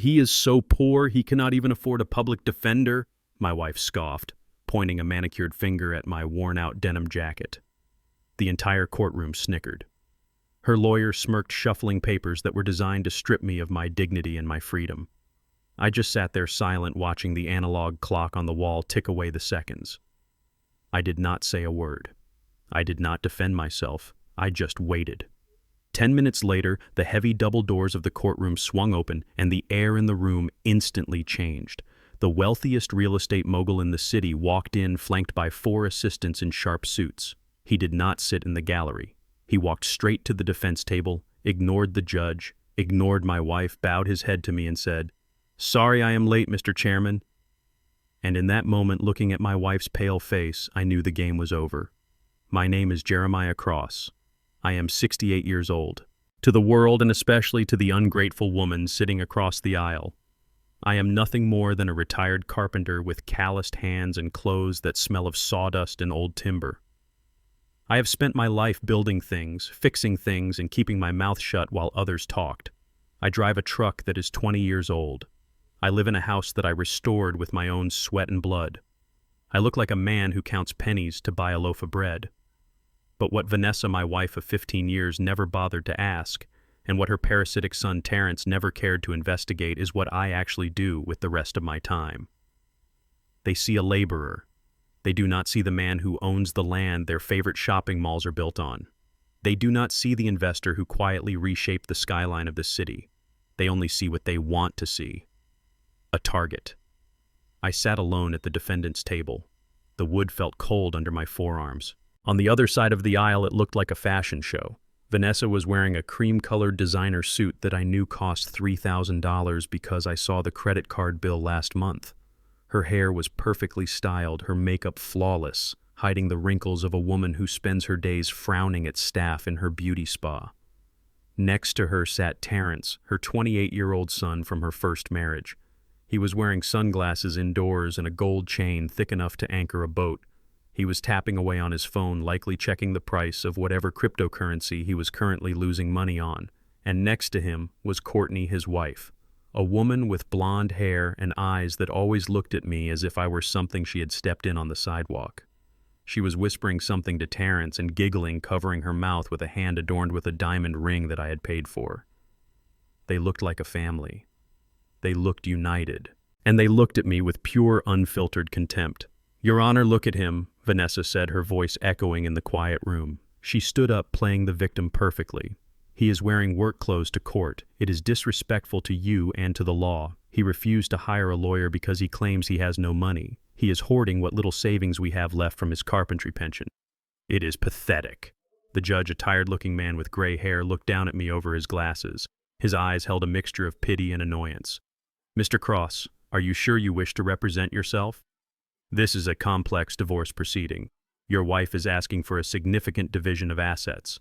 He is so poor he cannot even afford a public defender, my wife scoffed, pointing a manicured finger at my worn-out denim jacket. The entire courtroom snickered. Her lawyer smirked, shuffling papers that were designed to strip me of my dignity and my freedom. I just sat there silent, watching the analog clock on the wall tick away the seconds. I did not say a word. I did not defend myself. I just waited. 10 minutes later, the heavy double doors of the courtroom swung open, and the air in the room instantly changed. The wealthiest real estate mogul in the city walked in, flanked by 4 assistants in sharp suits. He did not sit in the gallery. He walked straight to the defense table, ignored the judge, ignored my wife, bowed his head to me and said, "Sorry I am late, Mr. Chairman." And in that moment, looking at my wife's pale face, I knew the game was over. My name is Jeremiah Cross. I am 68 years old. To the world, and especially to the ungrateful woman sitting across the aisle, I am nothing more than a retired carpenter with calloused hands and clothes that smell of sawdust and old timber. I have spent my life building things, fixing things, and keeping my mouth shut while others talked. I drive a truck that is 20 years old. I live in a house that I restored with my own sweat and blood. I look like a man who counts pennies to buy a loaf of bread. But what Vanessa, my wife of 15 years, never bothered to ask, and what her parasitic son Terrence never cared to investigate, is what I actually do with the rest of my time. They see a laborer. They do not see the man who owns the land their favorite shopping malls are built on. They do not see the investor who quietly reshaped the skyline of the city. They only see what they want to see. A target. I sat alone at the defendant's table. The wood felt cold under my forearms. On the other side of the aisle, it looked like a fashion show. Vanessa was wearing a cream-colored designer suit that I knew cost $3,000 because I saw the credit card bill last month. Her hair was perfectly styled, her makeup flawless, hiding the wrinkles of a woman who spends her days frowning at staff in her beauty spa. Next to her sat Terrence, her 28-year-old son from her first marriage. He was wearing sunglasses indoors and a gold chain thick enough to anchor a boat. He was tapping away on his phone, likely checking the price of whatever cryptocurrency he was currently losing money on. And next to him was Courtney, his wife, a woman with blonde hair and eyes that always looked at me as if I were something she had stepped in on the sidewalk. She was whispering something to Terrence and giggling, covering her mouth with a hand adorned with a diamond ring that I had paid for. They looked like a family. They looked united. And they looked at me with pure, unfiltered contempt. "Your Honor, look at him," Vanessa said, her voice echoing in the quiet room. She stood up, playing the victim perfectly. "He is wearing work clothes to court. It is disrespectful to you and to the law. He refused to hire a lawyer because he claims he has no money. He is hoarding what little savings we have left from his carpentry pension. It is pathetic." The judge, a tired-looking man with gray hair, looked down at me over his glasses. His eyes held a mixture of pity and annoyance. "Mr. Cross, are you sure you wish to represent yourself? This is a complex divorce proceeding. Your wife is asking for a significant division of assets."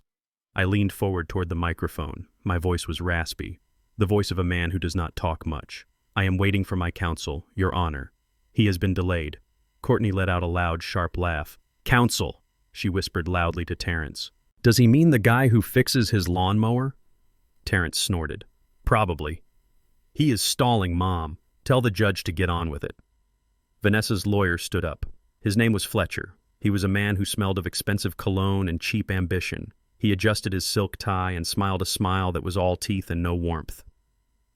I leaned forward toward the microphone. My voice was raspy, the voice of a man who does not talk much. "I am waiting for my counsel, Your Honor. He has been delayed." Courtney let out a loud, sharp laugh. "Counsel," she whispered loudly to Terrence. "Does he mean the guy who fixes his lawnmower?" Terrence snorted. "Probably. He is stalling, Mom. Tell the judge to get on with it." Vanessa's lawyer stood up. His name was Fletcher. He was a man who smelled of expensive cologne and cheap ambition. He adjusted his silk tie and smiled a smile that was all teeth and no warmth.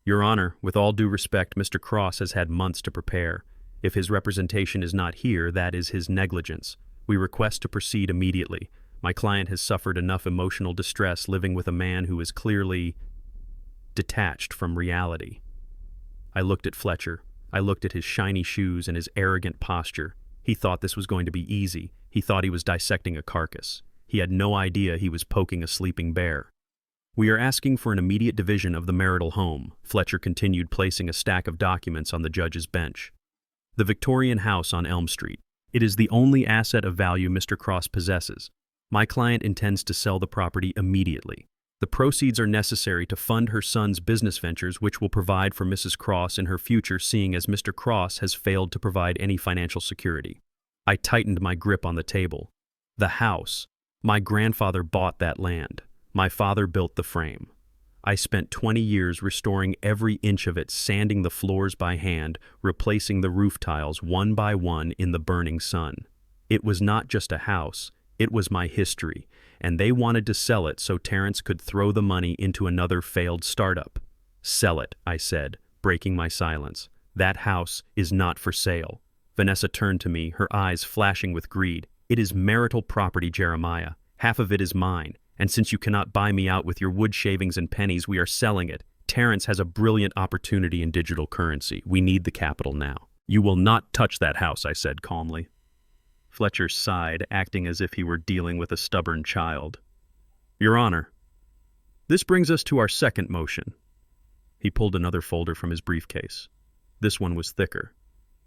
"Your Honor, with all due respect, Mr. Cross has had months to prepare. If his representation is not here, that is his negligence. We request to proceed immediately. My client has suffered enough emotional distress living with a man who is clearly detached from reality." I looked at Fletcher. I looked at his shiny shoes and his arrogant posture. He thought this was going to be easy. He thought he was dissecting a carcass. He had no idea he was poking a sleeping bear. "We are asking for an immediate division of the marital home," Fletcher continued, placing a stack of documents on the judge's bench. "The Victorian house on Elm Street. It is the only asset of value Mr. Cross possesses. My client intends to sell the property immediately. The proceeds are necessary to fund her son's business ventures, which will provide for Mrs. Cross in her future, seeing as Mr. Cross has failed to provide any financial security." I tightened my grip on the table. The house. My grandfather bought that land. My father built the frame. I spent 20 years restoring every inch of it, sanding the floors by hand, replacing the roof tiles one by one in the burning sun. It was not just a house, it was my history, and they wanted to sell it so Terrence could throw the money into another failed startup. Sell it, I said, breaking my silence. That house is not for sale. Vanessa turned to me, her eyes flashing with greed. It is marital property, Jeremiah. Half of it is mine. And since you cannot buy me out with your wood shavings and pennies, we are selling it. Terrence has a brilliant opportunity in digital currency. We need the capital now. You will not touch that house, I said calmly. Fletcher sighed, acting as if he were dealing with a stubborn child. Your Honor, this brings us to our second motion. He pulled another folder from his briefcase. This one was thicker.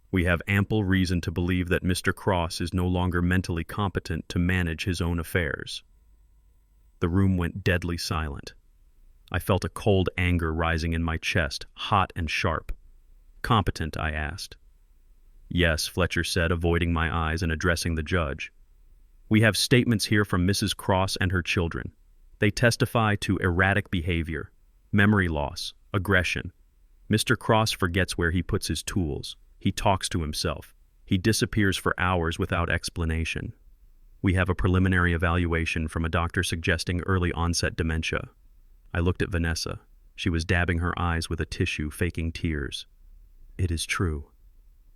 We have ample reason to believe that Mr. Cross is no longer mentally competent to manage his own affairs. The room went deadly silent. I felt a cold anger rising in my chest, hot and sharp. Competent, I asked. Yes, Fletcher said, avoiding my eyes and addressing the judge. We have statements here from Mrs. Cross and her children. They testify to erratic behavior, memory loss, aggression. Mr. Cross forgets where he puts his tools. He talks to himself. He disappears for hours without explanation. We have a preliminary evaluation from a doctor suggesting early onset dementia. I looked at Vanessa. She was dabbing her eyes with a tissue, faking tears. It is true.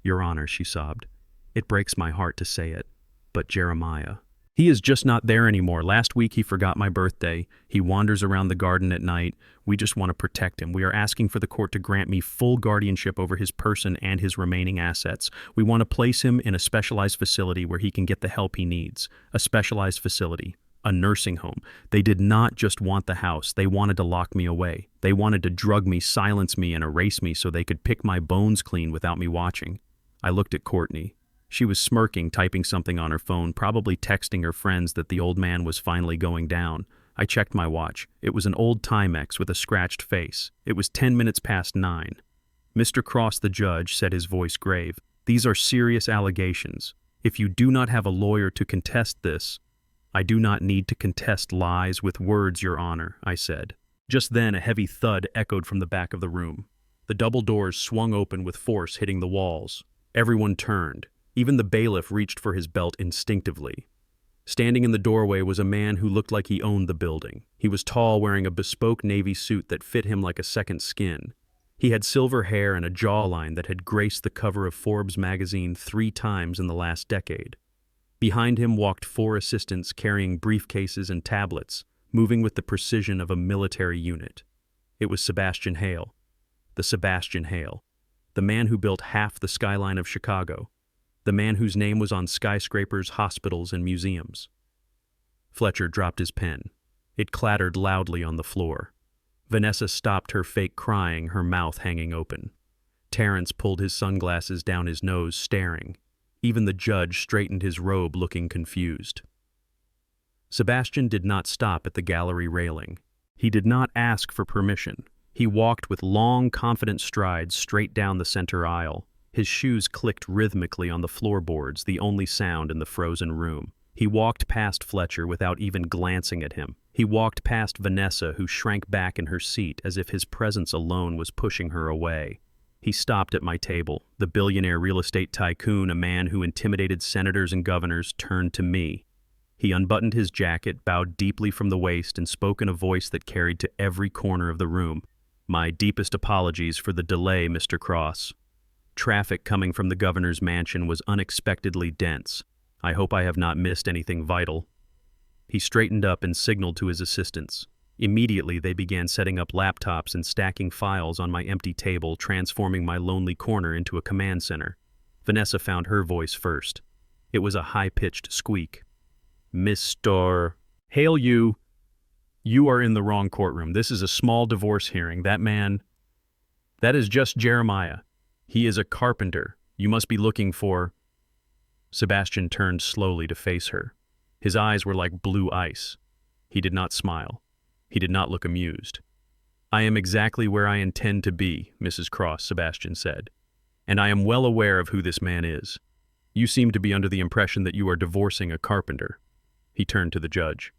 Your Honor, she sobbed. It breaks my heart to say it, but Jeremiah. He is just not there anymore. Last week he forgot my birthday. He wanders around the garden at night. We just want to protect him. We are asking for the court to grant me full guardianship over his person and his remaining assets. We want to place him in a specialized facility where he can get the help he needs. A specialized facility. A nursing home. They did not just want the house. They wanted to lock me away. They wanted to drug me, silence me, and erase me so they could pick my bones clean without me watching. I looked at Courtney. She was smirking, typing something on her phone, probably texting her friends that the old man was finally going down. I checked my watch. It was an old Timex with a scratched face. It was 10 minutes past 9. Mr. Cross, the judge, said, his voice grave. These are serious allegations. If you do not have a lawyer to contest this, I do not need to contest lies with words, Your Honor, I said. Just then, a heavy thud echoed from the back of the room. The double doors swung open with force, hitting the walls. Everyone turned. Even the bailiff reached for his belt instinctively. Standing in the doorway was a man who looked like he owned the building. He was tall, wearing a bespoke navy suit that fit him like a second skin. He had silver hair and a jawline that had graced the cover of Forbes magazine 3 times in the last decade. Behind him walked 4 assistants carrying briefcases and tablets, moving with the precision of a military unit. It was Sebastian Hale. The Sebastian Hale. The man who built half the skyline of Chicago. The man whose name was on skyscrapers, hospitals, and museums. Fletcher dropped his pen. It clattered loudly on the floor. Vanessa stopped her fake crying, her mouth hanging open. Terrence pulled his sunglasses down his nose, staring. Even the judge straightened his robe, looking confused. Sebastian did not stop at the gallery railing. He did not ask for permission. He walked with long, confident strides straight down the center aisle. His shoes clicked rhythmically on the floorboards, the only sound in the frozen room. He walked past Fletcher without even glancing at him. He walked past Vanessa, who shrank back in her seat as if his presence alone was pushing her away. He stopped at my table. The billionaire real estate tycoon, a man who intimidated senators and governors, turned to me. He unbuttoned his jacket, bowed deeply from the waist, and spoke in a voice that carried to every corner of the room. My deepest apologies for the delay, Mr. Cross. Traffic coming from the governor's mansion was unexpectedly dense. I hope I have not missed anything vital. He straightened up and signaled to his assistants. Immediately, they began setting up laptops and stacking files on my empty table, transforming my lonely corner into a command center. Vanessa found her voice first. It was a high-pitched squeak. Mr. Hale, you are in the wrong courtroom. This is a small divorce hearing. That is just Jeremiah. He is a carpenter. You must be looking for... Sebastian turned slowly to face her. His eyes were like blue ice. He did not smile. He did not look amused. I am exactly where I intend to be, Mrs. Cross, Sebastian said. And I am well aware of who this man is. You seem to be under the impression that you are divorcing a carpenter. He turned to the judge.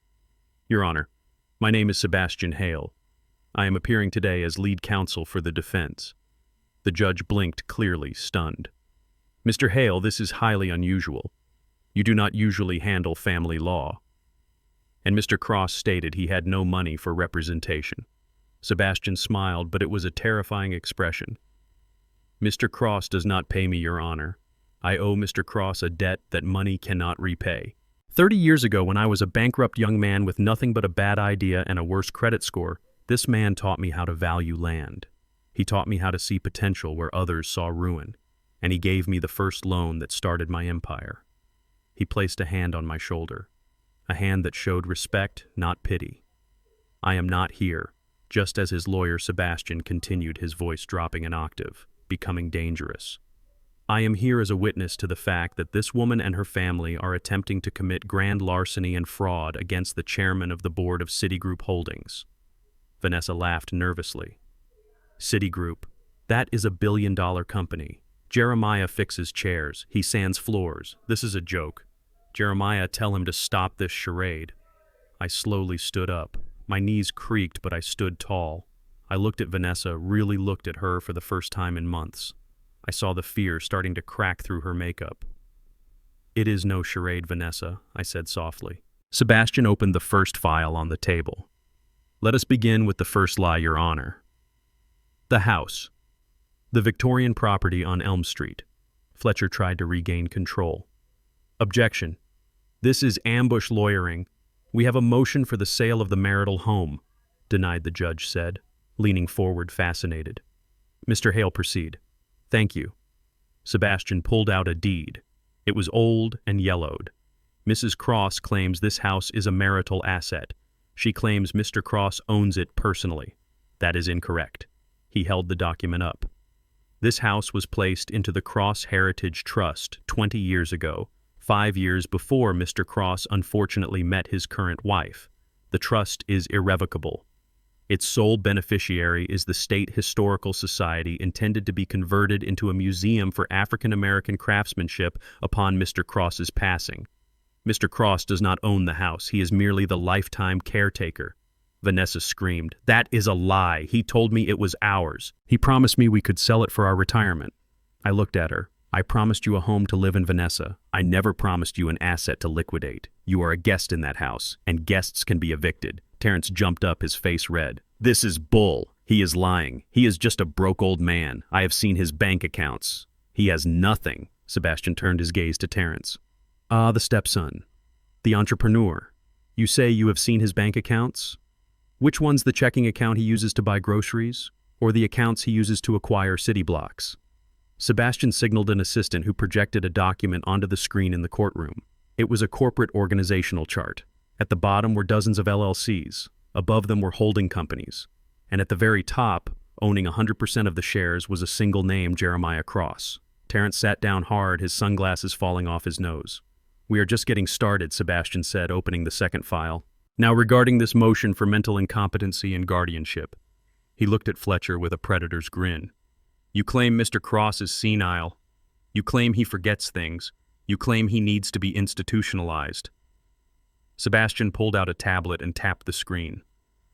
Your Honor, my name is Sebastian Hale. I am appearing today as lead counsel for the defense. The judge blinked clearly, stunned. Mr. Hale, this is highly unusual. You do not usually handle family law. And Mr. Cross stated he had no money for representation. Sebastian smiled, but it was a terrifying expression. Mr. Cross does not pay me, Your Honor. I owe Mr. Cross a debt that money cannot repay. 30 years ago, when I was a bankrupt young man with nothing but a bad idea and a worse credit score, this man taught me how to value land. He taught me how to see potential where others saw ruin, and he gave me the first loan that started my empire. He placed a hand on my shoulder, a hand that showed respect, not pity. I am not here, just as his lawyer Sebastian continued, his voice dropping an octave, becoming dangerous. I am here as a witness to the fact that this woman and her family are attempting to commit grand larceny and fraud against the chairman of the board of Citigroup Holdings. Vanessa laughed nervously. Citigroup, that is a billion-dollar company. Jeremiah fixes chairs, he sands floors. This is a joke. Jeremiah, tell him to stop this charade. I slowly stood up. My knees creaked, but I stood tall. I looked at Vanessa, really looked at her for the first time in months. I saw the fear starting to crack through her makeup. It is no charade, Vanessa, I said softly. Sebastian opened the first file on the table. Let us begin with the first lie, Your Honor. The house. The Victorian property on Elm Street. Fletcher tried to regain control. Objection. This is ambush lawyering. We have a motion for the sale of the marital home, denied the judge said, leaning forward fascinated. Mr. Hale, proceed. Thank you. Sebastian pulled out a deed. It was old and yellowed. Mrs. Cross claims this house is a marital asset. She claims Mr. Cross owns it personally. That is incorrect. He held the document up. This house was placed into the Cross Heritage Trust 20 years ago, 5 years before Mr. Cross unfortunately met his current wife. The trust is irrevocable. Its sole beneficiary is the State Historical Society, intended to be converted into a museum for African American craftsmanship upon Mr. Cross's passing. Mr. Cross does not own the house. He is merely the lifetime caretaker. Vanessa screamed. That is a lie. He told me it was ours. He promised me we could sell it for our retirement. I looked at her. I promised you a home to live in, Vanessa. I never promised you an asset to liquidate. You are a guest in that house, and guests can be evicted. Terrence jumped up, his face red. This is bull. He is lying. He is just a broke old man. I have seen his bank accounts. He has nothing. Sebastian turned his gaze to Terrence. Ah, the stepson. The entrepreneur. You say you have seen his bank accounts? Which one's the checking account he uses to buy groceries, or the accounts he uses to acquire city blocks? Sebastian signaled an assistant who projected a document onto the screen in the courtroom. It was a corporate organizational chart. At the bottom were dozens of LLCs. Above them were holding companies. And at the very top, owning 100% of the shares, was a single name, Jeremiah Cross. Terrence sat down hard, his sunglasses falling off his nose. We are just getting started, Sebastian said, opening the second file. Now, regarding this motion for mental incompetency and guardianship. He looked at Fletcher with a predator's grin. You claim Mr. Cross is senile. You claim he forgets things. You claim he needs to be institutionalized. Sebastian pulled out a tablet and tapped the screen.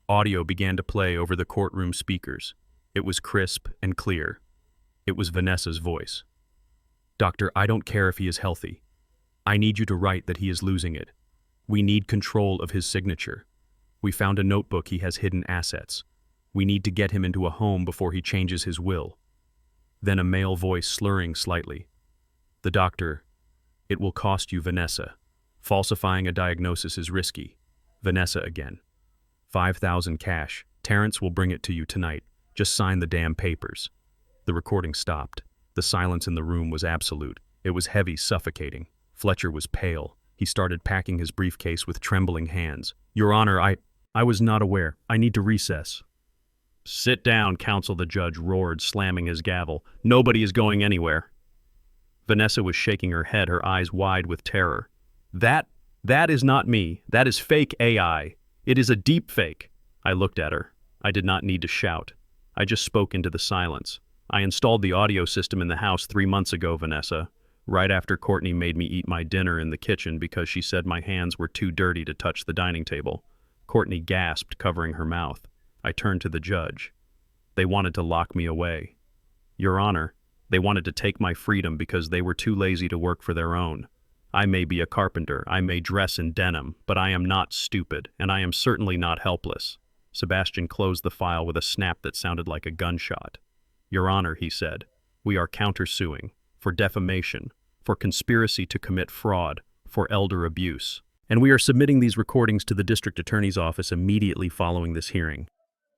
Audio began to play over the courtroom speakers. It was crisp and clear. It was Vanessa's voice. Doctor, I don't care if he is healthy. I need you to write that he is losing it. We need control of his signature. We found a notebook he has hidden assets. We need to get him into a home before he changes his will. Then a male voice slurring slightly. The doctor, it will cost you, Vanessa. Falsifying a diagnosis is risky. Vanessa again. 5,000 cash. Terrence will bring it to you tonight. Just sign the damn papers. The recording stopped. The silence in the room was absolute. It was heavy, suffocating. Fletcher was pale. He started packing his briefcase with trembling hands. Your Honor, I was not aware. I need to recess. Sit down, counsel, the judge roared, slamming his gavel. Nobody is going anywhere. Vanessa was shaking her head, her eyes wide with terror. That is not me. That is fake AI. It is a deep fake. I looked at her. I did not need to shout. I just spoke into the silence. I installed the audio system in the house 3 months ago, Vanessa, right after Courtney made me eat my dinner in the kitchen because she said my hands were too dirty to touch the dining table. Courtney gasped, covering her mouth. I turned to the judge. They wanted to lock me away. Your Honor, they wanted to take my freedom because they were too lazy to work for their own. I may be a carpenter, I may dress in denim, but I am not stupid, and I am certainly not helpless. Sebastian closed the file with a snap that sounded like a gunshot. Your Honor, he said, we are countersuing for defamation, for conspiracy to commit fraud, for elder abuse. And we are submitting these recordings to the district attorney's office immediately following this hearing.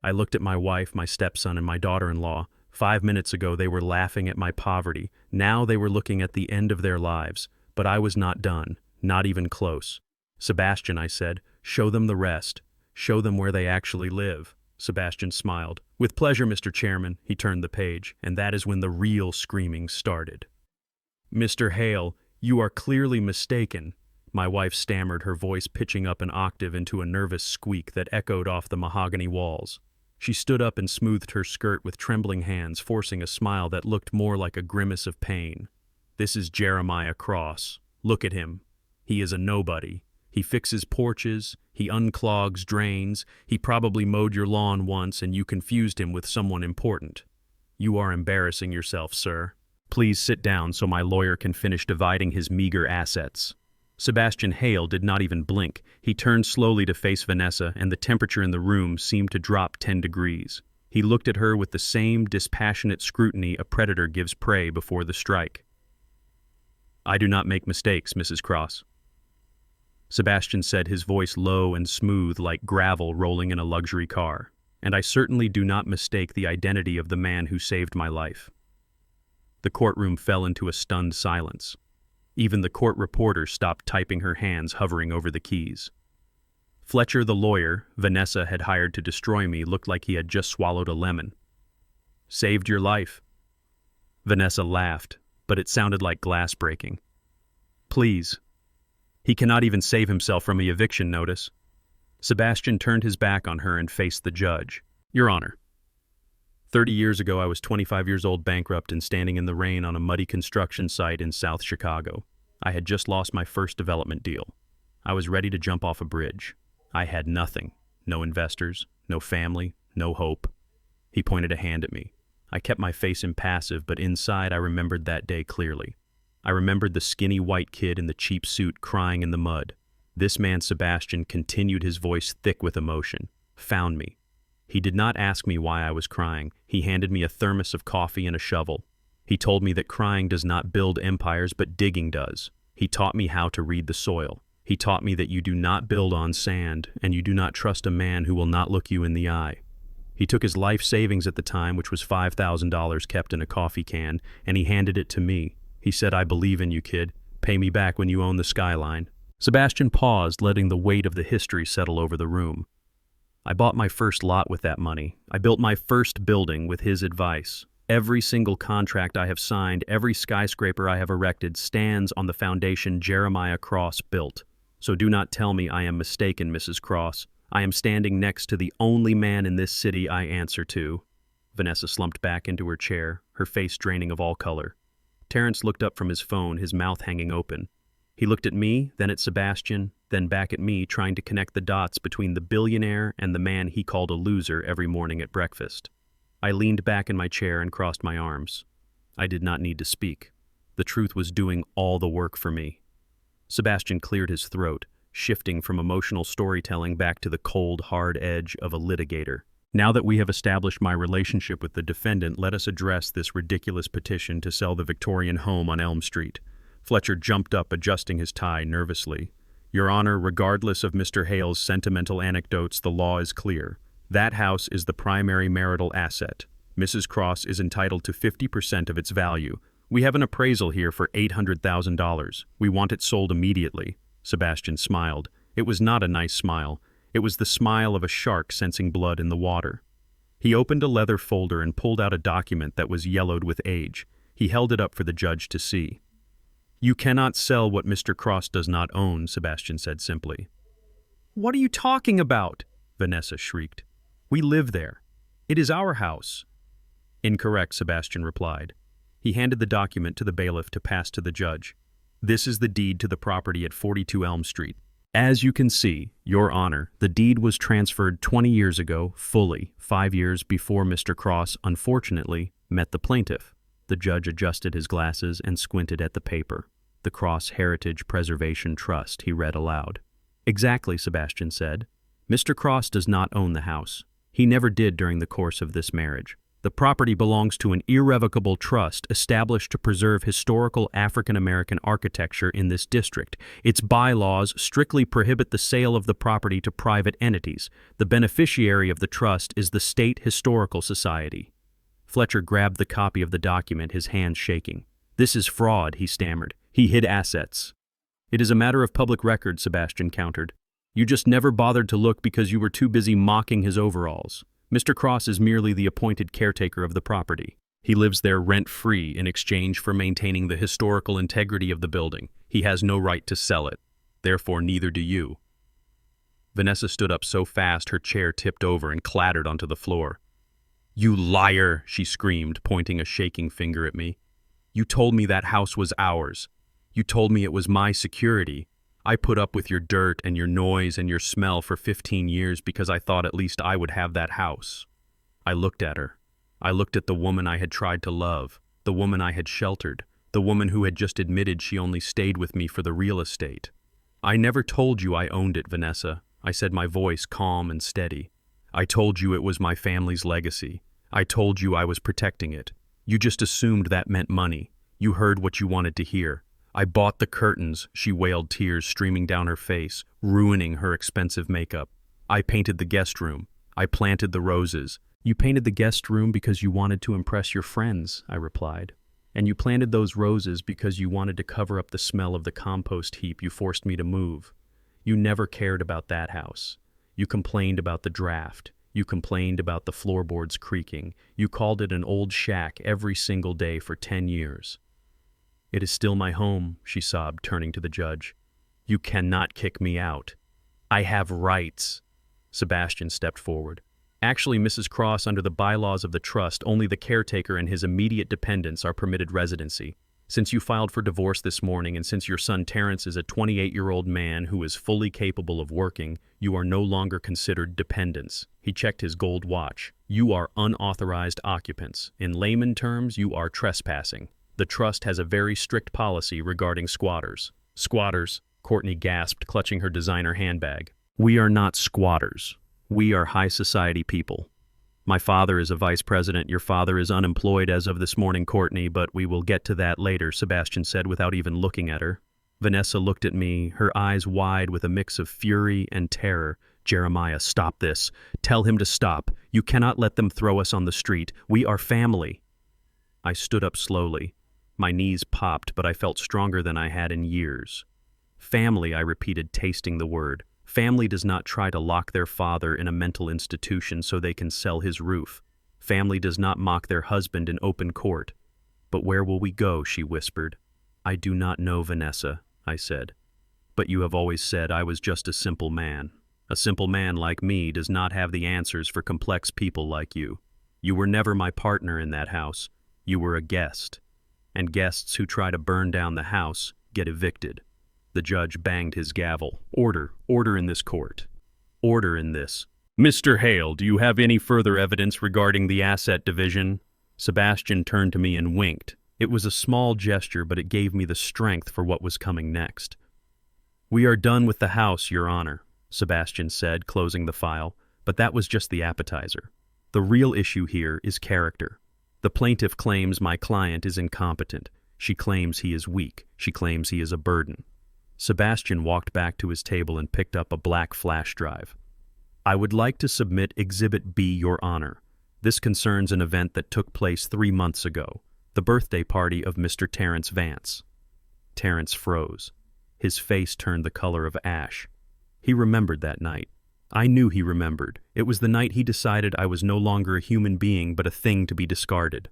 I looked at my wife, my stepson, and my daughter-in-law. 5 minutes ago they were laughing at my poverty. Now they were looking at the end of their lives. But I was not done, not even close. Sebastian, I said, show them the rest. Show them where they actually live. Sebastian smiled. With pleasure, Mr. Chairman. He turned the page, and that is when the real screaming started. Mr. Hale, you are clearly mistaken. My wife stammered, her voice pitching up an octave into a nervous squeak that echoed off the mahogany walls. She stood up and smoothed her skirt with trembling hands, forcing a smile that looked more like a grimace of pain. This is Jeremiah Cross. Look at him. He is a nobody. He fixes porches, he unclogs drains, he probably mowed your lawn once and you confused him with someone important. You are embarrassing yourself, sir. Please sit down so my lawyer can finish dividing his meager assets. Sebastian Hale did not even blink. He turned slowly to face Vanessa, and the temperature in the room seemed to drop 10 degrees. He looked at her with the same dispassionate scrutiny a predator gives prey before the strike. I do not make mistakes, Mrs. Cross. Sebastian said, his voice low and smooth like gravel rolling in a luxury car. And I certainly do not mistake the identity of the man who saved my life. The courtroom fell into a stunned silence. Even the court reporter stopped typing, her hands hovering over the keys. Fletcher, the lawyer Vanessa had hired to destroy me, looked like he had just swallowed a lemon. Saved your life. Vanessa laughed, but it sounded like glass breaking. Please. He cannot even save himself from the eviction notice. Sebastian turned his back on her and faced the judge. Your Honor, 30 years ago I was 25 years old, bankrupt, and standing in the rain on a muddy construction site in South Chicago. I had just lost my first development deal. I was ready to jump off a bridge. I had nothing. No investors, no family, no hope. He pointed a hand at me. I kept my face impassive, but inside I remembered that day clearly. I remembered the skinny white kid in the cheap suit crying in the mud. This man, Sebastian, continued, his voice thick with emotion, found me. He did not ask me why I was crying. He handed me a thermos of coffee and a shovel. He told me that crying does not build empires, but digging does. He taught me how to read the soil. He taught me that you do not build on sand, and you do not trust a man who will not look you in the eye. He took his life savings at the time, which was $5,000 kept in a coffee can, and he handed it to me. He said, I believe in you, kid. Pay me back when you own the skyline. Sebastian paused, letting the weight of the history settle over the room. I bought my first lot with that money. I built my first building with his advice. Every single contract I have signed, every skyscraper I have erected stands on the foundation Jeremiah Cross built. So do not tell me I am mistaken, Mrs. Cross. I am standing next to the only man in this city I answer to. Vanessa slumped back into her chair, her face draining of all color. Terrence looked up from his phone, his mouth hanging open. He looked at me, then at Sebastian, then back at me, trying to connect the dots between the billionaire and the man he called a loser every morning at breakfast. I leaned back in my chair and crossed my arms. I did not need to speak. The truth was doing all the work for me. Sebastian cleared his throat, shifting from emotional storytelling back to the cold, hard edge of a litigator. Now that we have established my relationship with the defendant, let us address this ridiculous petition to sell the Victorian home on Elm Street. Fletcher jumped up, adjusting his tie nervously. Your Honor, regardless of Mr. Hale's sentimental anecdotes, the law is clear. That house is the primary marital asset. Mrs. Cross is entitled to 50% of its value. We have an appraisal here for $800,000. We want it sold immediately. Sebastian smiled. It was not a nice smile. It was the smile of a shark sensing blood in the water. He opened a leather folder and pulled out a document that was yellowed with age. He held it up for the judge to see. You cannot sell what Mr. Cross does not own, Sebastian said simply. What are you talking about? Vanessa shrieked. We live there. It is our house. Incorrect, Sebastian replied. He handed the document to the bailiff to pass to the judge. This is the deed to the property at 42 Elm Street. As you can see, Your Honor, the deed was transferred 20 years ago, fully, 5 years before Mr. Cross, unfortunately, met the plaintiff. The judge adjusted his glasses and squinted at the paper. The Cross Heritage Preservation Trust, he read aloud. Exactly, Sebastian said. Mr. Cross does not own the house. He never did during the course of this marriage. The property belongs to an irrevocable trust established to preserve historical African-American architecture in this district. Its bylaws strictly prohibit the sale of the property to private entities. The beneficiary of the trust is the State Historical Society. Fletcher grabbed the copy of the document, his hands shaking. This is fraud, he stammered. He hid assets. It is a matter of public record, Sebastian countered. You just never bothered to look because you were too busy mocking his overalls. Mr. Cross is merely the appointed caretaker of the property. He lives there rent-free in exchange for maintaining the historical integrity of the building. He has no right to sell it. Therefore, neither do you. Vanessa stood up so fast her chair tipped over and clattered onto the floor. You liar, she screamed, pointing a shaking finger at me. You told me that house was ours. You told me it was my security. I put up with your dirt and your noise and your smell for 15 years because I thought at least I would have that house. I looked at her. I looked at the woman I had tried to love, the woman I had sheltered, the woman who had just admitted she only stayed with me for the real estate. I never told you I owned it, Vanessa, I said, my voice calm and steady. I told you it was my family's legacy. I told you I was protecting it. You just assumed that meant money. You heard what you wanted to hear. I bought the curtains, she wailed, tears streaming down her face, ruining her expensive makeup. I painted the guest room. I planted the roses. You painted the guest room because you wanted to impress your friends, I replied. And you planted those roses because you wanted to cover up the smell of the compost heap you forced me to move. You never cared about that house. You complained about the draft. You complained about the floorboards creaking. You called it an old shack every single day for 10 years. It is still my home, she sobbed, turning to the judge. You cannot kick me out. I have rights. Sebastian stepped forward. Actually, Mrs. Cross, under the bylaws of the trust, only the caretaker and his immediate dependents are permitted residency. Since you filed for divorce this morning and since your son Terrence is a 28-year-old man who is fully capable of working, you are no longer considered dependents. He checked his gold watch. You are unauthorized occupants. In layman terms, you are trespassing. The trust has a very strict policy regarding squatters. Squatters, Courtney gasped, clutching her designer handbag. We are not squatters. We are high society people. My father is a vice president. Your father is unemployed as of this morning, Courtney, but we will get to that later, Sebastian said without even looking at her. Vanessa looked at me, her eyes wide with a mix of fury and terror. Jeremiah, stop this. Tell him to stop. You cannot let them throw us on the street. We are family. I stood up slowly. My knees popped, but I felt stronger than I had in years. Family, I repeated, tasting the word. Family does not try to lock their father in a mental institution so they can sell his roof. Family does not mock their husband in open court. But where will we go, she whispered. I do not know, Vanessa, I said. But you have always said I was just a simple man. A simple man like me does not have the answers for complex people like you. You were never my partner in that house. You were a guest. And guests who try to burn down the house get evicted. The judge banged his gavel. Order. Order in this court. Order in this. Mr. Hale, do you have any further evidence regarding the asset division? Sebastian turned to me and winked. It was a small gesture, but it gave me the strength for what was coming next. We are done with the house, Your Honor, Sebastian said, closing the file, but that was just the appetizer. The real issue here is character. The plaintiff claims my client is incompetent. She claims he is weak. She claims he is a burden. Sebastian walked back to his table and picked up a black flash drive. I would like to submit Exhibit B, Your Honor. This concerns an event that took place 3 months ago, the birthday party of Mr. Terrence Vance. Terrence froze. His face turned the color of ash. He remembered that night. I knew he remembered. It was the night he decided I was no longer a human being but a thing to be discarded.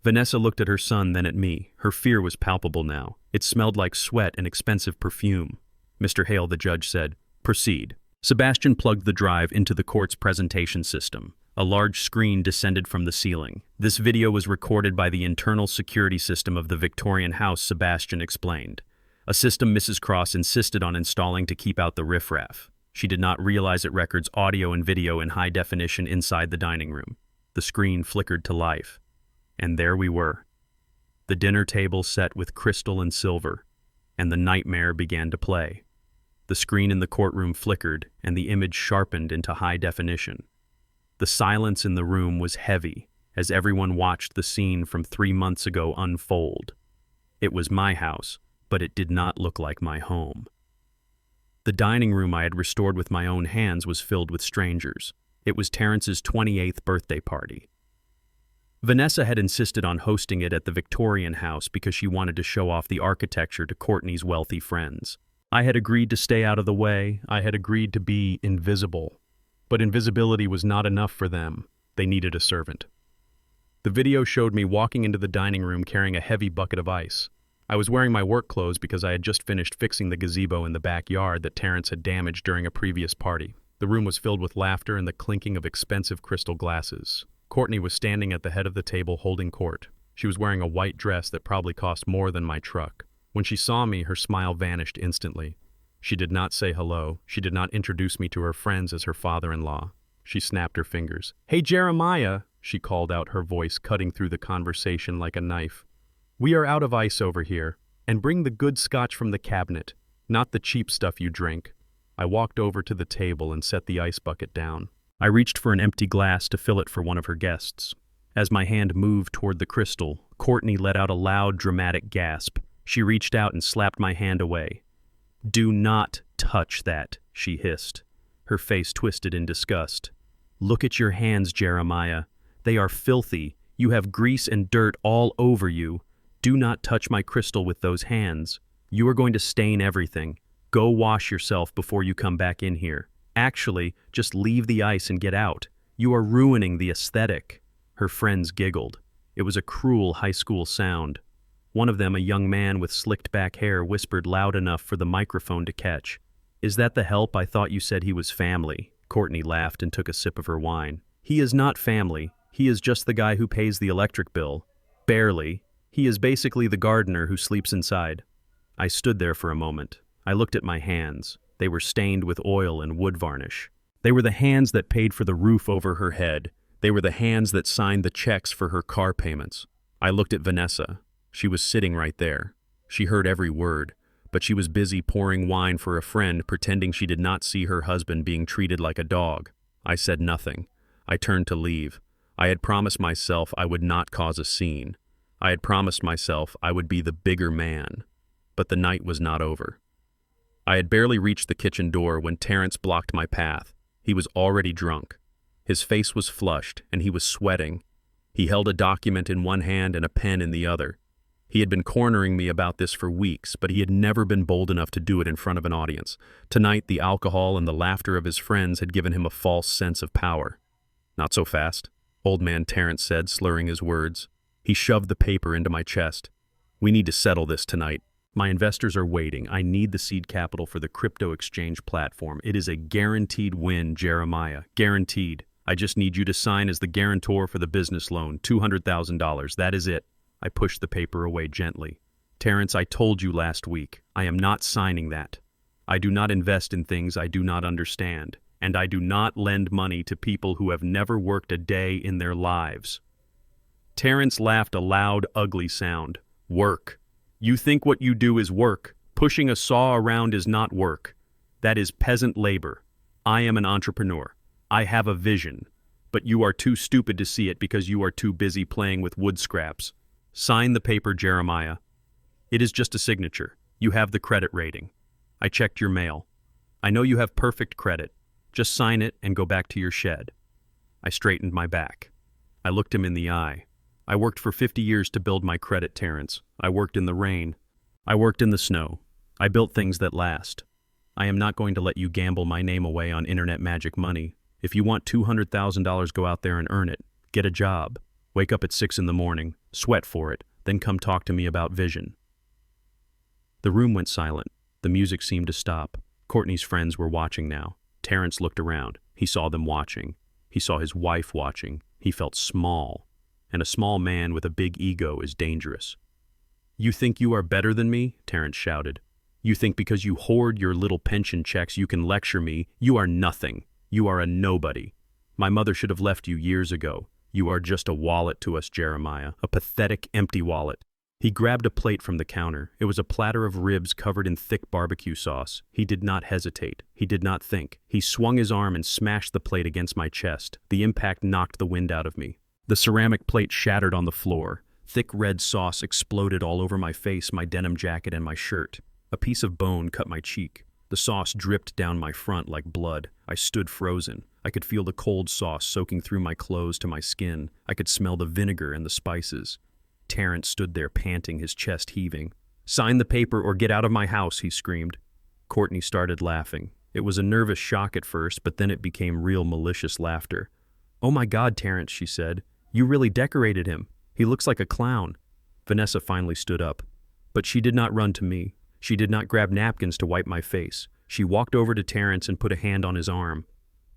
Vanessa looked at her son, then at me. Her fear was palpable now. It smelled like sweat and expensive perfume. Mr. Hale, the judge said, proceed. Sebastian plugged the drive into the court's presentation system. A large screen descended from the ceiling. This video was recorded by the internal security system of the Victorian house, Sebastian explained. a system Mrs. Cross insisted on installing to keep out the riffraff. She did not realize it records audio and video in high definition inside the dining room. The screen flickered to life. And there we were. The dinner table set with crystal and silver, and the nightmare began to play. The screen in the courtroom flickered, and the image sharpened into high definition. The silence in the room was heavy as everyone watched the scene from 3 months ago unfold. It was my house, but it did not look like my home. The dining room I had restored with my own hands was filled with strangers. It was Terrence's 28th birthday party. Vanessa had insisted on hosting it at the Victorian house because she wanted to show off the architecture to Courtney's wealthy friends. I had agreed to stay out of the way. I had agreed to be invisible. But invisibility was not enough for them. They needed a servant. The video showed me walking into the dining room carrying a heavy bucket of ice. I was wearing my work clothes because I had just finished fixing the gazebo in the backyard that Terrence had damaged during a previous party. The room was filled with laughter and the clinking of expensive crystal glasses. Courtney was standing at the head of the table holding court. She was wearing a white dress that probably cost more than my truck. When she saw me, her smile vanished instantly. She did not say hello. She did not introduce me to her friends as her father-in-law. She snapped her fingers. "Hey, Jeremiah," she called out, her voice cutting through the conversation like a knife. "We are out of ice over here, and bring the good scotch from the cabinet, not the cheap stuff you drink." I walked over to the table and set the ice bucket down. I reached for an empty glass to fill it for one of her guests. As my hand moved toward the crystal, Courtney let out a loud, dramatic gasp. She reached out and slapped my hand away. "Do not touch that," she hissed. Her face twisted in disgust. "Look at your hands, Jeremiah. They are filthy. You have grease and dirt all over you. Do not touch my crystal with those hands. You are going to stain everything. Go wash yourself before you come back in here. Actually, just leave the ice and get out. You are ruining the aesthetic." Her friends giggled. It was a cruel high school sound. One of them, a young man with slicked back hair, whispered loud enough for the microphone to catch. "Is that the help? I thought you said he was family." Courtney laughed and took a sip of her wine. "He is not family. He is just the guy who pays the electric bill. Barely. He is basically the gardener who sleeps inside." I stood there for a moment. I looked at my hands. They were stained with oil and wood varnish. They were the hands that paid for the roof over her head. They were the hands that signed the checks for her car payments. I looked at Vanessa. She was sitting right there. She heard every word, but she was busy pouring wine for a friend, pretending she did not see her husband being treated like a dog. I said nothing. I turned to leave. I had promised myself I would not cause a scene. I had promised myself I would be the bigger man. But the night was not over. I had barely reached the kitchen door when Terrence blocked my path. He was already drunk. His face was flushed, and he was sweating. He held a document in one hand and a pen in the other. He had been cornering me about this for weeks, but he had never been bold enough to do it in front of an audience. Tonight, the alcohol and the laughter of his friends had given him a false sense of power. "Not so fast," Old Man Terrence said, slurring his words. He shoved the paper into my chest. "We need to settle this tonight. My investors are waiting. I need the seed capital for the crypto exchange platform. It is a guaranteed win, Jeremiah. Guaranteed. I just need you to sign as the guarantor for the business loan, $200,000. That is it." I pushed the paper away gently. "Terrence, I told you last week. I am not signing that. I do not invest in things I do not understand, and I do not lend money to people who have never worked a day in their lives." Terrence laughed a loud, ugly sound. "Work. You think what you do is work. Pushing a saw around is not work. That is peasant labor. I am an entrepreneur. I have a vision. But you are too stupid to see it because you are too busy playing with wood scraps. Sign the paper, Jeremiah. It is just a signature. You have the credit rating. I checked your mail. I know you have perfect credit. Just sign it and go back to your shed." I straightened my back. I looked him in the eye. "I worked for 50 years to build my credit, Terrence. I worked in the rain. I worked in the snow. I built things that last. I am not going to let you gamble my name away on internet magic money. If you want $200,000, go out there and earn it. Get a job. Wake up at 6 in the morning. Sweat for it. Then come talk to me about vision." The room went silent. The music seemed to stop. Courtney's friends were watching now. Terrence looked around. He saw them watching. He saw his wife watching. He felt small. And a small man with a big ego is dangerous. "You think you are better than me?" Terrence shouted. You think because you hoard your little pension checks you can lecture me? You are nothing. You are a nobody. My mother should have left you years ago. You are just a wallet to us, Jeremiah, a pathetic, empty wallet. He grabbed a plate from the counter. It was a platter of ribs covered in thick barbecue sauce. He did not hesitate. He did not think. He swung his arm and smashed the plate against my chest. The impact knocked the wind out of me. The ceramic plate shattered on the floor. Thick red sauce exploded all over my face, my denim jacket, and my shirt. A piece of bone cut my cheek. The sauce dripped down my front like blood. I stood frozen. I could feel the cold sauce soaking through my clothes to my skin. I could smell the vinegar and the spices. Terrence stood there panting, his chest heaving. "Sign the paper or get out of my house," he screamed. Courtney started laughing. It was a nervous shock at first, but then it became real malicious laughter. "Oh my God, Terrence," she said. "You really decorated him. He looks like a clown." Vanessa finally stood up. But she did not run to me. She did not grab napkins to wipe my face. She walked over to Terrence and put a hand on his arm.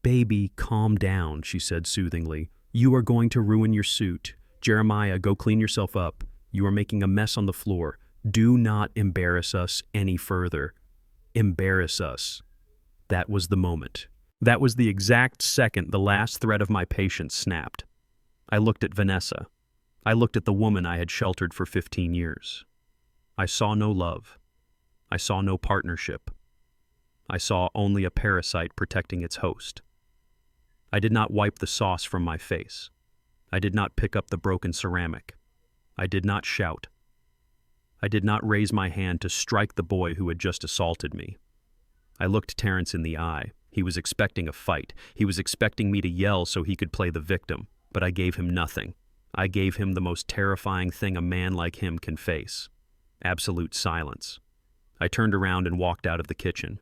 "Baby, calm down," she said soothingly. "You are going to ruin your suit. Jeremiah, go clean yourself up. You are making a mess on the floor. Do not embarrass us any further. Embarrass us." That was the moment. That was the exact second the last thread of my patience snapped. I looked at Vanessa. I looked at the woman I had sheltered for 15 years. I saw no love. I saw no partnership. I saw only a parasite protecting its host. I did not wipe the sauce from my face. I did not pick up the broken ceramic. I did not shout. I did not raise my hand to strike the boy who had just assaulted me. I looked Terrence in the eye. He was expecting a fight. He was expecting me to yell so he could play the victim, but I gave him nothing. I gave him the most terrifying thing a man like him can face: absolute silence. I turned around and walked out of the kitchen.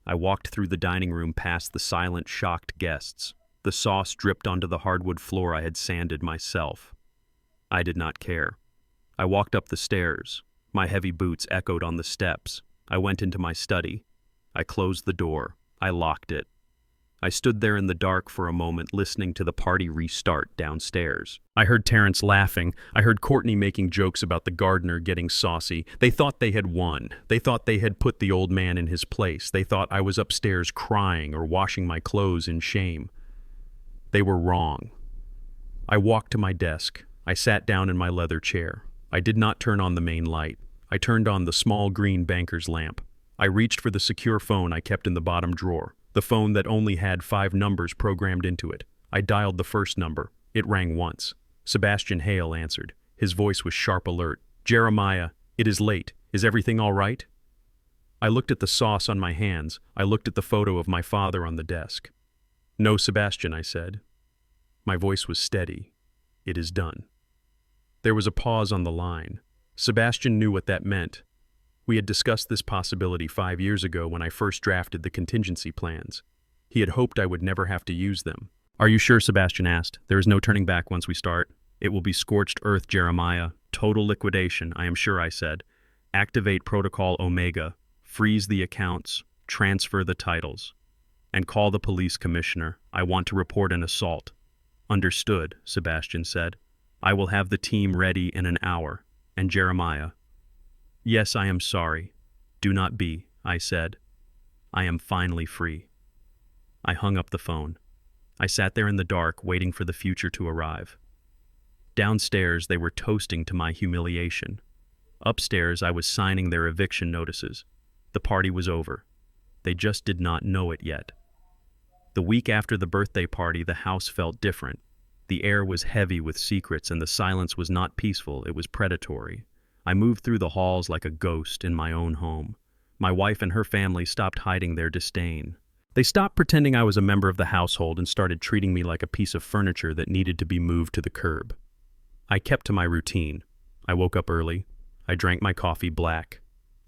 I walked through the dining room past the silent, shocked guests. The sauce dripped onto the hardwood floor I had sanded myself. I did not care. I walked up the stairs. My heavy boots echoed on the steps. I went into my study. I closed the door. I locked it. I stood there in the dark for a moment, listening to the party restart downstairs. I heard Terrence laughing. I heard Courtney making jokes about the gardener getting saucy. They thought they had won. They thought they had put the old man in his place. They thought I was upstairs crying or washing my clothes in shame. They were wrong. I walked to my desk. I sat down in my leather chair. I did not turn on the main light. I turned on the small green banker's lamp. I reached for the secure phone I kept in the bottom drawer, the phone that only had 5 numbers programmed into it. I dialed the first number. It rang once. Sebastian Hale answered. His voice was sharp alert. "Jeremiah, it is late. Is everything all right?" I looked at the sauce on my hands. I looked at the photo of my father on the desk. "No, Sebastian," I said. My voice was steady. "It is done." There was a pause on the line. Sebastian knew what that meant. We had discussed this possibility 5 years ago when I first drafted the contingency plans. He had hoped I would never have to use them. "Are you sure?" Sebastian asked. "There is no turning back once we start." "It will be scorched earth, Jeremiah. Total liquidation, I am sure," I said. "Activate Protocol Omega, freeze the accounts, transfer the titles, and call the police commissioner. I want to report an assault." "Understood," Sebastian said. "I will have the team ready in an hour." And Jeremiah, "Yes, I am sorry. Do not be," I said. "I am finally free." I hung up the phone. I sat there in the dark, waiting for the future to arrive. Downstairs, they were toasting to my humiliation. Upstairs, I was signing their eviction notices. The party was over. They just did not know it yet. The week after the birthday party, the house felt different. The air was heavy with secrets, and the silence was not peaceful, it was predatory. I moved through the halls like a ghost in my own home. My wife and her family stopped hiding their disdain. They stopped pretending I was a member of the household and started treating me like a piece of furniture that needed to be moved to the curb. I kept to my routine. I woke up early. I drank my coffee black.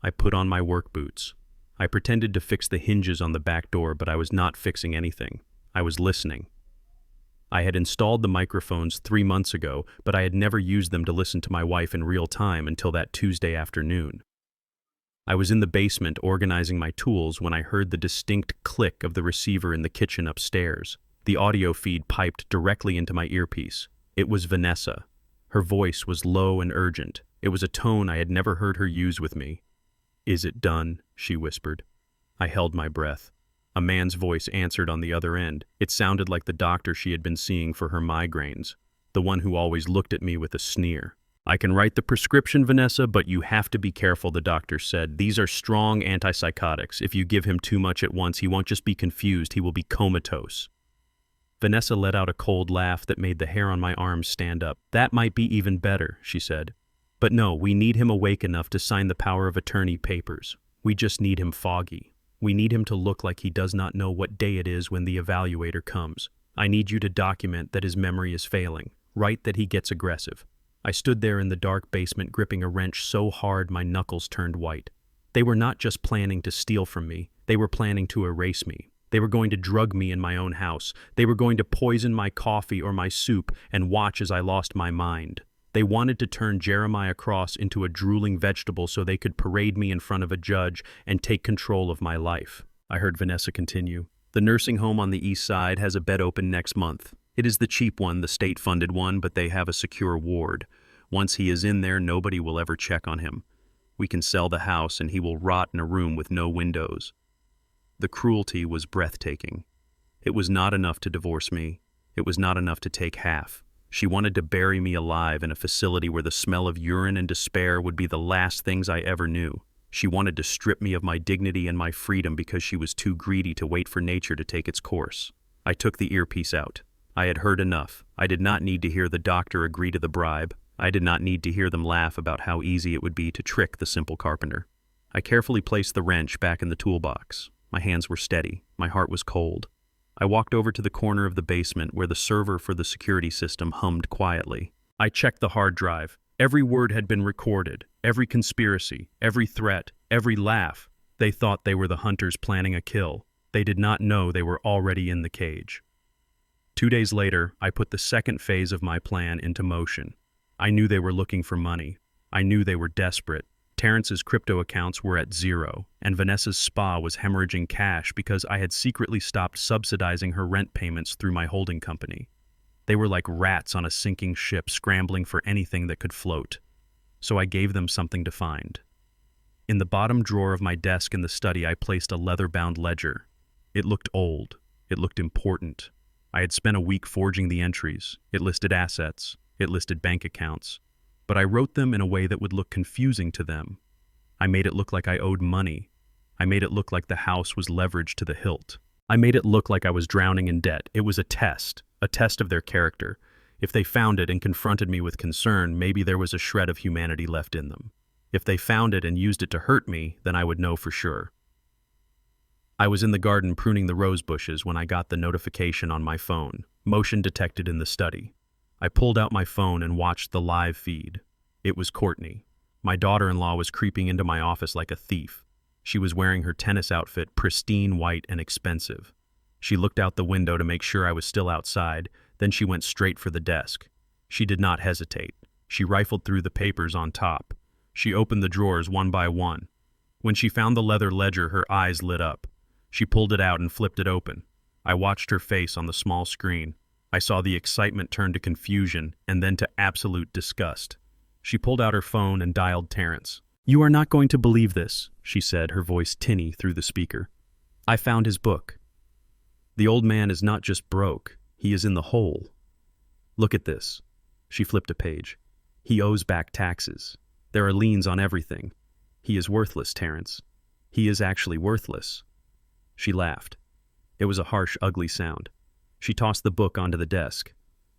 I put on my work boots. I pretended to fix the hinges on the back door, but I was not fixing anything. I was listening. I had installed the microphones 3 months ago, but I had never used them to listen to my wife in real time until that Tuesday afternoon. I was in the basement organizing my tools when I heard the distinct click of the receiver in the kitchen upstairs. The audio feed piped directly into my earpiece. It was Vanessa. Her voice was low and urgent. It was a tone I had never heard her use with me. "Is it done?" she whispered. I held my breath. A man's voice answered on the other end. It sounded like the doctor she had been seeing for her migraines, the one who always looked at me with a sneer. "I can write the prescription, Vanessa, but you have to be careful," the doctor said. "These are strong antipsychotics. If you give him too much at once, he won't just be confused, he will be comatose." Vanessa let out a cold laugh that made the hair on my arms stand up. "That might be even better," she said. "But no, we need him awake enough to sign the power of attorney papers. We just need him foggy. We need him to look like he does not know what day it is when the evaluator comes. I need you to document that his memory is failing. Write that he gets aggressive." I stood there in the dark basement gripping a wrench so hard my knuckles turned white. They were not just planning to steal from me, they were planning to erase me. They were going to drug me in my own house. They were going to poison my coffee or my soup and watch as I lost my mind. They wanted to turn Jeremiah Cross into a drooling vegetable so they could parade me in front of a judge and take control of my life. I heard Vanessa continue. "The nursing home on the east side has a bed open next month. It is the cheap one, the state-funded one, but they have a secure ward. Once he is in there, nobody will ever check on him. We can sell the house and he will rot in a room with no windows." The cruelty was breathtaking. It was not enough to divorce me. It was not enough to take half. She wanted to bury me alive in a facility where the smell of urine and despair would be the last things I ever knew. She wanted to strip me of my dignity and my freedom because she was too greedy to wait for nature to take its course. I took the earpiece out. I had heard enough. I did not need to hear the doctor agree to the bribe. I did not need to hear them laugh about how easy it would be to trick the simple carpenter. I carefully placed the wrench back in the toolbox. My hands were steady. My heart was cold. I walked over to the corner of the basement where the server for the security system hummed quietly. I checked the hard drive. Every word had been recorded. Every conspiracy, every threat, every laugh. They thought they were the hunters planning a kill. They did not know they were already in the cage. 2 days later, I put the second phase of my plan into motion. I knew they were looking for money. I knew they were desperate. Terrence's crypto accounts were at zero, and Vanessa's spa was hemorrhaging cash because I had secretly stopped subsidizing her rent payments through my holding company. They were like rats on a sinking ship scrambling for anything that could float. So I gave them something to find. In the bottom drawer of my desk in the study, I placed a leather-bound ledger. It looked old. It looked important. I had spent a week forging the entries. It listed assets. It listed bank accounts. But I wrote them in a way that would look confusing to them. I made it look like I owed money. I made it look like the house was leveraged to the hilt. I made it look like I was drowning in debt. It was a test of their character. If they found it and confronted me with concern, maybe there was a shred of humanity left in them. If they found it and used it to hurt me, then I would know for sure. I was in the garden pruning the rose bushes when I got the notification on my phone. Motion detected in the study. I pulled out my phone and watched the live feed. It was Courtney. My daughter-in-law was creeping into my office like a thief. She was wearing her tennis outfit, pristine white and expensive. She looked out the window to make sure I was still outside, then she went straight for the desk. She did not hesitate. She rifled through the papers on top. She opened the drawers one by one. When she found the leather ledger, her eyes lit up. She pulled it out and flipped it open. I watched her face on the small screen. I saw the excitement turn to confusion and then to absolute disgust. She pulled out her phone and dialed Terrence. "You are not going to believe this," she said, her voice tinny through the speaker. "I found his book. The old man is not just broke, he is in the hole. Look at this." She flipped a page. "He owes back taxes. There are liens on everything. He is worthless, Terrence. He is actually worthless." She laughed. It was a harsh, ugly sound. She tossed the book onto the desk.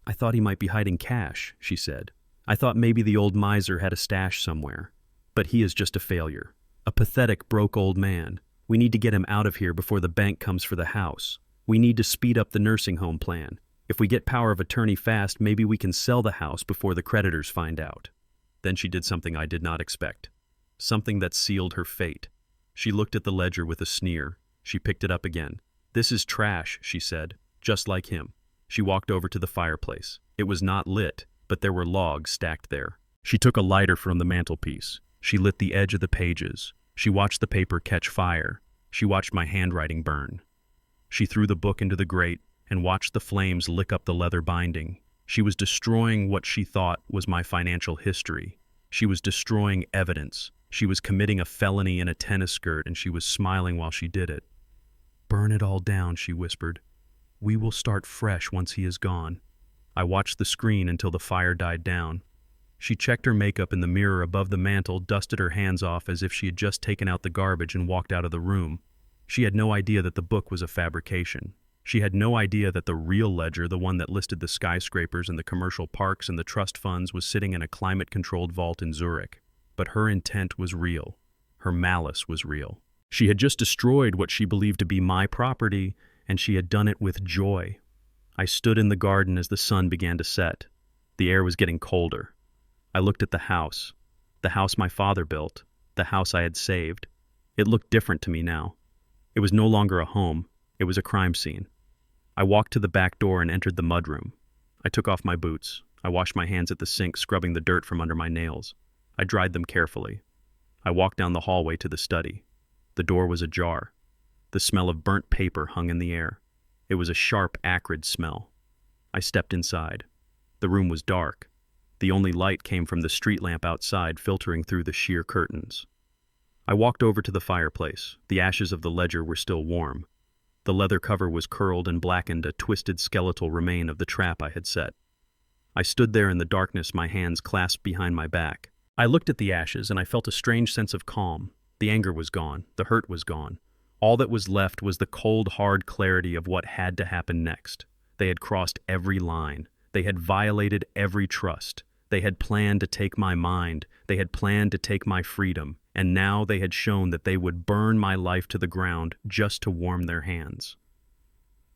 "I thought he might be hiding cash," she said. "I thought maybe the old miser had a stash somewhere. But he is just a failure. A pathetic, broke old man. We need to get him out of here before the bank comes for the house. We need to speed up the nursing home plan. If we get power of attorney fast, maybe we can sell the house before the creditors find out." Then she did something I did not expect. Something that sealed her fate. She looked at the ledger with a sneer. She picked it up again. "This is trash," she said. "Just like him." She walked over to the fireplace. It was not lit, but there were logs stacked there. She took a lighter from the mantelpiece. She lit the edge of the pages. She watched the paper catch fire. She watched my handwriting burn. She threw the book into the grate and watched the flames lick up the leather binding. She was destroying what she thought was my financial history. She was destroying evidence. She was committing a felony in a tennis skirt, and she was smiling while she did it. "Burn it all down," she whispered. "We will start fresh once he is gone." I watched the screen until the fire died down. She checked her makeup in the mirror above the mantel, dusted her hands off as if she had just taken out the garbage, and walked out of the room. She had no idea that the book was a fabrication. She had no idea that the real ledger, the one that listed the skyscrapers and the commercial parks and the trust funds, was sitting in a climate-controlled vault in Zurich. But her intent was real. Her malice was real. She had just destroyed what she believed to be my property, and she had done it with joy. I stood in the garden as the sun began to set. The air was getting colder. I looked at the house my father built, the house I had saved. It looked different to me now. It was no longer a home. It was a crime scene. I walked to the back door and entered the mudroom. I took off my boots. I washed my hands at the sink, scrubbing the dirt from under my nails. I dried them carefully. I walked down the hallway to the study. The door was ajar. The smell of burnt paper hung in the air. It was a sharp, acrid smell. I stepped inside. The room was dark. The only light came from the street lamp outside, filtering through the sheer curtains. I walked over to the fireplace. The ashes of the ledger were still warm. The leather cover was curled and blackened, a twisted skeletal remain of the trap I had set. I stood there in the darkness, my hands clasped behind my back. I looked at the ashes, and I felt a strange sense of calm. The anger was gone. The hurt was gone. All that was left was the cold, hard clarity of what had to happen next. They had crossed every line. They had violated every trust. They had planned to take my mind. They had planned to take my freedom. And now they had shown that they would burn my life to the ground just to warm their hands.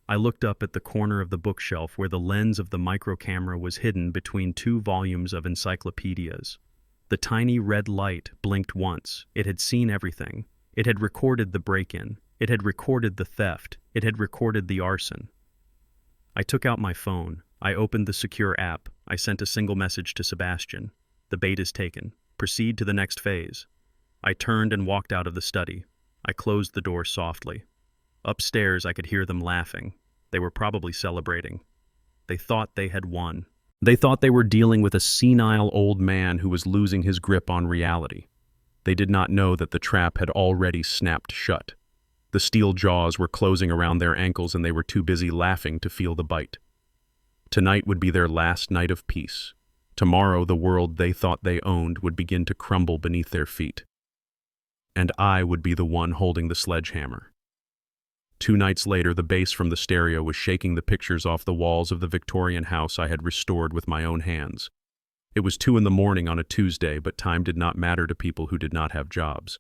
I looked up at the corner of the bookshelf where the lens of the micro camera was hidden between 2 volumes of encyclopedias. The tiny red light blinked once. It had seen everything. It had recorded the break-in. It had recorded the theft. It had recorded the arson. I took out my phone. I opened the secure app. I sent a single message to Sebastian. "The bait is taken. Proceed to the next phase." I turned and walked out of the study. I closed the door softly. Upstairs, I could hear them laughing. They were probably celebrating. They thought they had won. They thought they were dealing with a senile old man who was losing his grip on reality. They did not know that the trap had already snapped shut. The steel jaws were closing around their ankles, and they were too busy laughing to feel the bite. Tonight would be their last night of peace. Tomorrow, the world they thought they owned would begin to crumble beneath their feet. And I would be the one holding the sledgehammer. 2 nights later, the bass from the stereo was shaking the pictures off the walls of the Victorian house I had restored with my own hands. It was 2 a.m. on a Tuesday, but time did not matter to people who did not have jobs.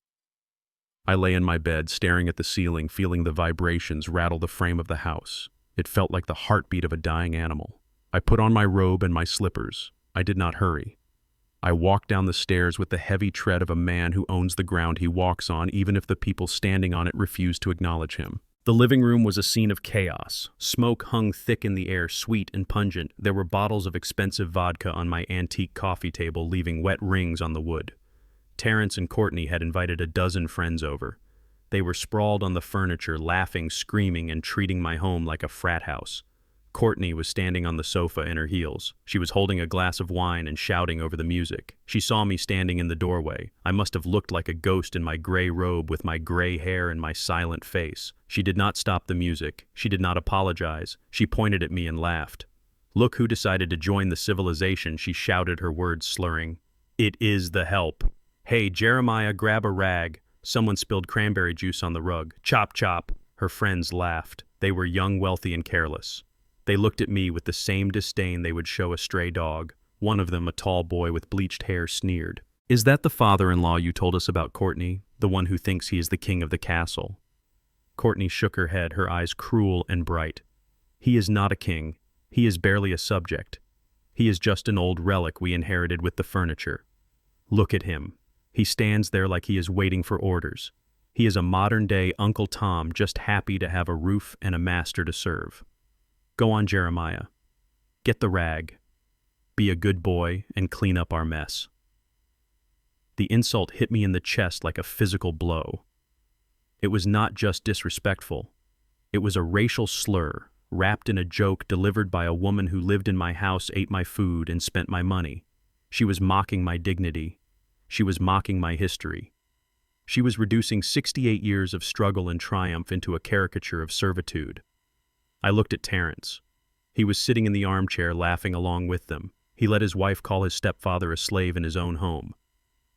I lay in my bed, staring at the ceiling, feeling the vibrations rattle the frame of the house. It felt like the heartbeat of a dying animal. I put on my robe and my slippers. I did not hurry. I walked down the stairs with the heavy tread of a man who owns the ground he walks on, even if the people standing on it refuse to acknowledge him. The living room was a scene of chaos. Smoke hung thick in the air, sweet and pungent. There were bottles of expensive vodka on my antique coffee table, leaving wet rings on the wood. Terrence and Courtney had invited a dozen friends over. They were sprawled on the furniture, laughing, screaming, and treating my home like a frat house. Courtney was standing on the sofa in her heels. She was holding a glass of wine and shouting over the music. She saw me standing in the doorway. I must have looked like a ghost in my gray robe with my gray hair and my silent face. She did not stop the music. She did not apologize. She pointed at me and laughed. "Look who decided to join the civilization," she shouted, her words slurring. "It is the help. Hey, Jeremiah, grab a rag." Someone spilled cranberry juice on the rug. "Chop, chop." Her friends laughed. They were young, wealthy, and careless. They looked at me with the same disdain they would show a stray dog. One of them, a tall boy with bleached hair, sneered. "Is that the father-in-law you told us about, Courtney? The one who thinks he is the king of the castle?" Courtney shook her head, her eyes cruel and bright. "He is not a king. He is barely a subject. He is just an old relic we inherited with the furniture. Look at him. He stands there like he is waiting for orders. He is a modern-day Uncle Tom, just happy to have a roof and a master to serve. Go on, Jeremiah. Get the rag. Be a good boy and clean up our mess." The insult hit me in the chest like a physical blow. It was not just disrespectful. It was a racial slur, wrapped in a joke delivered by a woman who lived in my house, ate my food, and spent my money. She was mocking my dignity. She was mocking my history. She was reducing 68 years of struggle and triumph into a caricature of servitude. I looked at Terrence. He was sitting in the armchair laughing along with them. He let his wife call his stepfather a slave in his own home.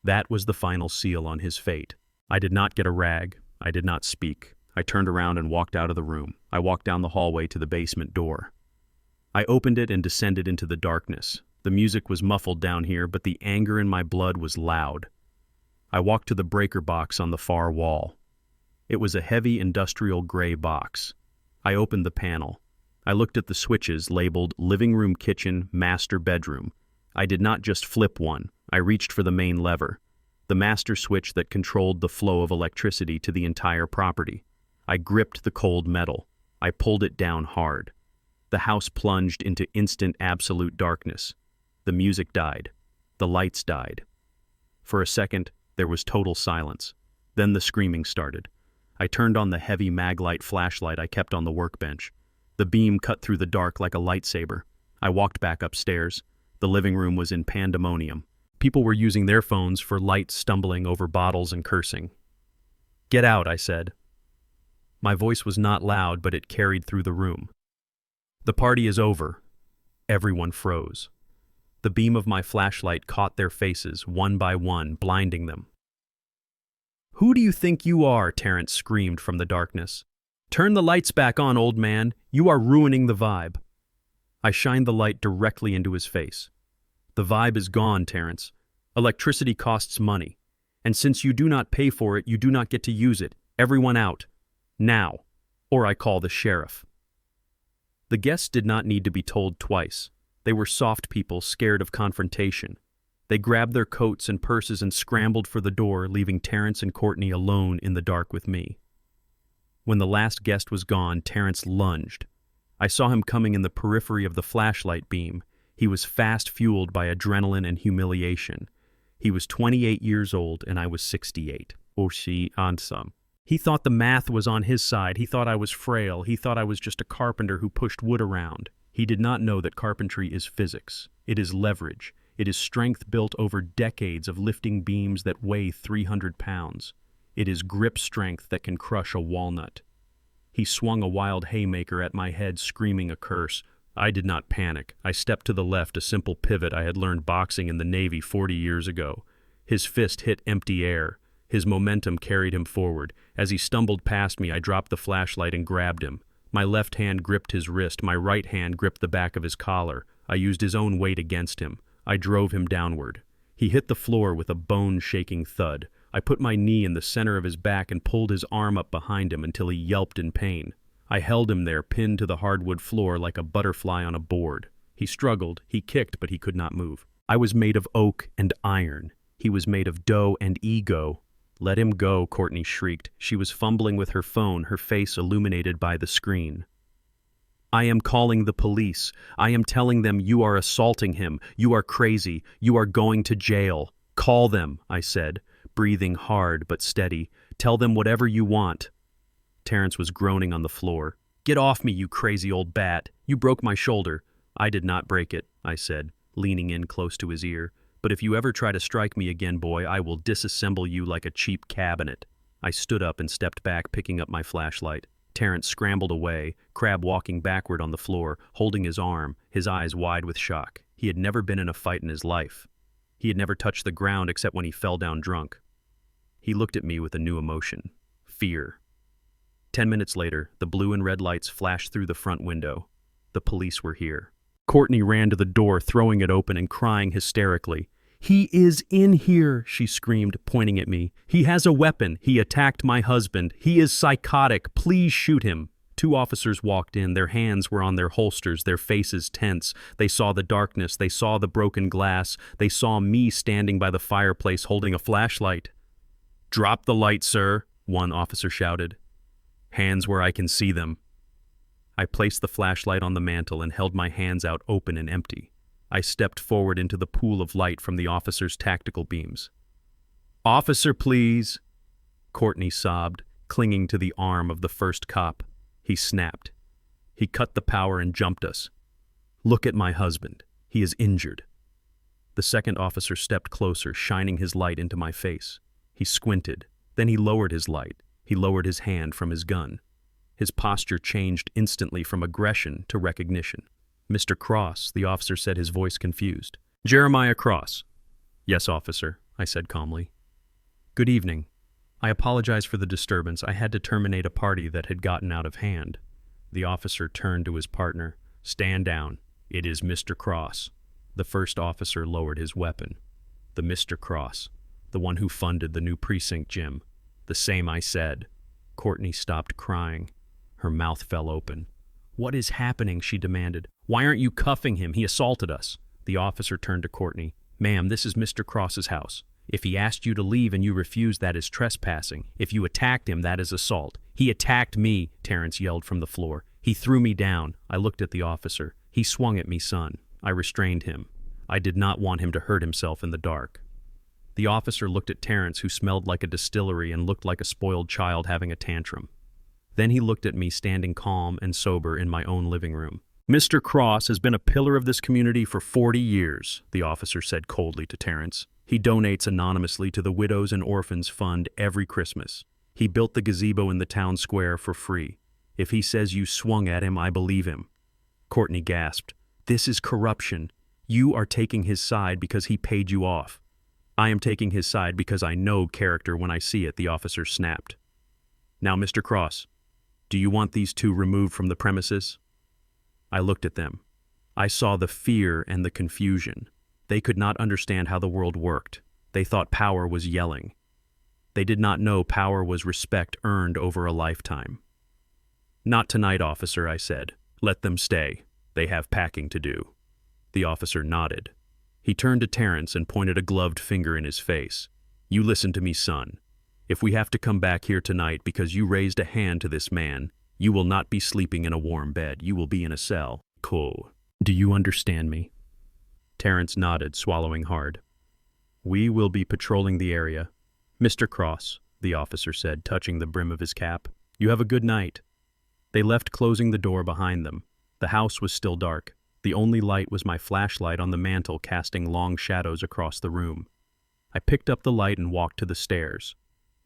That was the final seal on his fate. I did not get a rag. I did not speak. I turned around and walked out of the room. I walked down the hallway to the basement door. I opened it and descended into the darkness. The music was muffled down here, but the anger in my blood was loud. I walked to the breaker box on the far wall. It was a heavy industrial gray box. I opened the panel. I looked at the switches labeled living room, kitchen, master bedroom. I did not just flip one. I reached for the main lever, the master switch that controlled the flow of electricity to the entire property. I gripped the cold metal. I pulled it down hard. The house plunged into instant absolute darkness. The music died. The lights died. For a second, there was total silence. Then the screaming started. I turned on the heavy maglite flashlight I kept on the workbench. The beam cut through the dark like a lightsaber. I walked back upstairs. The living room was in pandemonium. People were using their phones for light, stumbling over bottles and cursing. "Get out," I said. My voice was not loud, but it carried through the room. "The party is over." Everyone froze. The beam of my flashlight caught their faces, one by one, blinding them. "Who do you think you are?" Terrence screamed from the darkness. "Turn the lights back on, old man. You are ruining the vibe." I shined the light directly into his face. "The vibe is gone, Terrence. Electricity costs money. And since you do not pay for it, you do not get to use it. Everyone out. Now. Or I call the sheriff." The guests did not need to be told twice. They were soft people scared of confrontation. They grabbed their coats and purses and scrambled for the door, leaving Terrence and Courtney alone in the dark with me. When the last guest was gone, Terrence lunged. I saw him coming in the periphery of the flashlight beam. He was fast fueled by adrenaline and humiliation. He was 28 years old and I was 68. Oshi ansam. He thought the math was on his side. He thought I was frail. He thought I was just a carpenter who pushed wood around. He did not know that carpentry is physics. It is leverage. It is strength built over decades of lifting beams that weigh 300 pounds. It is grip strength that can crush a walnut. He swung a wild haymaker at my head, screaming a curse. I did not panic. I stepped to the left, a simple pivot I had learned boxing in the Navy 40 years ago. His fist hit empty air. His momentum carried him forward. As he stumbled past me, I dropped the flashlight and grabbed him. My left hand gripped his wrist. My right hand gripped the back of his collar. I used his own weight against him. I drove him downward. He hit the floor with a bone-shaking thud. I put my knee in the center of his back and pulled his arm up behind him until he yelped in pain. I held him there, pinned to the hardwood floor like a butterfly on a board. He struggled, he kicked, but he could not move. I was made of oak and iron. He was made of dough and ego. "Let him go," Courtney shrieked. She was fumbling with her phone, her face illuminated by the screen. "I am calling the police. I am telling them you are assaulting him. You are crazy. You are going to jail. Call them," I said, breathing hard but steady. "Tell them whatever you want." Terrence was groaning on the floor. "Get off me, you crazy old bat. You broke my shoulder." "I did not break it," I said, leaning in close to his ear. "But if you ever try to strike me again, boy, I will disassemble you like a cheap cabinet." I stood up and stepped back, picking up my flashlight. Terrence scrambled away, crab walking backward on the floor, holding his arm, his eyes wide with shock. He had never been in a fight in his life. He had never touched the ground except when he fell down drunk. He looked at me with a new emotion. Fear. 10 minutes later, the blue and red lights flashed through the front window. The police were here. Courtney ran to the door, throwing it open and crying hysterically. "He is in here," she screamed, pointing at me. "He has a weapon. He attacked my husband. He is psychotic. Please shoot him." 2 officers walked in. Their hands were on their holsters, their faces tense. They saw the darkness. They saw the broken glass. They saw me standing by the fireplace holding a flashlight. "Drop the light, sir," one officer shouted. "Hands where I can see them." I placed the flashlight on the mantel and held my hands out open and empty. I stepped forward into the pool of light from the officer's tactical beams. "Officer, please," Courtney sobbed, clinging to the arm of the first cop. He snapped. He cut the power and jumped us. "Look at my husband. He is injured." The second officer stepped closer, shining his light into my face. He squinted. Then he lowered his light. He lowered his hand from his gun. His posture changed instantly from aggression to recognition. "Mr. Cross," the officer said, his voice confused. "Jeremiah Cross." "Yes, officer," I said calmly. "Good evening. I apologize for the disturbance. I had to terminate a party that had gotten out of hand." The officer turned to his partner. "Stand down. It is Mr. Cross." The first officer lowered his weapon. "The Mr. Cross, the one who funded the new precinct gym." "The same," I said. Courtney stopped crying. Her mouth fell open. "What is happening?" she demanded. "Why aren't you cuffing him? He assaulted us." The officer turned to Courtney. "Ma'am, this is Mr. Cross's house. If he asked you to leave and you refused, that is trespassing. If you attacked him, that is assault." "He attacked me," Terrence yelled from the floor. "He threw me down." I looked at the officer. "He swung at me, son." I restrained him. I did not want him to hurt himself in the dark. The officer looked at Terrence, who smelled like a distillery and looked like a spoiled child having a tantrum. Then he looked at me, standing calm and sober in my own living room. "Mr. Cross has been a pillar of this community for 40 years, the officer said coldly to Terrence. "He donates anonymously to the Widows and Orphans Fund every Christmas. He built the gazebo in the town square for free. If he says you swung at him, I believe him." Courtney gasped. "This is corruption. You are taking his side because he paid you off." "I am taking his side because I know character when I see it," the officer snapped. "Now, Mr. Cross, do you want these two removed from the premises?" I looked at them. I saw the fear and the confusion. They could not understand how the world worked. They thought power was yelling. They did not know power was respect earned over a lifetime. "Not tonight, officer," I said. "Let them stay. They have packing to do." The officer nodded. He turned to Terrence and pointed a gloved finger in his face. "You listen to me, son. If we have to come back here tonight because you raised a hand to this man, you will not be sleeping in a warm bed. You will be in a cell. Cool. Do you understand me?" Terrence nodded, swallowing hard. "We will be patrolling the area." "Mr. Cross," the officer said, touching the brim of his cap, "you have a good night." They left, closing the door behind them. The house was still dark. The only light was my flashlight on the mantel, casting long shadows across the room. I picked up the light and walked to the stairs.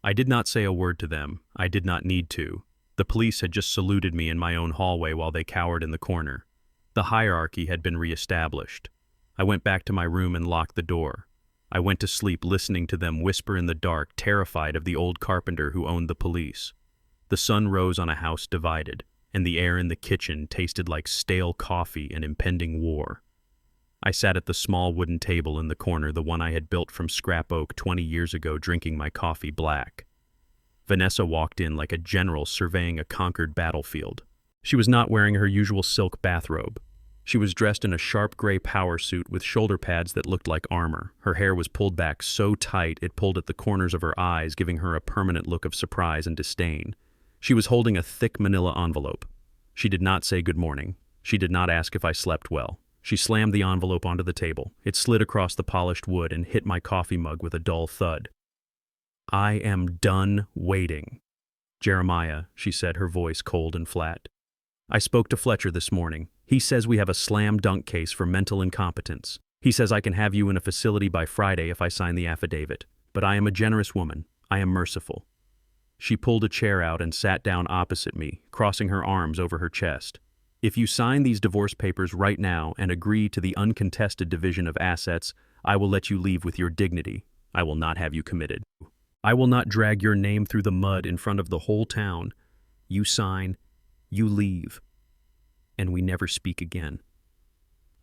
I did not say a word to them. I did not need to. The police had just saluted me in my own hallway while they cowered in the corner. The hierarchy had been reestablished. I went back to my room and locked the door. I went to sleep listening to them whisper in the dark, terrified of the old carpenter who owned the police. The sun rose on a house divided, and the air in the kitchen tasted like stale coffee and impending war. I sat at the small wooden table in the corner, the one I had built from scrap oak 20 years ago, drinking my coffee black. Vanessa walked in like a general surveying a conquered battlefield. She was not wearing her usual silk bathrobe. She was dressed in a sharp gray power suit with shoulder pads that looked like armor. Her hair was pulled back so tight it pulled at the corners of her eyes, giving her a permanent look of surprise and disdain. She was holding a thick manila envelope. She did not say good morning. She did not ask if I slept well. She slammed the envelope onto the table. It slid across the polished wood and hit my coffee mug with a dull thud. "I am done waiting." "Jeremiah," she said, her voice cold and flat. "I spoke to Fletcher this morning. He says we have a slam dunk case for mental incompetence. He says I can have you in a facility by Friday if I sign the affidavit. But I am a generous woman. I am merciful." She pulled a chair out and sat down opposite me, crossing her arms over her chest. "If you sign these divorce papers right now and agree to the uncontested division of assets, I will let you leave with your dignity. I will not have you committed. I will not drag your name through the mud in front of the whole town. You sign, you leave, and we never speak again."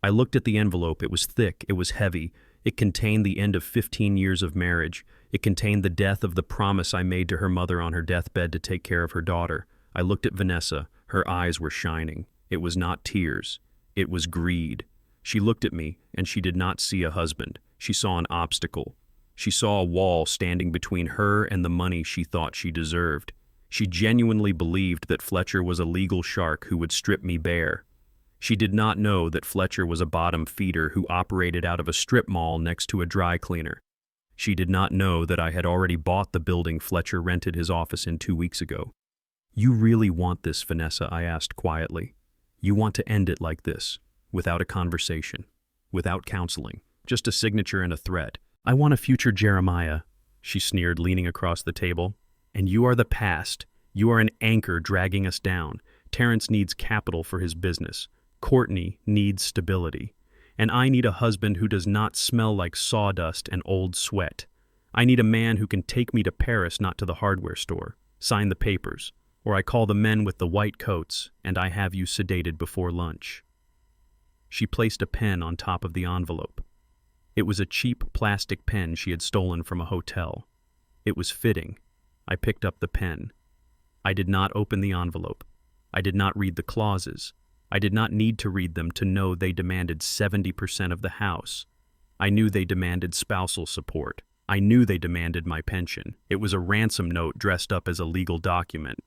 I looked at the envelope. It was thick, it was heavy. It contained the end of 15 years of marriage. It contained the death of the promise I made to her mother on her deathbed to take care of her daughter. I looked at Vanessa. Her eyes were shining. It was not tears. It was greed. She looked at me, and she did not see a husband. She saw an obstacle. She saw a wall standing between her and the money she thought she deserved. She genuinely believed that Fletcher was a legal shark who would strip me bare. She did not know that Fletcher was a bottom feeder who operated out of a strip mall next to a dry cleaner. She did not know that I had already bought the building Fletcher rented his office in 2 weeks ago. "You really want this, Vanessa?" I asked quietly. "You want to end it like this, without a conversation, without counseling, just a signature and a threat. I want a future Jeremiah, she sneered, leaning across the table. And you are the past. You are an anchor dragging us down. Terrence needs capital for his business. Courtney needs stability. And I need a husband who does not smell like sawdust and old sweat. I need a man who can take me to Paris, not to the hardware store. Sign the papers, or I call the men with the white coats, and I have you sedated before lunch. She placed a pen on top of the envelope. It was a cheap plastic pen she had stolen from a hotel. It was fitting. I picked up the pen. I did not open the envelope. I did not read the clauses. I did not need to read them to know they demanded 70% of the house. I knew they demanded spousal support. I knew they demanded my pension. It was a ransom note dressed up as a legal document.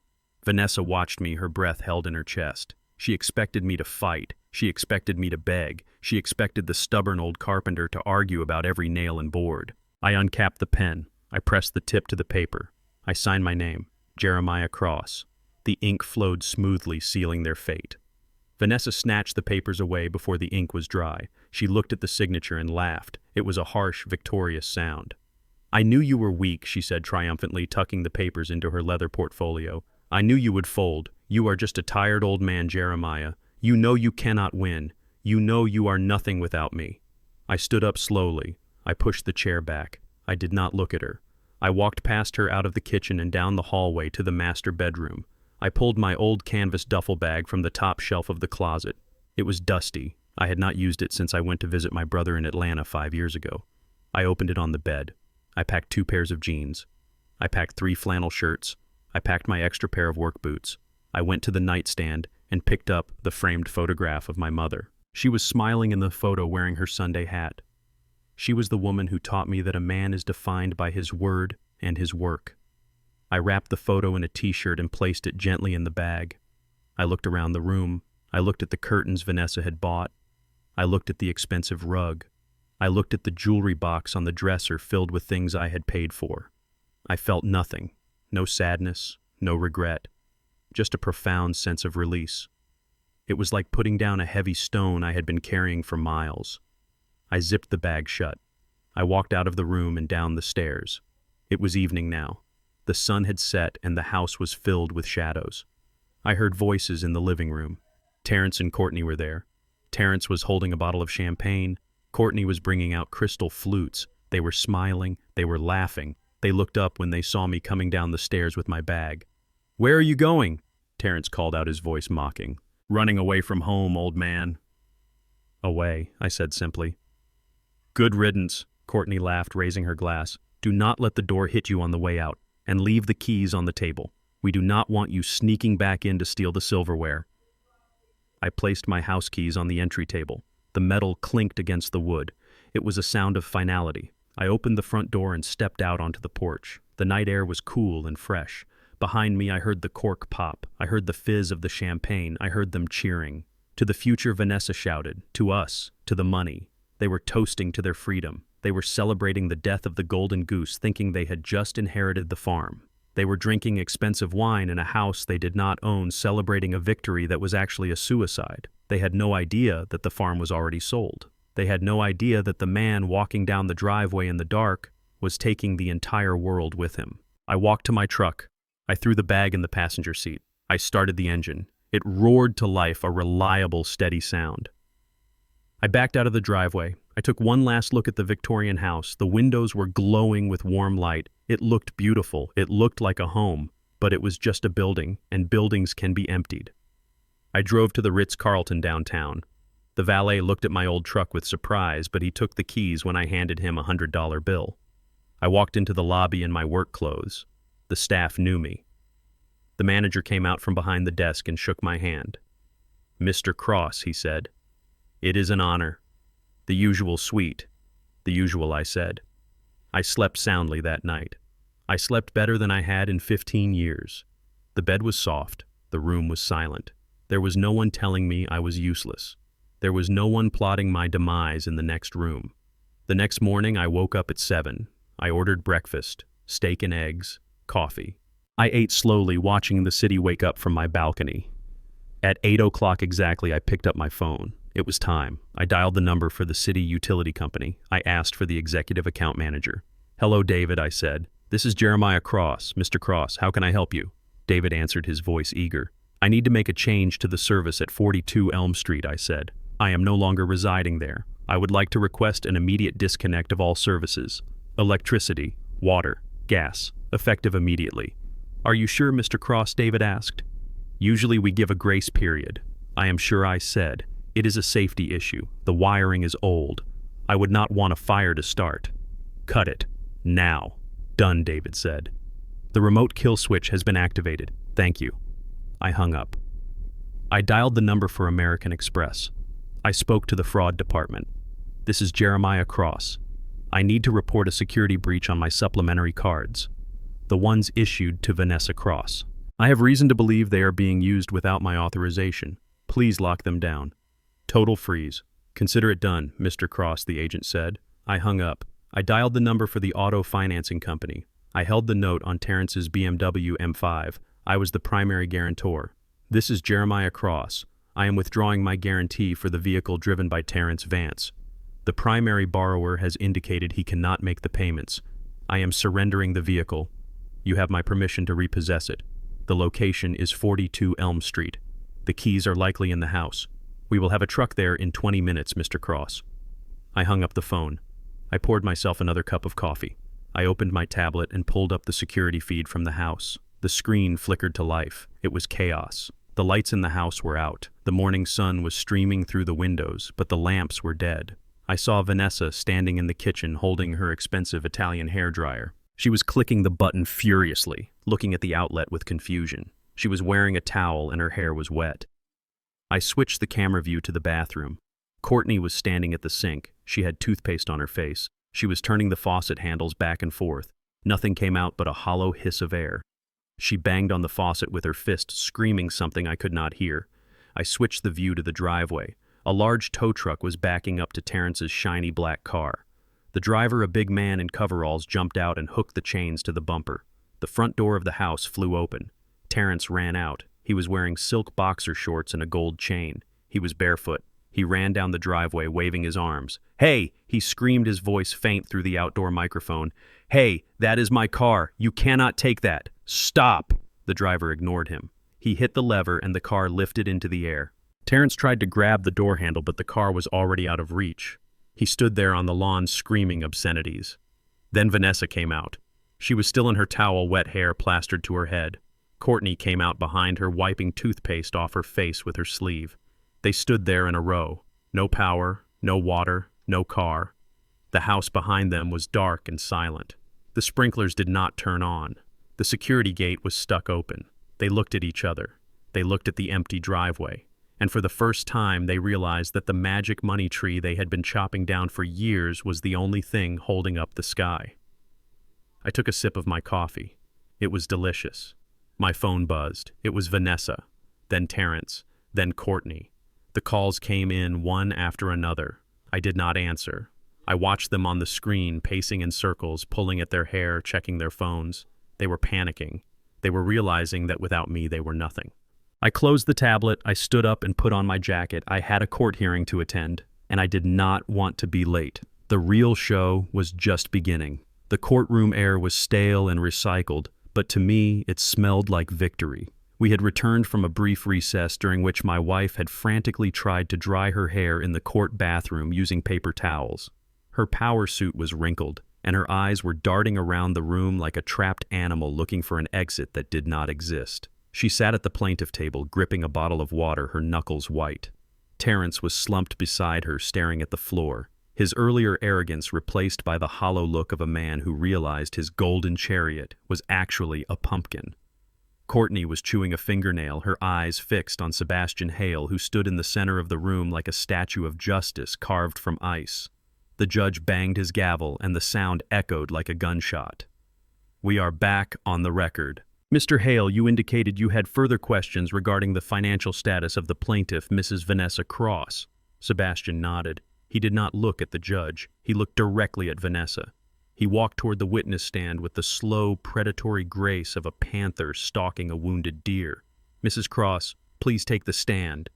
Vanessa watched me, her breath held in her chest. She expected me to fight. She expected me to beg. She expected the stubborn old carpenter to argue about every nail and board. I uncapped the pen. I pressed the tip to the paper. I signed my name, Jeremiah Cross. The ink flowed smoothly, sealing their fate. Vanessa snatched the papers away before the ink was dry. She looked at the signature and laughed. It was a harsh, victorious sound. I knew you were weak, she said triumphantly, tucking the papers into her leather portfolio. I knew you would fold. You are just a tired old man, Jeremiah. You know you cannot win. You know you are nothing without me. I stood up slowly. I pushed the chair back. I did not look at her. I walked past her out of the kitchen and down the hallway to the master bedroom. I pulled my old canvas duffel bag from the top shelf of the closet. It was dusty. I had not used it since I went to visit my brother in Atlanta 5 years ago. I opened it on the bed. I packed 2 pairs of jeans. I packed 3 flannel shirts. I packed my extra pair of work boots. I went to the nightstand and picked up the framed photograph of my mother. She was smiling in the photo wearing her Sunday hat. She was the woman who taught me that a man is defined by his word and his work. I wrapped the photo in a t-shirt and placed it gently in the bag. I looked around the room. I looked at the curtains Vanessa had bought. I looked at the expensive rug. I looked at the jewelry box on the dresser filled with things I had paid for. I felt nothing. No sadness, no regret. Just a profound sense of release. It was like putting down a heavy stone I had been carrying for miles. I zipped the bag shut. I walked out of the room and down the stairs. It was evening now. The sun had set and the house was filled with shadows. I heard voices in the living room. Terrence and Courtney were there. Terrence was holding a bottle of champagne. Courtney was bringing out crystal flutes. They were smiling. They were laughing. They looked up when they saw me coming down the stairs with my bag. "Where are you going?" Terrence called out, his voice mocking. "Running away from home, old man." "Away," I said simply. "Good riddance," Courtney laughed, raising her glass. "Do not let the door hit you on the way out, and leave the keys on the table. We do not want you sneaking back in to steal the silverware." I placed my house keys on the entry table. The metal clinked against the wood. It was a sound of finality. I opened the front door and stepped out onto the porch. The night air was cool and fresh. Behind me, I heard the cork pop. I heard the fizz of the champagne. I heard them cheering. To the future, Vanessa shouted. To us. To the money. They were toasting to their freedom. They were celebrating the death of the golden goose, thinking they had just inherited the farm. They were drinking expensive wine in a house they did not own, celebrating a victory that was actually a suicide. They had no idea that the farm was already sold. They had no idea that the man walking down the driveway in the dark was taking the entire world with him. I walked to my truck. I threw the bag in the passenger seat. I started the engine. It roared to life, a reliable, steady sound. I backed out of the driveway. I took one last look at the Victorian house. The windows were glowing with warm light. It looked beautiful. It looked like a home, but it was just a building, and buildings can be emptied. I drove to the Ritz-Carlton downtown. The valet looked at my old truck with surprise, but he took the keys when I handed him a $100 bill. I walked into the lobby in my work clothes. The staff knew me. The manager came out from behind the desk and shook my hand. "Mr. Cross," he said. "It is an honor." "The usual suite." "The usual," I said. I slept soundly that night. I slept better than I had in 15 years. The bed was soft. The room was silent. There was no one telling me I was useless. There was no one plotting my demise in the next room. The next morning, I woke up at 7. I ordered breakfast, steak and eggs, coffee. I ate slowly, watching the city wake up from my balcony. At 8 o'clock exactly, I picked up my phone. It was time. I dialed the number for the city utility company. I asked for the executive account manager. "Hello, David," I said. "This is Jeremiah Cross. Mr. Cross, how can I help you?" David answered, his voice eager. "I need to make a change to the service at 42 Elm Street," I said. "I am no longer residing there. I would like to request an immediate disconnect of all services. Electricity, water, gas, effective immediately." "Are you sure, Mr. Cross?" David asked. "Usually we give a grace period." "I am sure," I said. "It is a safety issue. The wiring is old. I would not want a fire to start." "Cut it. Now." "Done," David said. "The remote kill switch has been activated. Thank you." I hung up. I dialed the number for American Express. I spoke to the fraud department. "This is Jeremiah Cross. I need to report a security breach on my supplementary cards, the ones issued to Vanessa Cross. I have reason to believe they are being used without my authorization. Please lock them down." "Total freeze." "Consider it done, Mr. Cross," the agent said. I hung up. I dialed the number for the auto financing company. I held the note on Terrence's BMW M5. I was the primary guarantor. "This is Jeremiah Cross. I am withdrawing my guarantee for the vehicle driven by Terrence Vance. The primary borrower has indicated he cannot make the payments. I am surrendering the vehicle. You have my permission to repossess it. The location is 42 Elm Street. The keys are likely in the house. We will have a truck there in 20 minutes, Mr. Cross." I hung up the phone. I poured myself another cup of coffee. I opened my tablet and pulled up the security feed from the house. The screen flickered to life. It was chaos. The lights in the house were out. The morning sun was streaming through the windows, but the lamps were dead. I saw Vanessa standing in the kitchen holding her expensive Italian hairdryer. She was clicking the button furiously, looking at the outlet with confusion. She was wearing a towel and her hair was wet. I switched the camera view to the bathroom. Courtney was standing at the sink. She had toothpaste on her face. She was turning the faucet handles back and forth. Nothing came out but a hollow hiss of air. She banged on the faucet with her fist, screaming something I could not hear. I switched the view to the driveway. A large tow truck was backing up to Terrence's shiny black car. The driver, a big man in coveralls, jumped out and hooked the chains to the bumper. The front door of the house flew open. Terrence ran out. He was wearing silk boxer shorts and a gold chain. He was barefoot. He ran down the driveway, waving his arms. "Hey!" he screamed, his voice faint through the outdoor microphone. "Hey, that is my car. You cannot take that. Stop!" The driver ignored him. He hit the lever and the car lifted into the air. Terrence tried to grab the door handle, but the car was already out of reach. He stood there on the lawn screaming obscenities. Then Vanessa came out. She was still in her towel, wet hair plastered to her head. Courtney came out behind her, wiping toothpaste off her face with her sleeve. They stood there in a row. No power, no water, no car. The house behind them was dark and silent. The sprinklers did not turn on. The security gate was stuck open. They looked at each other. They looked at the empty driveway. And for the first time, they realized that the magic money tree they had been chopping down for years was the only thing holding up the sky. I took a sip of my coffee. It was delicious. My phone buzzed. It was Vanessa, then Terrence, then Courtney. The calls came in one after another. I did not answer. I watched them on the screen, pacing in circles, pulling at their hair, checking their phones. They were panicking. They were realizing that without me, they were nothing. I closed the tablet. I stood up and put on my jacket. I had a court hearing to attend, and I did not want to be late. The real show was just beginning. The courtroom air was stale and recycled, but to me, it smelled like victory. We had returned from a brief recess during which my wife had frantically tried to dry her hair in the court bathroom using paper towels. Her power suit was wrinkled, and her eyes were darting around the room like a trapped animal looking for an exit that did not exist. She sat at the plaintiff table, gripping a bottle of water, her knuckles white. Terrence was slumped beside her, staring at the floor, his earlier arrogance replaced by the hollow look of a man who realized his golden chariot was actually a pumpkin. Courtney was chewing a fingernail, her eyes fixed on Sebastian Hale, who stood in the center of the room like a statue of justice carved from ice. The judge banged his gavel, and the sound echoed like a gunshot. "We are back on the record. Mr. Hale, you indicated you had further questions regarding the financial status of the plaintiff, Mrs. Vanessa Cross." Sebastian nodded. He did not look at the judge. He looked directly at Vanessa. He walked toward the witness stand with the slow, predatory grace of a panther stalking a wounded deer. "Mrs. Cross, please take the stand."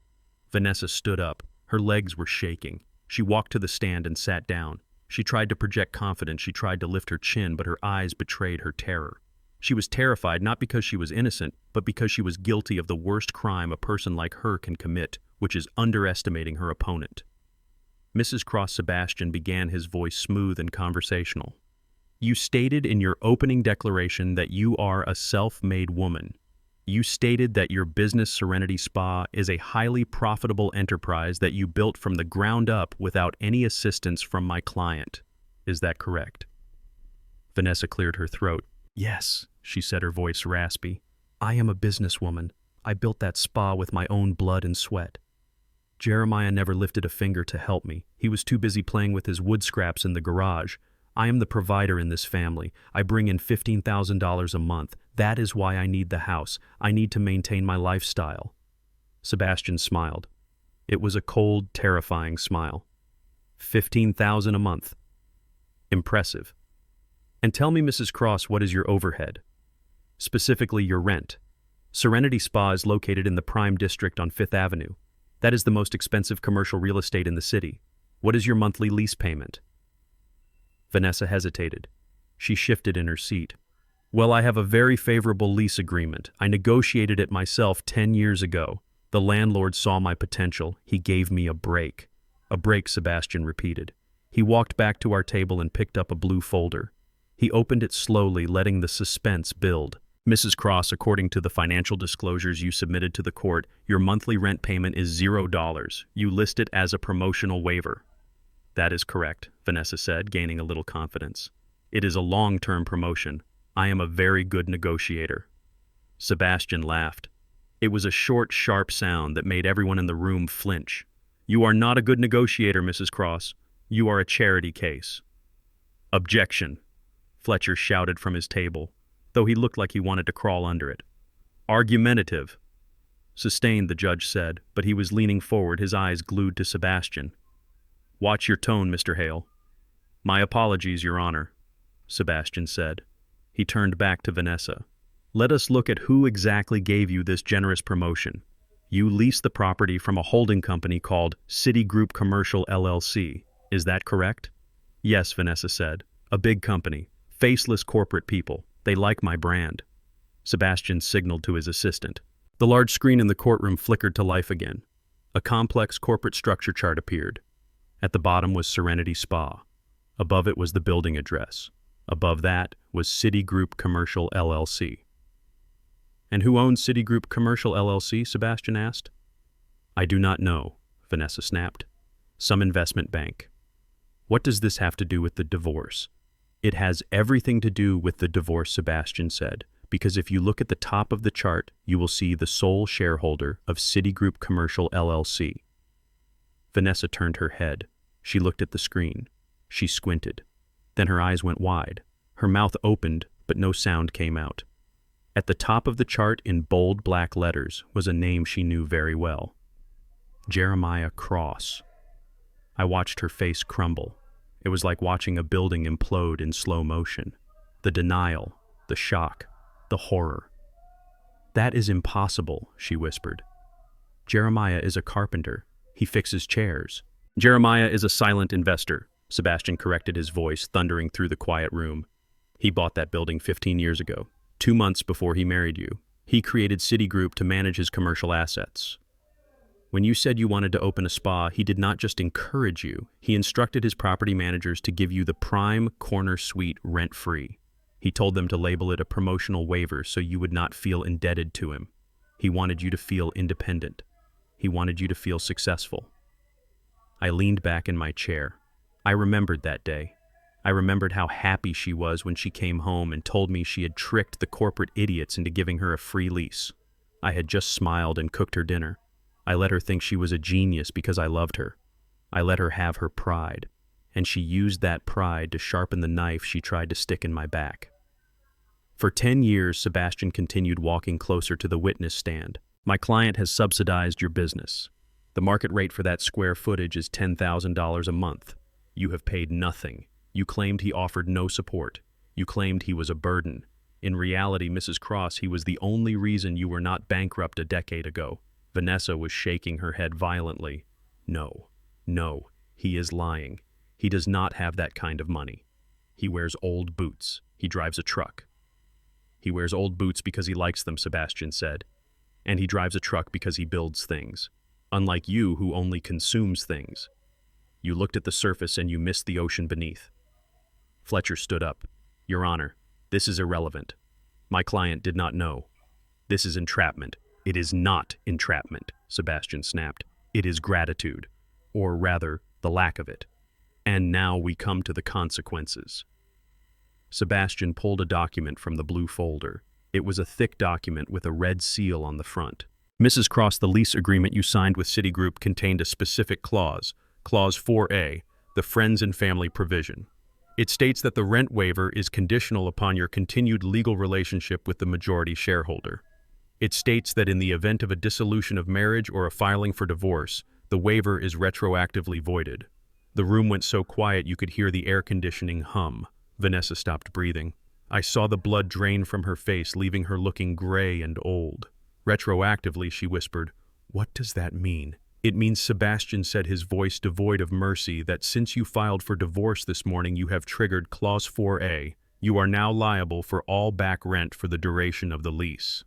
Vanessa stood up. Her legs were shaking. She walked to the stand and sat down. She tried to project confidence. She tried to lift her chin, but her eyes betrayed her terror. She was terrified not because she was innocent, but because she was guilty of the worst crime a person like her can commit, which is underestimating her opponent. Mrs. Cross Sebastian began, his voice smooth and conversational. You stated in your opening declaration that you are a self-made woman. You stated that your business Serenity Spa is a highly profitable enterprise that you built from the ground up without any assistance from my client. Is that correct? Vanessa cleared her throat. Yes, she said, her voice raspy. I am a businesswoman. I built that spa with my own blood and sweat. Jeremiah never lifted a finger to help me. He was too busy playing with his wood scraps in the garage. I am the provider in this family. I bring in $15,000 a month. That is why I need the house. I need to maintain my lifestyle. Sebastian smiled. It was a cold, terrifying smile. $15,000 a month. Impressive. And tell me, Mrs. Cross, what is your overhead? Specifically, your rent. Serenity Spa is located in the Prime District on 5th Avenue. That is the most expensive commercial real estate in the city. What is your monthly lease payment? Vanessa hesitated. She shifted in her seat. Well, I have a very favorable lease agreement. I negotiated it myself 10 years ago. The landlord saw my potential. He gave me a break. A break, Sebastian repeated. He walked back to our table and picked up a blue folder. He opened it slowly, letting the suspense build. Mrs. Cross, according to the financial disclosures you submitted to the court, your monthly rent payment is $0. You list it as a promotional waiver. That is correct, Vanessa said, gaining a little confidence. It is a long-term promotion. I am a very good negotiator. Sebastian laughed. It was a short, sharp sound that made everyone in the room flinch. You are not a good negotiator, Mrs. Cross. You are a charity case. Objection, Fletcher shouted from his table, though he looked like he wanted to crawl under it. Argumentative. Sustained, the judge said, but he was leaning forward, his eyes glued to Sebastian. Watch your tone, Mr. Hale. My apologies, Your Honor, Sebastian said. He turned back to Vanessa. Let us look at who exactly gave you this generous promotion. You leased the property from a holding company called Citigroup Commercial LLC. Is that correct? Yes, Vanessa said. A big company. Faceless corporate people. They like my brand. Sebastian signaled to his assistant. The large screen in the courtroom flickered to life again. A complex corporate structure chart appeared. At the bottom was Serenity Spa. Above it was the building address. Above that was Citigroup Commercial LLC. And who owns Citigroup Commercial LLC? Sebastian asked. I do not know, Vanessa snapped. Some investment bank. What does this have to do with the divorce? It has everything to do with the divorce, Sebastian said, because if you look at the top of the chart, you will see the sole shareholder of Citigroup Commercial LLC. Vanessa turned her head. She looked at the screen. She squinted. Then her eyes went wide. Her mouth opened, but no sound came out. At the top of the chart, in bold black letters, was a name she knew very well. Jeremiah Cross. I watched her face crumble. It was like watching a building implode in slow motion. The denial, the shock, the horror. That is impossible, she whispered. Jeremiah is a carpenter. He fixes chairs. Jeremiah is a silent investor, Sebastian corrected, his voice thundering through the quiet room. He bought that building 15 years ago, 2 months before he married you. He created Citigroup to manage his commercial assets. When you said you wanted to open a spa, he did not just encourage you. He instructed his property managers to give you the prime corner suite rent-free. He told them to label it a promotional waiver so you would not feel indebted to him. He wanted you to feel independent. He wanted you to feel successful. I leaned back in my chair. I remembered that day. I remembered how happy she was when she came home and told me she had tricked the corporate idiots into giving her a free lease. I had just smiled and cooked her dinner. I let her think she was a genius because I loved her. I let her have her pride, and she used that pride to sharpen the knife she tried to stick in my back. For 10 years, Sebastian continued walking closer to the witness stand. My client has subsidized your business. The market rate for that square footage is $10,000 a month. You have paid nothing. You claimed he offered no support. You claimed he was a burden. In reality, Mrs. Cross, he was the only reason you were not bankrupt a decade ago. Vanessa was shaking her head violently. No, no, he is lying. He does not have that kind of money. He wears old boots. He drives a truck. He wears old boots because he likes them, Sebastian said. And he drives a truck because he builds things. Unlike you, who only consumes things. You looked at the surface and you missed the ocean beneath. Fletcher stood up. Your Honor, this is irrelevant. My client did not know. This is entrapment. It is not entrapment, Sebastian snapped. It is gratitude, or rather, the lack of it. And now we come to the consequences. Sebastian pulled a document from the blue folder. It was a thick document with a red seal on the front. Mrs. Cross, the lease agreement you signed with Citigroup contained a specific clause, Clause 4A, the friends and family provision. It states that the rent waiver is conditional upon your continued legal relationship with the majority shareholder. It states that in the event of a dissolution of marriage or a filing for divorce, the waiver is retroactively voided. The room went so quiet you could hear the air conditioning hum. Vanessa stopped breathing. I saw the blood drain from her face, leaving her looking gray and old. Retroactively, she whispered, "What does that mean?" "It means," Sebastian said, his voice devoid of mercy, "that since you filed for divorce this morning, you have triggered Clause 4A. You are now liable for all back rent for the duration of the lease."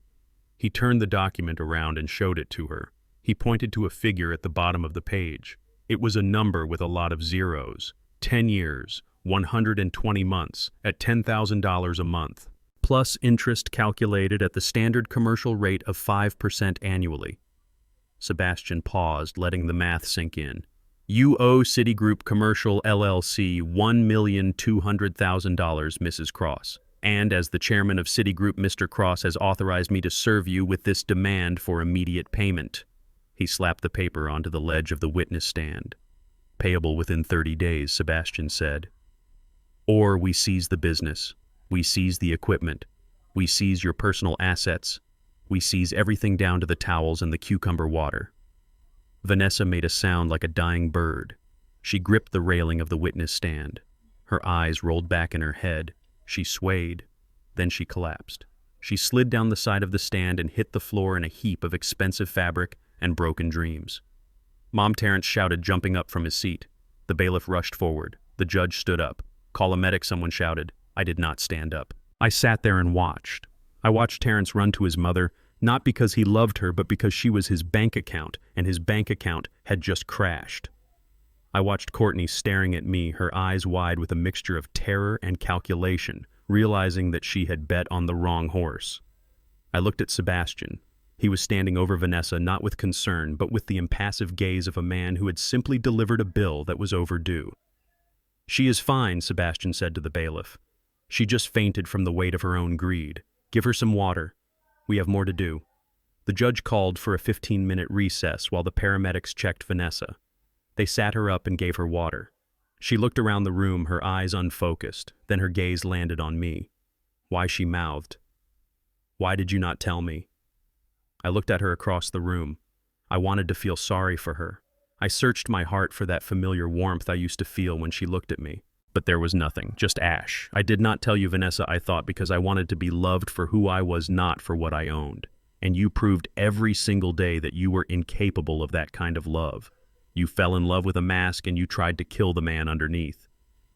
He turned the document around and showed it to her. He pointed to a figure at the bottom of the page. It was a number with a lot of zeros. 10 years, 120 months, at $10,000 a month, plus interest calculated at the standard commercial rate of 5% annually. Sebastian paused, letting the math sink in. "You owe Citigroup Commercial LLC $1,200,000, Mrs. Cross. And as the chairman of Citigroup, Mr. Cross has authorized me to serve you with this demand for immediate payment." He slapped the paper onto the ledge of the witness stand. "Payable within 30 days, Sebastian said. Or we seize the business. We seize the equipment. We seize your personal assets. We seize everything down to the towels and the cucumber water." Vanessa made a sound like a dying bird. She gripped the railing of the witness stand. Her eyes rolled back in her head. She swayed. Then she collapsed. She slid down the side of the stand and hit the floor in a heap of expensive fabric and broken dreams. Mom, Terrence shouted, jumping up from his seat. The bailiff rushed forward. The judge stood up. "Call a medic," someone shouted. I did not stand up. I sat there and watched. I watched Terrence run to his mother, not because he loved her, but because she was his bank account, and his bank account had just crashed. I watched Courtney staring at me, her eyes wide with a mixture of terror and calculation, realizing that she had bet on the wrong horse. I looked at Sebastian. He was standing over Vanessa, not with concern, but with the impassive gaze of a man who had simply delivered a bill that was overdue. "She is fine," Sebastian said to the bailiff. "She just fainted from the weight of her own greed. Give her some water. We have more to do." The judge called for a 15-minute recess while the paramedics checked Vanessa. They sat her up and gave her water. She looked around the room, her eyes unfocused. Then her gaze landed on me. "Why?" she mouthed. "Why did you not tell me?" I looked at her across the room. I wanted to feel sorry for her. I searched my heart for that familiar warmth I used to feel when she looked at me. But there was nothing, just ash. "I did not tell you, Vanessa," I thought, "because I wanted to be loved for who I was, not for what I owned. And you proved every single day that you were incapable of that kind of love. You fell in love with a mask and you tried to kill the man underneath.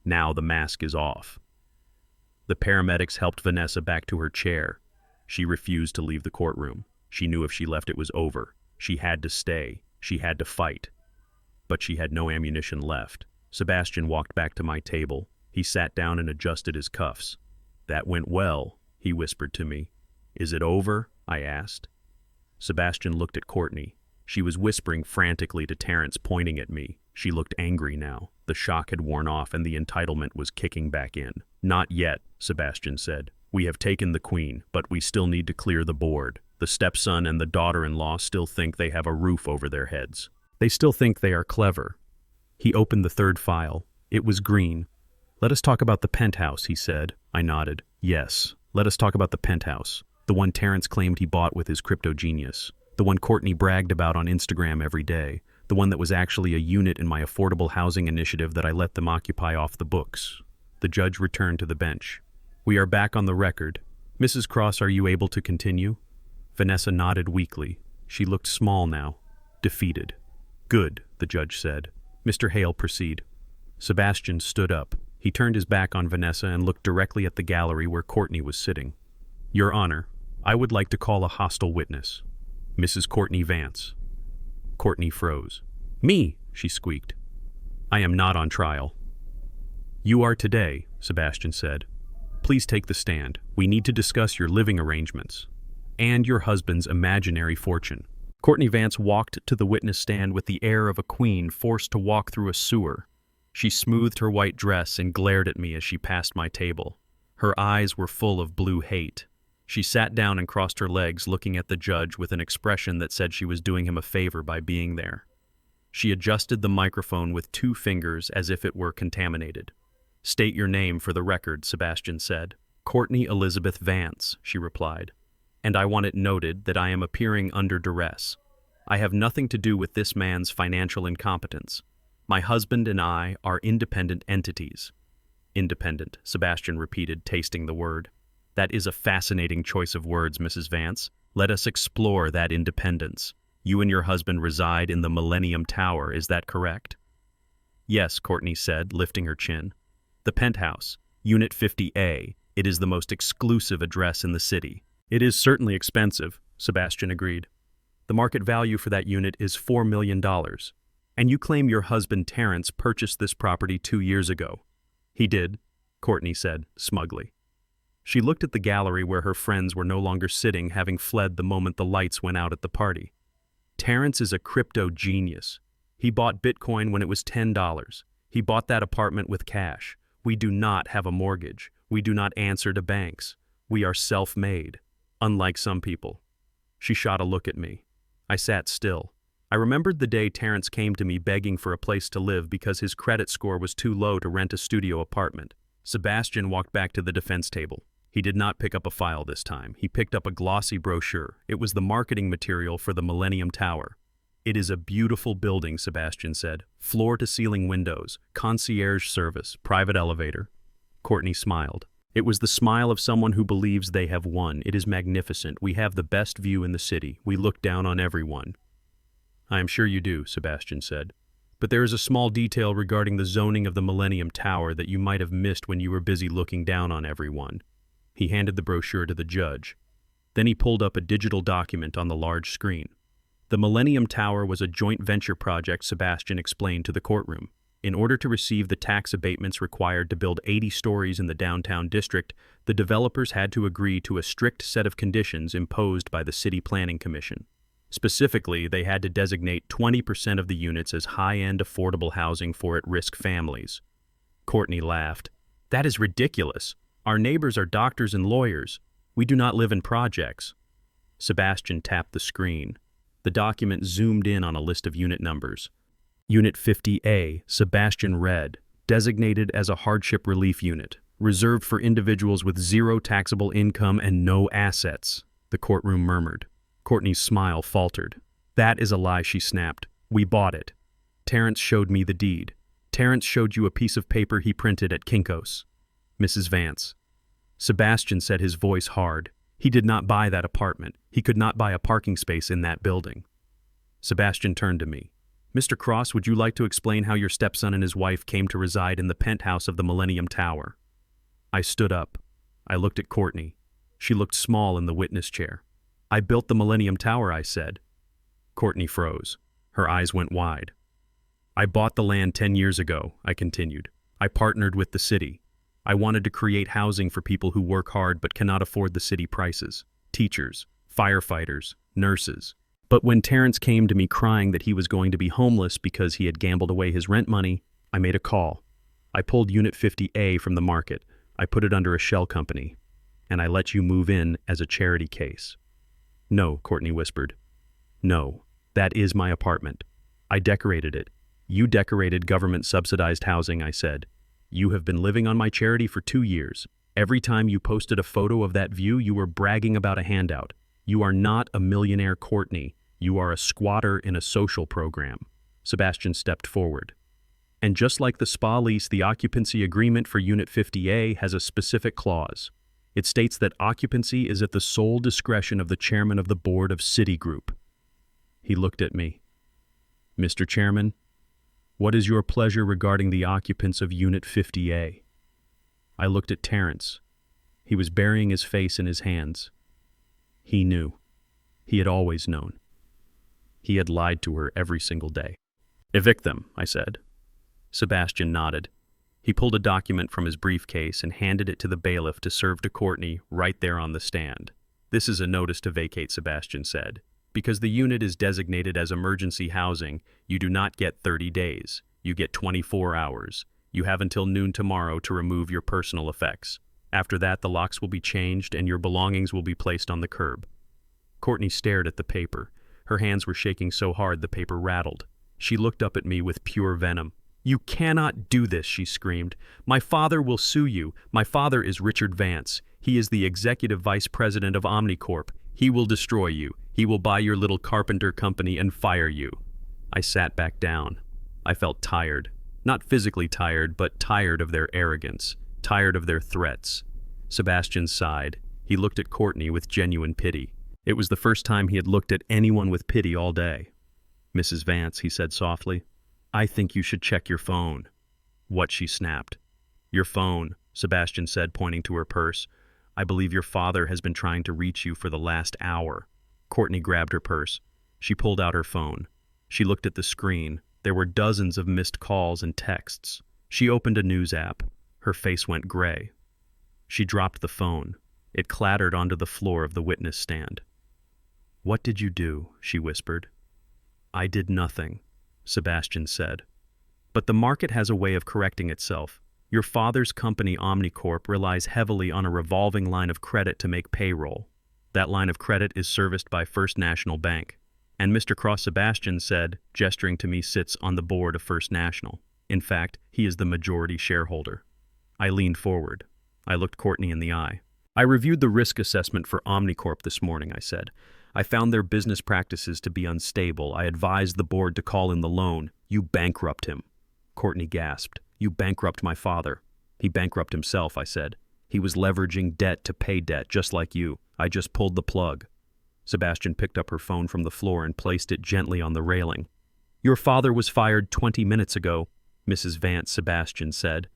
Now the mask is off." The paramedics helped Vanessa back to her chair. She refused to leave the courtroom. She knew if she left it was over. She had to stay. She had to fight. But she had no ammunition left. Sebastian walked back to my table. He sat down and adjusted his cuffs. "That went well," he whispered to me. "Is it over?" I asked. Sebastian looked at Courtney. She was whispering frantically to Terrence, pointing at me. She looked angry now. The shock had worn off and the entitlement was kicking back in. "Not yet," Sebastian said. "We have taken the queen, but we still need to clear the board. The stepson and the daughter-in-law still think they have a roof over their heads. They still think they are clever." He opened the third file. It was green. "Let us talk about the penthouse," he said. I nodded. "Yes, let us talk about the penthouse. The one Terrence claimed he bought with his crypto genius. The one Courtney bragged about on Instagram every day. The one that was actually a unit in my affordable housing initiative that I let them occupy off the books." The judge returned to the bench. "We are back on the record. Mrs. Cross, are you able to continue?" Vanessa nodded weakly. She looked small now, defeated. "Good. the judge said. Mr. Hale, proceed. Sebastian stood up. He turned his back on Vanessa and looked directly at the gallery where Courtney was sitting. Your Honor, I would like to call a hostile witness. Mrs. Courtney Vance. Courtney froze. Me, she squeaked. I am not on trial. You are today, Sebastian said. Please take the stand. We need to discuss your living arrangements and your husband's imaginary fortune. Courtney Vance walked to the witness stand with the air of a queen forced to walk through a sewer. She smoothed her white dress and glared at me as she passed my table. Her eyes were full of blue hate. She sat down and crossed her legs, looking at the judge with an expression that said she was doing him a favor by being there. She adjusted the microphone with 2 fingers as if it were contaminated. State your name for the record, Sebastian said. Courtney Elizabeth Vance, she replied. And I want it noted that I am appearing under duress. I have nothing to do with this man's financial incompetence. My husband and I are independent entities. Independent, Sebastian repeated, tasting the word. That is a fascinating choice of words, Mrs. Vance. Let us explore that independence. You and your husband reside in the Millennium Tower, is that correct? Yes, Courtney said, lifting her chin. The penthouse, Unit 50A. It is the most exclusive address in the city. It is certainly expensive, Sebastian agreed. The market value for that unit is $4 million. And you claim your husband Terrence purchased this property 2 years ago. He did, Courtney said, smugly. She looked at the gallery where her friends were no longer sitting, having fled the moment the lights went out at the party. Terrence is a crypto genius. He bought Bitcoin when it was $10. He bought that apartment with cash. We do not have a mortgage. We do not answer to banks. We are self-made, unlike some people. She shot a look at me. I sat still. I remembered the day Terrence came to me begging for a place to live because his credit score was too low to rent a studio apartment. Sebastian walked back to the defense table. He did not pick up a file this time. He picked up a glossy brochure. It was the marketing material for the Millennium Tower. It is a beautiful building, Sebastian said. Floor-to-ceiling windows, concierge service, private elevator. Courtney smiled. It was the smile of someone who believes they have won. It is magnificent. We have the best view in the city. We look down on everyone. I am sure you do, Sebastian said. But there is a small detail regarding the zoning of the Millennium Tower that you might have missed when you were busy looking down on everyone. He handed the brochure to the judge. Then he pulled up a digital document on the large screen. The Millennium Tower was a joint venture project, Sebastian explained to the courtroom. In order to receive the tax abatements required to build 80 stories in the downtown district, the developers had to agree to a strict set of conditions imposed by the City Planning Commission. Specifically, they had to designate 20% of the units as high-end affordable housing for at-risk families. Courtney laughed. That is ridiculous. Our neighbors are doctors and lawyers. We do not live in projects. Sebastian tapped the screen. The document zoomed in on a list of unit numbers. Unit 50A, Sebastian read, designated as a hardship relief unit, reserved for individuals with zero taxable income and no assets, the courtroom murmured. Courtney's smile faltered. That is a lie, she snapped. We bought it. Terrence showed me the deed. Terrence showed you a piece of paper he printed at Kinko's. Mrs. Vance. Sebastian said, his voice hard. He did not buy that apartment. He could not buy a parking space in that building. Sebastian turned to me. Mr. Cross, would you like to explain how your stepson and his wife came to reside in the penthouse of the Millennium Tower? I stood up. I looked at Courtney. She looked small in the witness chair. I built the Millennium Tower, I said. Courtney froze. Her eyes went wide. I bought the land 10 years ago, I continued. I partnered with the city. I wanted to create housing for people who work hard but cannot afford the city prices. Teachers, firefighters, nurses. But when Terrence came to me crying that he was going to be homeless because he had gambled away his rent money, I made a call. I pulled Unit 50A from the market. I put it under a shell company. And I let you move in as a charity case. No, Courtney whispered. No, that is my apartment. I decorated it. You decorated government-subsidized housing, I said. You have been living on my charity for 2 years. Every time you posted a photo of that view, you were bragging about a handout. You are not a millionaire, Courtney. You are a squatter in a social program. Sebastian stepped forward. And just like the spa lease, the occupancy agreement for Unit 50A has a specific clause. It states that occupancy is at the sole discretion of the chairman of the board of Citigroup. He looked at me. Mr. Chairman, What is your pleasure regarding the occupants of Unit 50A? I looked at Terrence. He was burying his face in his hands. He knew. He had always known. He had lied to her every single day. Evict them, I said. Sebastian nodded. He pulled a document from his briefcase and handed it to the bailiff to serve to Courtney right there on the stand. This is a notice to vacate, Sebastian said. Because the unit is designated as emergency housing, you do not get 30 days. You get 24 hours. You have until noon tomorrow to remove your personal effects. After that, the locks will be changed and your belongings will be placed on the curb. Courtney stared at the paper. Her hands were shaking so hard the paper rattled. She looked up at me with pure venom. You cannot do this, she screamed. My father will sue you. My father is Richard Vance. He is the executive vice president of Omnicorp. He will destroy you. He will buy your little carpenter company and fire you. I sat back down. I felt tired. Not physically tired, but tired of their arrogance. Tired of their threats. Sebastian sighed. He looked at Courtney with genuine pity. It was the first time he had looked at anyone with pity all day. Mrs. Vance, he said softly, I think you should check your phone. What, she snapped. Your phone, Sebastian said, pointing to her purse. I believe your father has been trying to reach you for the last hour. Courtney grabbed her purse. She pulled out her phone. She looked at the screen. There were dozens of missed calls and texts. She opened a news app. Her face went gray. She dropped the phone. It clattered onto the floor of the witness stand. What did you do? She whispered. I did nothing, Sebastian said. But the market has a way of correcting itself. Your father's company Omnicorp relies heavily on a revolving line of credit to make payroll. That line of credit is serviced by First National Bank. And Mr. Cross Sebastian said, gesturing to me, sits on the board of First National. In fact, he is the majority shareholder. I leaned forward. I looked Courtney in the eye. I reviewed the risk assessment for Omnicorp this morning, I said. I found their business practices to be unstable. I advised the board to call in the loan. You bankrupt him. Courtney gasped. You bankrupt my father. He bankrupt himself, I said. He was leveraging debt to pay debt, just like you. I just pulled the plug. Sebastian picked up her phone from the floor and placed it gently on the railing. Your father was fired 20 minutes ago, Mrs. Vance, Sebastian said.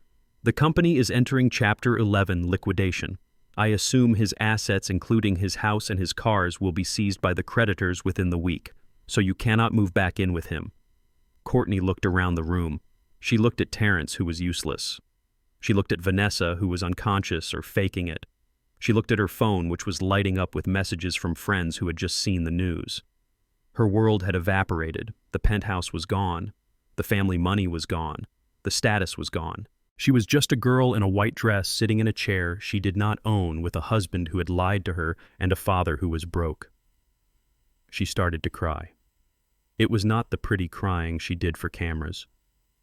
The company is entering Chapter 11 liquidation. I assume his assets, including his house and his cars, will be seized by the creditors within the week, so you cannot move back in with him. Courtney looked around the room. She looked at Terrence, who was useless. She looked at Vanessa, who was unconscious or faking it. She looked at her phone, which was lighting up with messages from friends who had just seen the news. Her world had evaporated. The penthouse was gone. The family money was gone. The status was gone. She was just a girl in a white dress sitting in a chair she did not own with a husband who had lied to her and a father who was broke. She started to cry. It was not the pretty crying she did for cameras.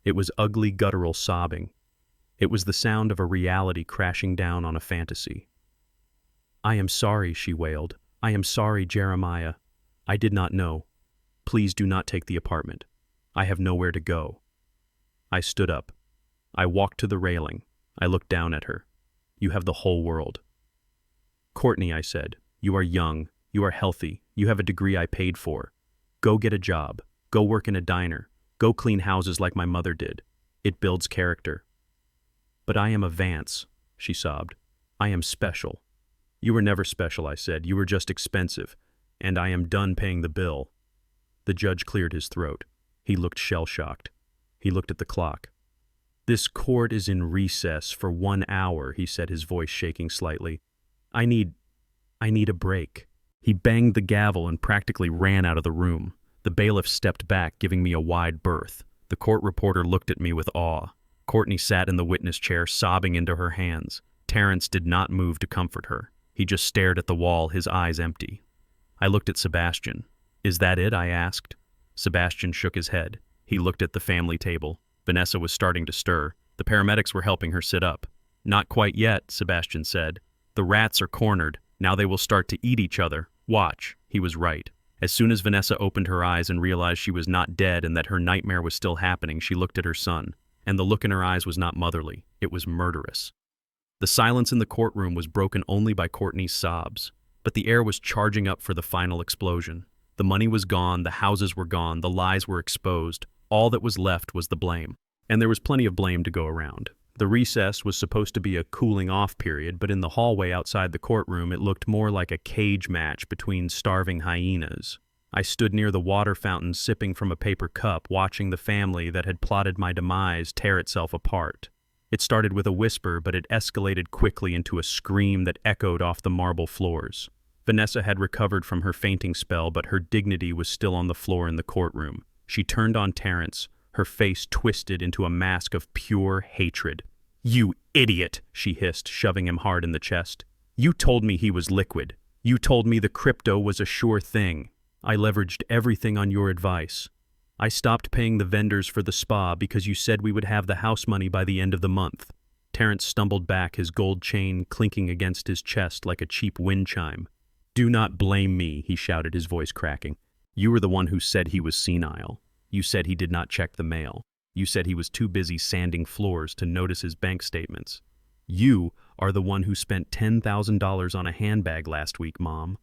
It was ugly, guttural sobbing. It was the sound of a reality crashing down on a fantasy. I am sorry, she wailed. I am sorry, Jeremiah. I did not know. Please do not take the apartment. I have nowhere to go. I stood up. I walked to the railing. I looked down at her. You have the whole world. Courtney, I said, you are young. You are healthy. You have a degree I paid for. Go get a job. Go work in a diner. Go clean houses like my mother did. It builds character. But I am a Vance, she sobbed. I am special. You were never special, I said. You were just expensive. And I am done paying the bill. The judge cleared his throat. He looked shell-shocked. He looked at the clock. This court is in recess for 1 hour, he said, his voice shaking slightly. I need a break. He banged the gavel and practically ran out of the room. The bailiff stepped back, giving me a wide berth. The court reporter looked at me with awe. Courtney sat in the witness chair, sobbing into her hands. Terrence did not move to comfort her. He just stared at the wall, his eyes empty. I looked at Sebastian. Is that it? I asked. Sebastian shook his head. He looked at the family table. Vanessa was starting to stir. The paramedics were helping her sit up. Not quite yet, Sebastian said. The rats are cornered. Now they will start to eat each other. Watch. He was right. As soon as Vanessa opened her eyes and realized she was not dead and that her nightmare was still happening, she looked at her son. And the look in her eyes was not motherly. It was murderous. The silence in the courtroom was broken only by Courtney's sobs. But the air was charging up for the final explosion. The money was gone, the houses were gone, the lies were exposed. All that was left was the blame. And there was plenty of blame to go around. The recess was supposed to be a cooling-off period, but in the hallway outside the courtroom it looked more like a cage match between starving hyenas. I stood near the water fountain sipping from a paper cup, watching the family that had plotted my demise tear itself apart. It started with a whisper, but it escalated quickly into a scream that echoed off the marble floors. Vanessa had recovered from her fainting spell, but her dignity was still on the floor in the courtroom. She turned on Terrence, her face twisted into a mask of pure hatred. "You idiot," she hissed, shoving him hard in the chest. "You told me he was liquid. You told me the crypto was a sure thing. I leveraged everything on your advice. I stopped paying the vendors for the spa because you said we would have the house money by the end of the month." Terrence stumbled back, his gold chain clinking against his chest like a cheap wind chime. "Do not blame me," he shouted, his voice cracking. "You were the one who said he was senile. You said he did not check the mail. You said he was too busy sanding floors to notice his bank statements. You are the one who spent $10,000 on a handbag last week, Mom."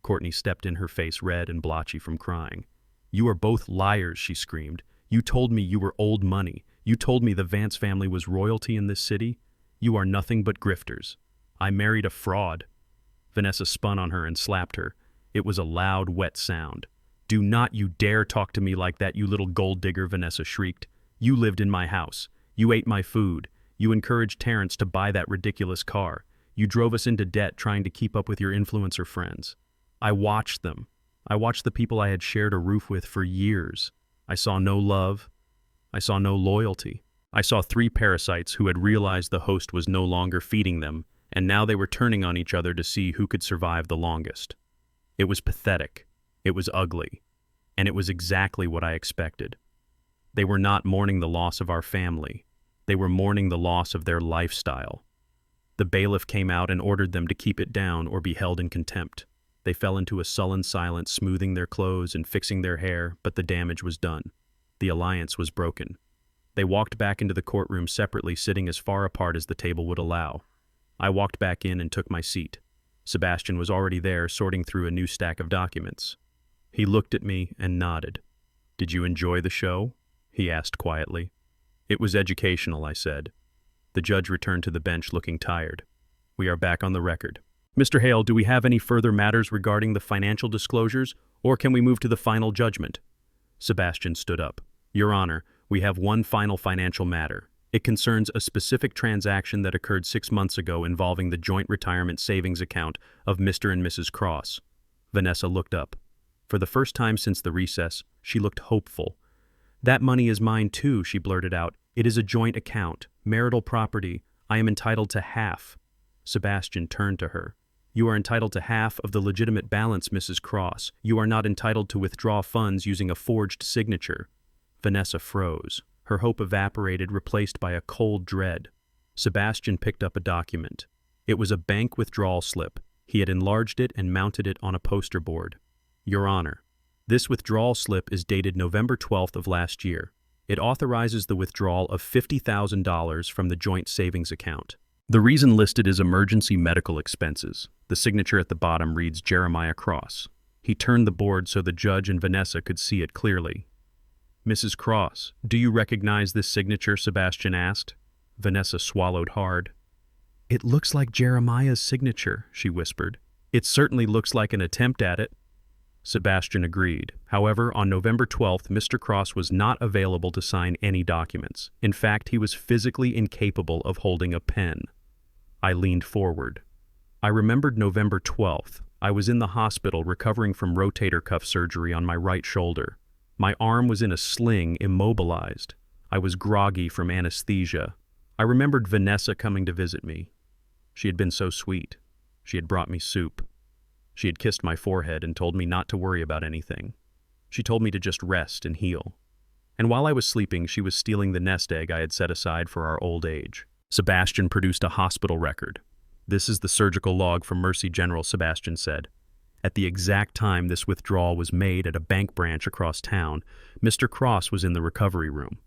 Courtney stepped in, her face red and blotchy from crying. "You are both liars," she screamed. "You told me you were old money. You told me the Vance family was royalty in this city. You are nothing but grifters. I married a fraud." Vanessa spun on her and slapped her. It was a loud, wet sound. "Do not you dare talk to me like that, you little gold digger," Vanessa shrieked. "You lived in my house. You ate my food. You encouraged Terrence to buy that ridiculous car. You drove us into debt trying to keep up with your influencer friends. I watched them. I watched the people I had shared a roof with for years. I saw no love. I saw no loyalty. I saw 3 parasites who had realized the host was no longer feeding them, and now they were turning on each other to see who could survive the longest. It was pathetic. It was ugly. And it was exactly what I expected. They were not mourning the loss of our family. They were mourning the loss of their lifestyle. The bailiff came out and ordered them to keep it down or be held in contempt. They fell into a sullen silence, smoothing their clothes and fixing their hair, but the damage was done. The alliance was broken. They walked back into the courtroom separately, sitting as far apart as the table would allow. I walked back in and took my seat. Sebastian was already there, sorting through a new stack of documents. He looked at me and nodded. "Did you enjoy the show?" he asked quietly. "It was educational," I said. The judge returned to the bench looking tired. "We are back on the record. Mr. Hale, do we have any further matters regarding the financial disclosures, or can we move to the final judgment?" Sebastian stood up. "Your Honor, we have one final financial matter. It concerns a specific transaction that occurred 6 months ago involving the joint retirement savings account of Mr. and Mrs. Cross." Vanessa looked up. For the first time since the recess, she looked hopeful. "That money is mine too," she blurted out. "It is a joint account, marital property. I am entitled to half." Sebastian turned to her. "You are entitled to half of the legitimate balance, Mrs. Cross. You are not entitled to withdraw funds using a forged signature." Vanessa froze. Her hope evaporated, replaced by a cold dread. Sebastian picked up a document. It was a bank withdrawal slip. He had enlarged it and mounted it on a poster board. "Your Honor, this withdrawal slip is dated November 12th of last year. It authorizes the withdrawal of $50,000 from the joint savings account. The reason listed is emergency medical expenses. The signature at the bottom reads Jeremiah Cross." He turned the board so the judge and Vanessa could see it clearly. "Mrs. Cross, do you recognize this signature?" Sebastian asked. Vanessa swallowed hard. "It looks like Jeremiah's signature," she whispered. "It certainly looks like an attempt at it." Sebastian agreed. However, on November 12th, Mr. Cross was not available to sign any documents. In fact, he was physically incapable of holding a pen. I leaned forward. I remembered November 12th. I was in the hospital recovering from rotator cuff surgery on my right shoulder. My arm was in a sling, immobilized. I was groggy from anesthesia. I remembered Vanessa coming to visit me. She had been so sweet. She had brought me soup. She had kissed my forehead and told me not to worry about anything. She told me to just rest and heal. And while I was sleeping, she was stealing the nest egg I had set aside for our old age. Sebastian produced a hospital record. "This is the surgical log from Mercy General," Sebastian said. "At the exact time this withdrawal was made at a bank branch across town, Mr. Cross was in the recovery room.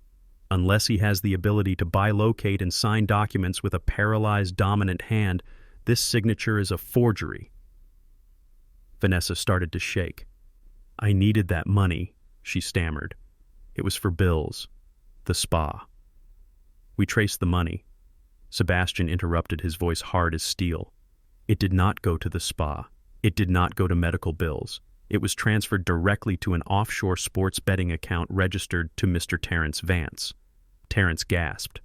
Unless he has the ability to bilocate and sign documents with a paralyzed dominant hand, this signature is a forgery." Vanessa started to shake. "I needed that money," she stammered. It was for bills. The spa. We traced the money. Sebastian interrupted, his voice hard as steel. It did not go to the spa. It did not go to medical bills. It was transferred directly to an offshore sports betting account registered to Mr. Terrence Vance. Terrence gasped.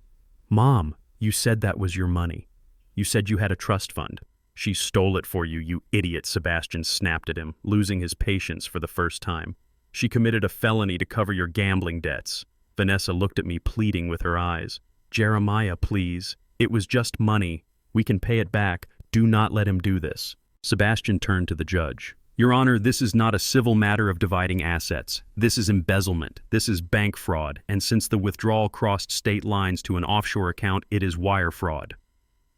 "Mom, you said that was your money. You said you had a trust fund." "She stole it for you, you idiot," Sebastian snapped at him, losing his patience for the first time. "She committed a felony to cover your gambling debts." Vanessa looked at me, pleading with her eyes. "Jeremiah, please. It was just money. We can pay it back. Do not let him do this." Sebastian turned to the judge. "Your Honor, this is not a civil matter of dividing assets. This is embezzlement. This is bank fraud. And since the withdrawal crossed state lines to an offshore account, it is wire fraud."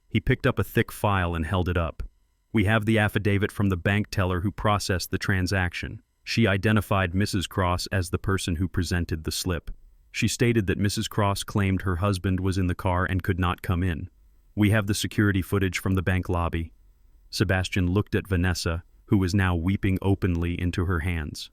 He picked up a thick file and held it up. "We have the affidavit from the bank teller who processed the transaction. She identified Mrs. Cross as the person who presented the slip. She stated that Mrs. Cross claimed her husband was in the car and could not come in. We have the security footage from the bank lobby." Sebastian looked at Vanessa, who was now weeping openly into her hands.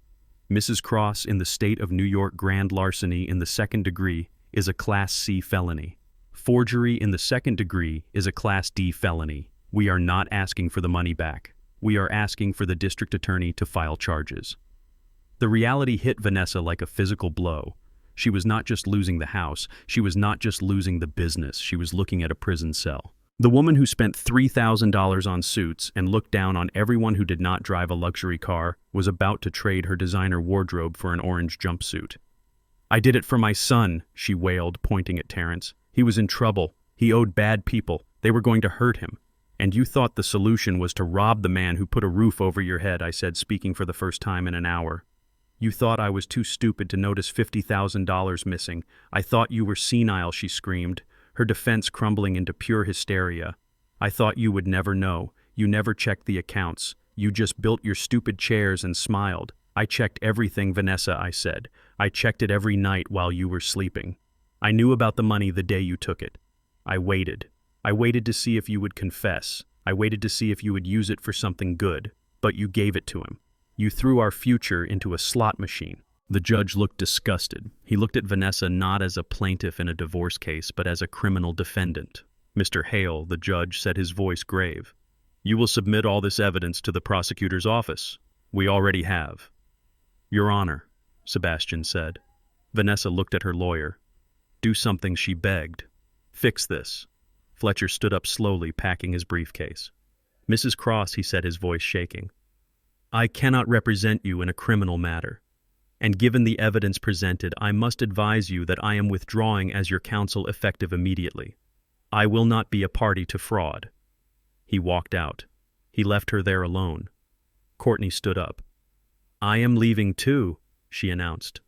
"Mrs. Cross, in the state of New York, grand larceny in the second degree is a Class C felony. Forgery in the second degree is a Class D felony. We are not asking for the money back. We are asking for the district attorney to file charges." The reality hit Vanessa like a physical blow. She was not just losing the house, she was not just losing the business, she was looking at a prison cell. The woman who spent $3,000 on suits and looked down on everyone who did not drive a luxury car was about to trade her designer wardrobe for an orange jumpsuit. "I did it for my son," she wailed, pointing at Terrence. "He was in trouble. He owed bad people. They were going to hurt him. And you thought the solution was to rob the man who put a roof over your head," I said, speaking for the first time in an hour. "You thought I was too stupid to notice $50,000 missing. I thought you were senile," she screamed, her defense crumbling into pure hysteria. "I thought you would never know. You never checked the accounts. You just built your stupid chairs and smiled. I checked everything, Vanessa," I said. "I checked it every night while you were sleeping. I knew about the money the day you took it. I waited. I waited to see if you would confess. I waited to see if you would use it for something good. But you gave it to him. You threw our future into a slot machine." The judge looked disgusted. He looked at Vanessa not as a plaintiff in a divorce case, but as a criminal defendant. "Mr. Hale," the judge said, his voice grave, "you will submit all this evidence to the prosecutor's office." "We already have." "Your Honor," Sebastian said. Vanessa looked at her lawyer. "Do something," she begged. "Fix this." Fletcher stood up slowly, packing his briefcase. "Mrs. Cross," he said, his voice shaking, "I cannot represent you in a criminal matter. And given the evidence presented, I must advise you that I am withdrawing as your counsel effective immediately. I will not be a party to fraud." He walked out. He left her there alone. Courtney stood up. "I am leaving too," she announced.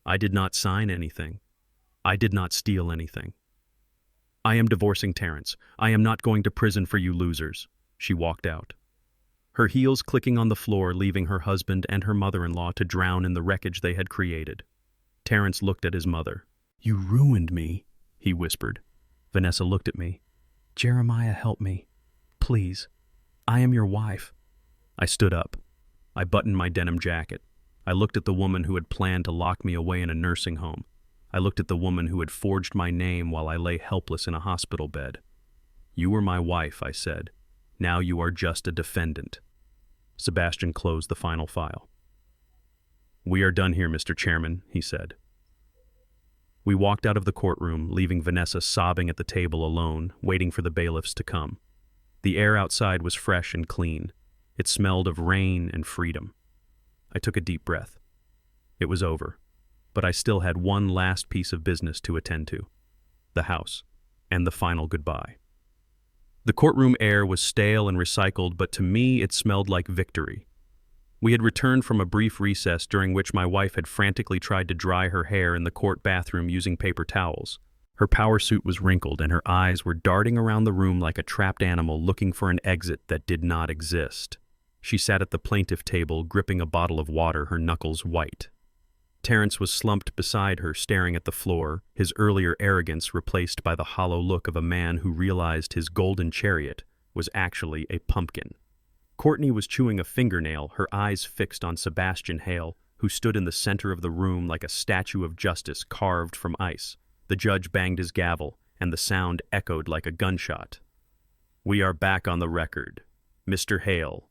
"I did not sign anything. I did not steal anything. I am divorcing Terrence. I am not going to prison for you losers." She walked out, her heels clicking on the floor, leaving her husband and her mother-in-law to drown in the wreckage they had created. Terrence looked at his mother. "You ruined me," he whispered. Vanessa looked at me. "Jeremiah, help me. Please. I am your wife." I stood up. I buttoned my denim jacket. I looked at the woman who had planned to lock me away in a nursing home. I looked at the woman who had forged my name while I lay helpless in a hospital bed. "You were my wife," I said. "Now you are just a defendant." Sebastian closed the final file. "We are done here, Mr. Chairman," he said. We walked out of the courtroom, leaving Vanessa sobbing at the table alone, waiting for the bailiffs to come. The air outside was fresh and clean. It smelled of rain and freedom. I took a deep breath. It was over, but I still had one last piece of business to attend to: the house, and the final goodbye. The courtroom air was stale and recycled, but to me it smelled like victory. We had returned from a brief recess during which my wife had frantically tried to dry her hair in the court bathroom using paper towels. Her power suit was wrinkled and her eyes were darting around the room like a trapped animal looking for an exit that did not exist. She sat at the plaintiff table, gripping a bottle of water, her knuckles white. Terrence was slumped beside her, staring at the floor, his earlier arrogance replaced by the hollow look of a man who realized his golden chariot was actually a pumpkin. Courtney was chewing a fingernail, her eyes fixed on Sebastian Hale, who stood in the center of the room like a statue of justice carved from ice. The judge banged his gavel, and the sound echoed like a gunshot. "We are back on the record. Mr. Hale,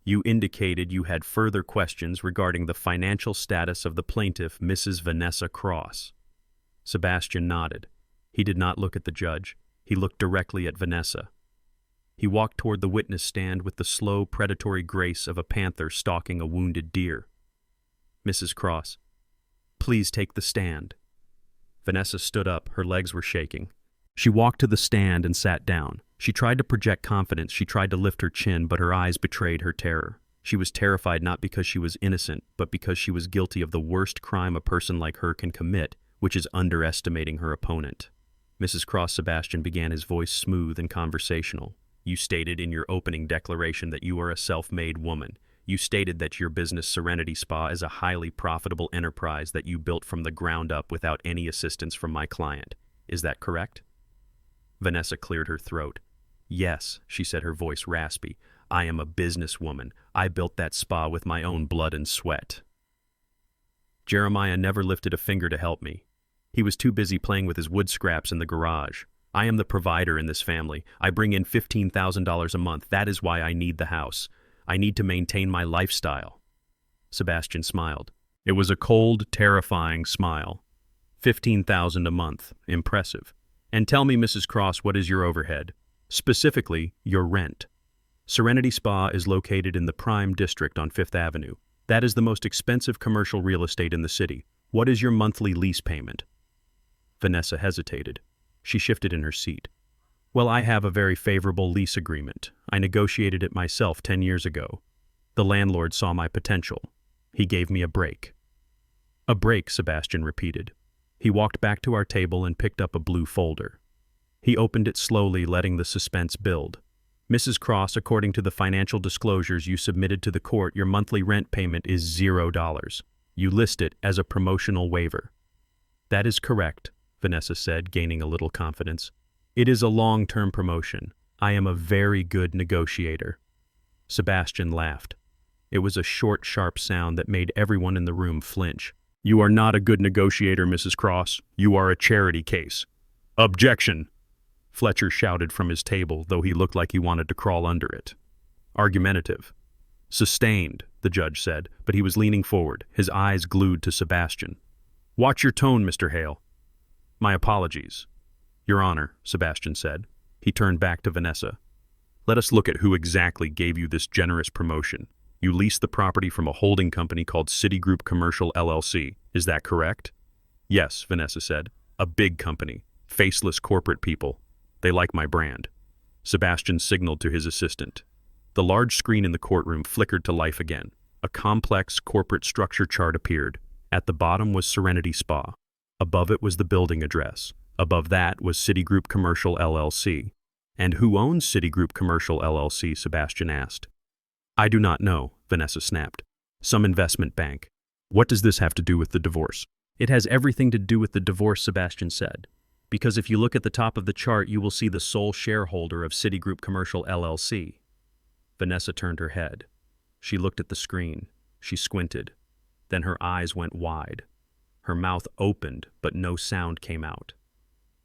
you indicated you had further questions regarding the financial status of the plaintiff, Mrs. Vanessa Cross." Sebastian nodded. He did not look at the judge. He looked directly at Vanessa. He walked toward the witness stand with the slow, predatory grace of a panther stalking a wounded deer. "Mrs. Cross, please take the stand." Vanessa stood up. Her legs were shaking. She walked to the stand and sat down. She tried to project confidence. She tried to lift her chin, but her eyes betrayed her terror. She was terrified not because she was innocent, but because she was guilty of the worst crime a person like her can commit, which is underestimating her opponent. Mrs. Cross, Sebastian began, his voice smooth and conversational. "You stated in your opening declaration that you are a self-made woman. You stated that your business, Serenity Spa, is a highly profitable enterprise that you built from the ground up without any assistance from my client. Is that correct?" Vanessa cleared her throat. "Yes," she said, her voice raspy. "I am a businesswoman. I built that spa with my own blood and sweat." Jeremiah never lifted a finger to help me. He was too busy playing with his wood scraps in the garage. "I am the provider in this family. I bring in $15,000 a month. That is why I need the house. I need to maintain my lifestyle." Sebastian smiled. It was a cold, terrifying smile. $15,000 a month. Impressive. "And tell me, Mrs. Cross, what is your overhead? Specifically, your rent." Serenity Spa is located in the Prime District on 5th Avenue. That is the most expensive commercial real estate in the city. What is your monthly lease payment? Vanessa hesitated. She shifted in her seat. "Well, I have a very favorable lease agreement. I negotiated it myself 10 years ago. The landlord saw my potential. He gave me a break." "A break," Sebastian repeated. He walked back to our table and picked up a blue folder. He opened it slowly, letting the suspense build. "Mrs. Cross, according to the financial disclosures you submitted to the court, your monthly rent payment is $0. You list it as a promotional waiver." "That is correct," Vanessa said, gaining a little confidence. "It is a long-term promotion. I am a very good negotiator." Sebastian laughed. It was a short, sharp sound that made everyone in the room flinch. "You are not a good negotiator, Mrs. Cross. You are a charity case." "Objection!" Fletcher shouted from his table, though he looked like he wanted to crawl under it. "Argumentative." "Sustained," the judge said, but he was leaning forward, his eyes glued to Sebastian. "Watch your tone, Mr. Hale." "My apologies." "Your Honor," Sebastian said. He turned back to Vanessa. "Let us look at who exactly gave you this generous promotion. You leased the property from a holding company called Citigroup Commercial LLC. Is that correct?" "Yes," Vanessa said. "A big company. Faceless corporate people. They like my brand." Sebastian signaled to his assistant. The large screen in the courtroom flickered to life again. A complex corporate structure chart appeared. At the bottom was Serenity Spa. Above it was the building address. Above that was Citigroup Commercial LLC. "And who owns Citigroup Commercial LLC?" Sebastian asked. "I do not know," Vanessa snapped. "Some investment bank." "What does this have to do with the divorce?" "It has everything to do with the divorce," Sebastian said. "Because if you look at the top of the chart, you will see the sole shareholder of Citigroup Commercial LLC. Vanessa turned her head. She looked at the screen. She squinted. Then her eyes went wide. Her mouth opened, but no sound came out.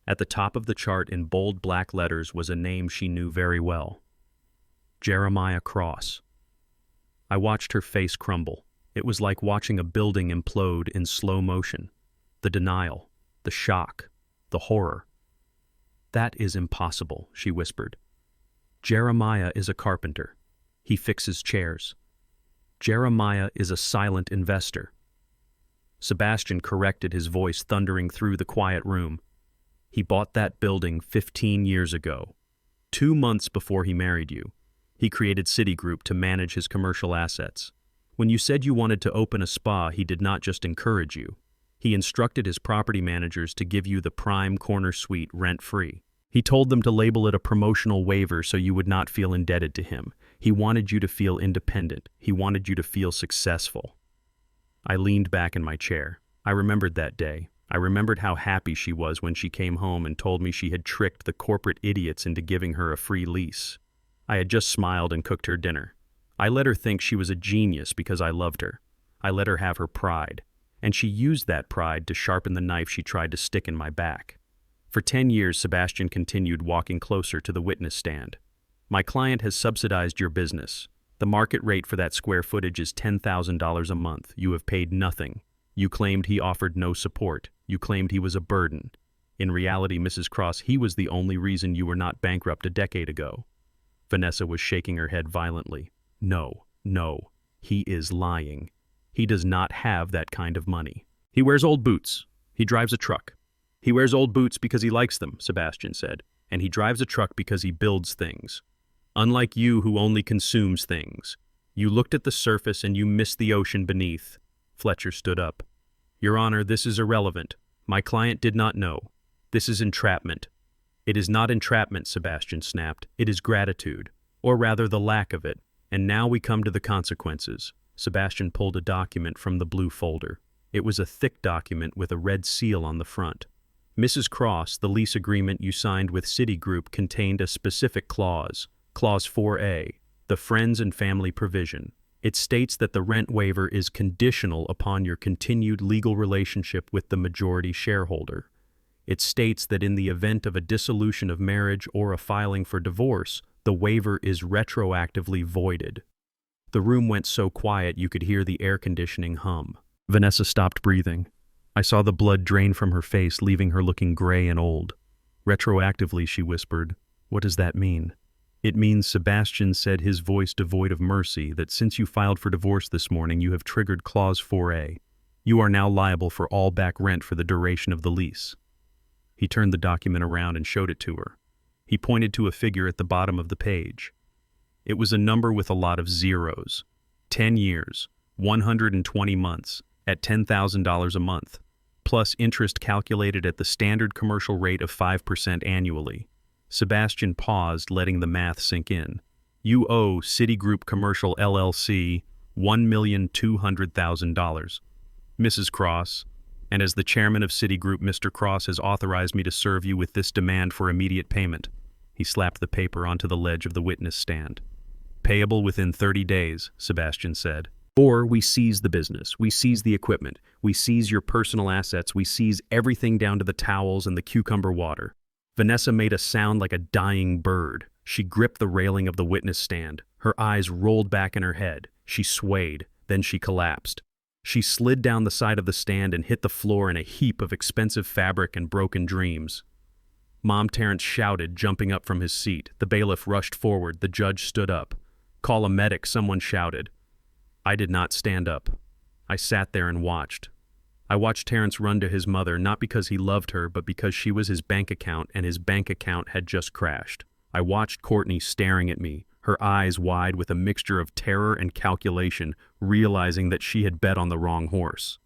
At the top of the chart in bold black letters was a name she knew very well. Jeremiah Cross. I watched her face crumble. It was like watching a building implode in slow motion. The denial, the shock, the horror. "That is impossible," she whispered. "Jeremiah is a carpenter. He fixes chairs. Jeremiah is a silent investor." Sebastian corrected, his voice thundering through the quiet room. "He bought that building 15 years ago. 2 months before he married you. He created Citigroup to manage his commercial assets. When you said you wanted to open a spa, he did not just encourage you. He instructed his property managers to give you the prime corner suite rent-free. He told them to label it a promotional waiver so you would not feel indebted to him. He wanted you to feel independent. He wanted you to feel successful." I leaned back in my chair. I remembered that day. I remembered how happy she was when she came home and told me she had tricked the corporate idiots into giving her a free lease. I had just smiled and cooked her dinner. I let her think she was a genius because I loved her. I let her have her pride, and she used that pride to sharpen the knife she tried to stick in my back. For 10 years, Sebastian continued walking closer to the witness stand. My client has subsidized your business. The market rate for that square footage is $10,000 a month. You have paid nothing. You claimed he offered no support. You claimed he was a burden. In reality, Mrs. Cross, he was the only reason you were not bankrupt a decade ago. Vanessa was shaking her head violently. No, no, he is lying. He does not have that kind of money. He wears old boots. He drives a truck. He wears old boots because he likes them, Sebastian said, and he drives a truck because he builds things. Unlike you who only consumes things. You looked at the surface and you missed the ocean beneath. Fletcher stood up. Your Honor, this is irrelevant. My client did not know. This is entrapment. It is not entrapment, Sebastian snapped. It is gratitude, or rather the lack of it. And now we come to the consequences. Sebastian pulled a document from the blue folder. It was a thick document with a red seal on the front. Mrs. Cross, the lease agreement you signed with Citigroup contained a specific clause, Clause 4A, the friends and family provision. It states that the rent waiver is conditional upon your continued legal relationship with the majority shareholder. It states that in the event of a dissolution of marriage or a filing for divorce, the waiver is retroactively voided. The room went so quiet you could hear the air conditioning hum. Vanessa stopped breathing. I saw the blood drain from her face, leaving her looking gray and old. Retroactively, she whispered. What does that mean? It means, Sebastian said, his voice devoid of mercy, that since you filed for divorce this morning, you have triggered Clause 4A. You are now liable for all back rent for the duration of the lease. He turned the document around and showed it to her. He pointed to a figure at the bottom of the page. It was a number with a lot of zeros. 10 years, 120 months, at $10,000 a month, plus interest calculated at the standard commercial rate of 5% annually. Sebastian paused, letting the math sink in. You owe Citigroup Commercial LLC $1,200,000. Mrs. Cross, and as the chairman of Citigroup, Mr. Cross has authorized me to serve you with this demand for immediate payment. He slapped the paper onto the ledge of the witness stand. Payable within 30 days, Sebastian said. Or we seize the business, we seize the equipment, we seize your personal assets, we seize everything down to the towels and the cucumber water. Vanessa made a sound like a dying bird. She gripped the railing of the witness stand. Her eyes rolled back in her head. She swayed, then she collapsed. She slid down the side of the stand and hit the floor in a heap of expensive fabric and broken dreams. Mom Terrence shouted, jumping up from his seat. The bailiff rushed forward. The judge stood up. Call a medic, someone shouted. I did not stand up. I sat there and watched. I watched Terrence run to his mother, not because he loved her, but because she was his bank account, and his bank account had just crashed. I watched Courtney staring at me, her eyes wide with a mixture of terror and calculation, realizing that she had bet on the wrong horse.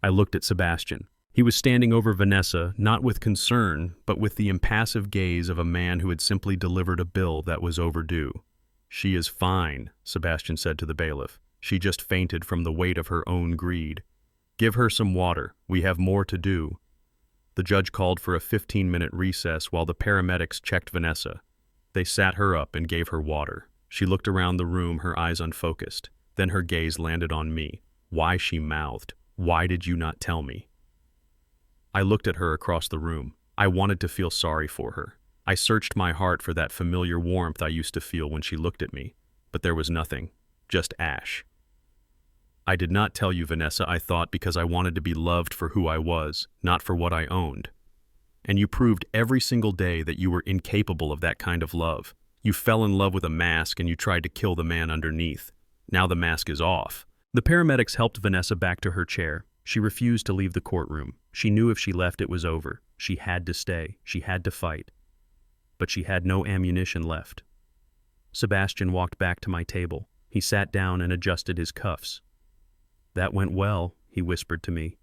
I looked at Sebastian. He was standing over Vanessa, not with concern, but with the impassive gaze of a man who had simply delivered a bill that was overdue. She is fine, Sebastian said to the bailiff. She just fainted from the weight of her own greed. Give her some water. We have more to do. The judge called for a 15-minute recess while the paramedics checked Vanessa. They sat her up and gave her water. She looked around the room, her eyes unfocused. Then her gaze landed on me. Why, she mouthed. Why did you not tell me? I looked at her across the room. I wanted to feel sorry for her. I searched my heart for that familiar warmth I used to feel when she looked at me. But there was nothing. Just ash. I did not tell you, Vanessa, I thought, because I wanted to be loved for who I was, not for what I owned. And you proved every single day that you were incapable of that kind of love. You fell in love with a mask and you tried to kill the man underneath. Now the mask is off. The paramedics helped Vanessa back to her chair. She refused to leave the courtroom. She knew if she left it was over. She had to stay. She had to fight. But she had no ammunition left. Sebastian walked back to my table. He sat down and adjusted his cuffs. That went well, he whispered to me.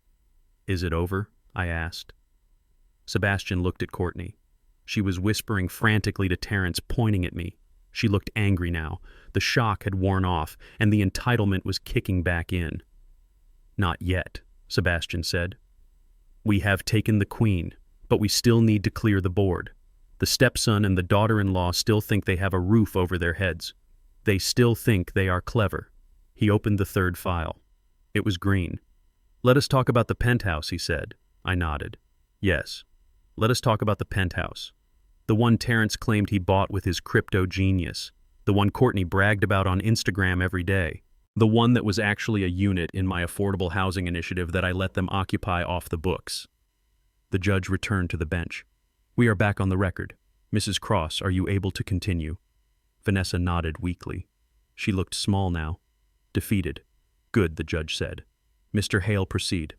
Is it over? I asked. Sebastian looked at Courtney. She was whispering frantically to Terrence, pointing at me. She looked angry now. The shock had worn off, and the entitlement was kicking back in. Not yet, Sebastian said. We have taken the queen, but we still need to clear the board. The stepson and the daughter-in-law still think they have a roof over their heads. They still think they are clever. He opened the third file. It was green. "Let us talk about the penthouse," he said. I nodded. "Yes. Let us talk about the penthouse. The one Terrence claimed he bought with his crypto genius. The one Courtney bragged about on Instagram every day. The one that was actually a unit in my affordable housing initiative that I let them occupy off the books." The judge returned to the bench. "We are back on the record. Mrs. Cross, are you able to continue?" Vanessa nodded weakly. She looked small now. Defeated. "Good," the judge said. "Mr. Hale, proceed."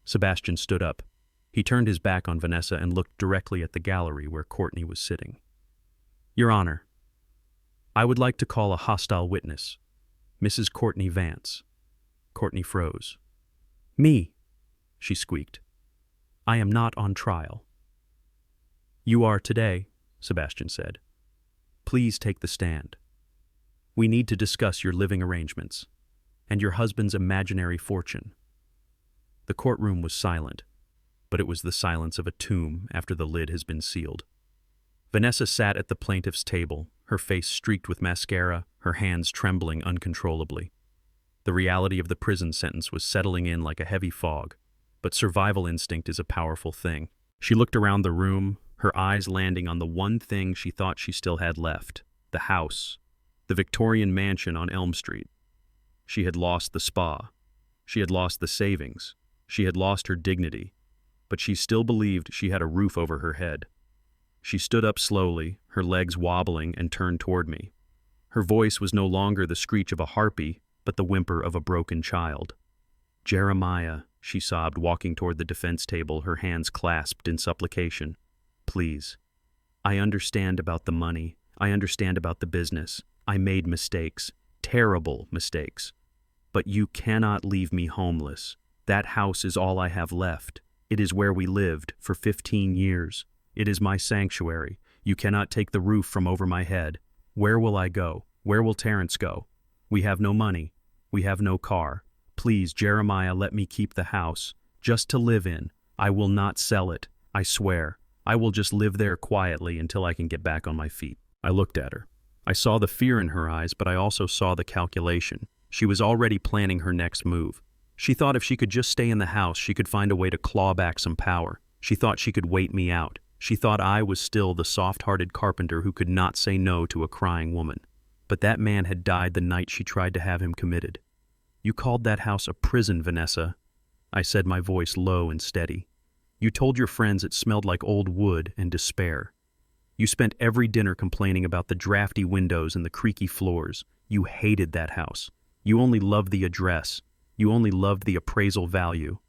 Sebastian stood up. He turned his back on Vanessa and looked directly at the gallery where Courtney was sitting. "Your Honor, I would like to call a hostile witness. Mrs. Courtney Vance." Courtney froze. "Me," she squeaked. "I am not on trial." "You are today," Sebastian said. "Please take the stand. We need to discuss your living arrangements and your husband's imaginary fortune." The courtroom was silent, but it was the silence of a tomb after the lid has been sealed. Vanessa sat at the plaintiff's table, her face streaked with mascara, her hands trembling uncontrollably. The reality of the prison sentence was settling in like a heavy fog, but survival instinct is a powerful thing. She looked around the room, her eyes landing on the one thing she thought she still had left, the house, the Victorian mansion on Elm Street. She had lost the spa. She had lost the savings. She had lost her dignity, but she still believed she had a roof over her head. She stood up slowly, her legs wobbling, and turned toward me. Her voice was no longer the screech of a harpy, but the whimper of a broken child. "Jeremiah," she sobbed, walking toward the defense table, her hands clasped in supplication. "Please. I understand about the money. I understand about the business. I made mistakes, terrible mistakes. But you cannot leave me homeless. That house is all I have left. It is where we lived for 15 years. It is my sanctuary. You cannot take the roof from over my head. Where will I go? Where will Terrence go? We have no money. We have no car. Please, Jeremiah, let me keep the house, just to live in. I will not sell it, I swear. I will just live there quietly until I can get back on my feet." I looked at her. I saw the fear in her eyes, but I also saw the calculation. She was already planning her next move. She thought if she could just stay in the house, she could find a way to claw back some power. She thought she could wait me out. She thought I was still the soft-hearted carpenter who could not say no to a crying woman. But that man had died the night she tried to have him committed. "You called that house a prison, Vanessa," I said, my voice low and steady. "You told your friends it smelled like old wood and despair. You spent every dinner complaining about the drafty windows and the creaky floors. You hated that house. You only loved the address. You only loved the appraisal value.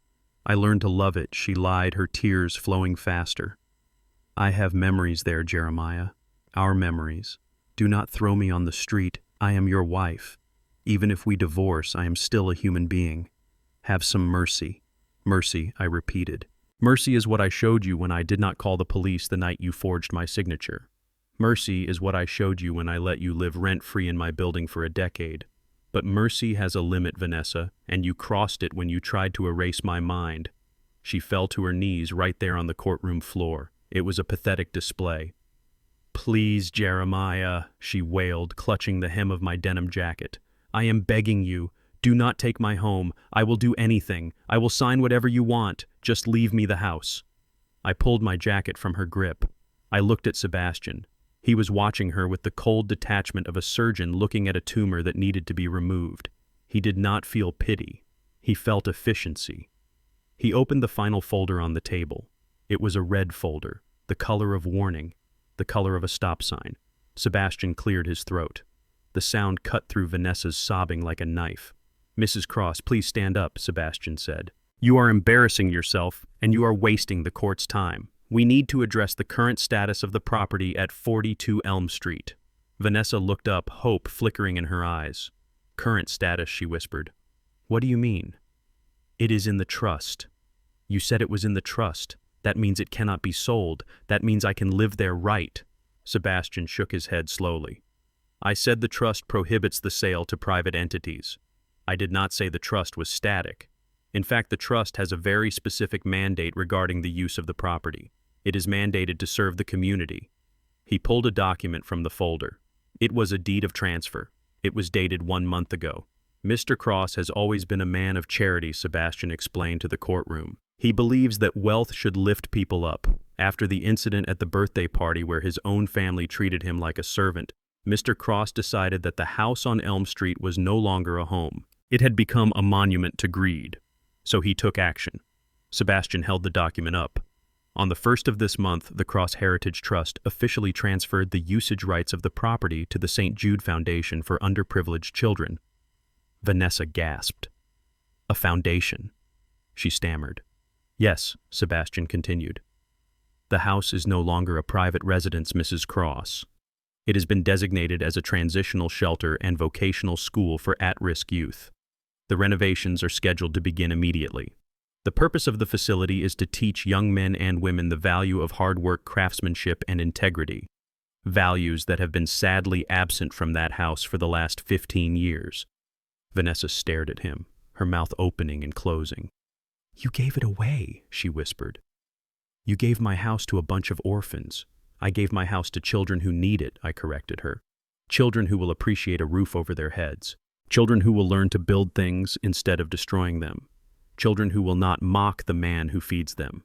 I learned to love it," she lied, her tears flowing faster. "I have memories there, Jeremiah. Our memories. Do not throw me on the street. I am your wife. Even if we divorce, I am still a human being. Have some mercy." "Mercy," I repeated. "Mercy is what I showed you when I did not call the police the night you forged my signature. Mercy is what I showed you when I let you live rent-free in my building for a decade. But mercy has a limit, Vanessa, and you crossed it when you tried to erase my mind." She fell to her knees right there on the courtroom floor. It was a pathetic display. "Please, Jeremiah," she wailed, clutching the hem of my denim jacket. "I am begging you. Do not take my home. I will do anything. I will sign whatever you want. Just leave me the house." I pulled my jacket from her grip. I looked at Sebastian. He was watching her with the cold detachment of a surgeon looking at a tumor that needed to be removed. He did not feel pity. He felt efficiency. He opened the final folder on the table. It was a red folder, the color of warning, the color of a stop sign. Sebastian cleared his throat. The sound cut through Vanessa's sobbing like a knife. "Mrs. Cross, please stand up," Sebastian said. "You are embarrassing yourself, and you are wasting the court's time. We need to address the current status of the property at 42 Elm Street." Vanessa looked up, hope flickering in her eyes. "Current status," she whispered. "What do you mean?" "It is in the trust." "You said it was in the trust. That means it cannot be sold. That means I can live there, right?" Sebastian shook his head slowly. "I said the trust prohibits the sale to private entities. I did not say the trust was static. In fact, the trust has a very specific mandate regarding the use of the property. It is mandated to serve the community." He pulled a document from the folder. It was a deed of transfer. It was dated 1 month ago. Mr. Cross has always been a man of charity, Sebastian explained to the courtroom. He believes that wealth should lift people up. After the incident at the birthday party where his own family treated him like a servant, Mr. Cross decided that the house on Elm Street was no longer a home. It had become a monument to greed. So he took action. Sebastian held the document up. On the 1st of this month, the Cross Heritage Trust officially transferred the usage rights of the property to the St. Jude Foundation for Underprivileged Children. Vanessa gasped. A foundation, she stammered. Yes, Sebastian continued. The house is no longer a private residence, Mrs. Cross. It has been designated as a transitional shelter and vocational school for at-risk youth. The renovations are scheduled to begin immediately. The purpose of the facility is to teach young men and women the value of hard work, craftsmanship, and integrity, values that have been sadly absent from that house for the last 15 years. Vanessa stared at him, her mouth opening and closing. You gave it away, she whispered. You gave my house to a bunch of orphans. I gave my house to children who need it, I corrected her. Children who will appreciate a roof over their heads. Children who will learn to build things instead of destroying them. Children who will not mock the man who feeds them.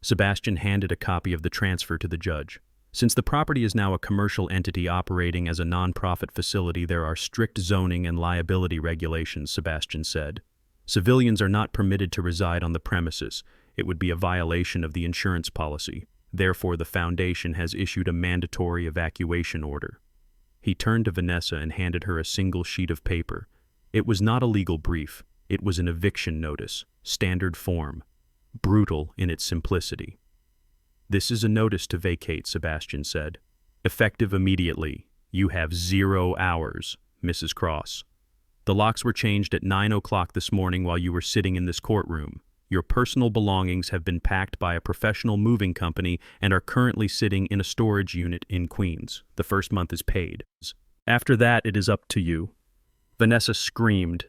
Sebastian handed a copy of the transfer to the judge. Since the property is now a commercial entity operating as a non-profit facility, there are strict zoning and liability regulations, Sebastian said. Civilians are not permitted to reside on the premises. It would be a violation of the insurance policy. Therefore, the foundation has issued a mandatory evacuation order. He turned to Vanessa and handed her a single sheet of paper. It was not a legal brief. It was an eviction notice, standard form, brutal in its simplicity. This is a notice to vacate, Sebastian said. Effective immediately. You have 0 hours, Mrs. Cross. The locks were changed at 9 o'clock this morning while you were sitting in this courtroom. Your personal belongings have been packed by a professional moving company and are currently sitting in a storage unit in Queens. The first month is paid. After that, it is up to you. Vanessa screamed.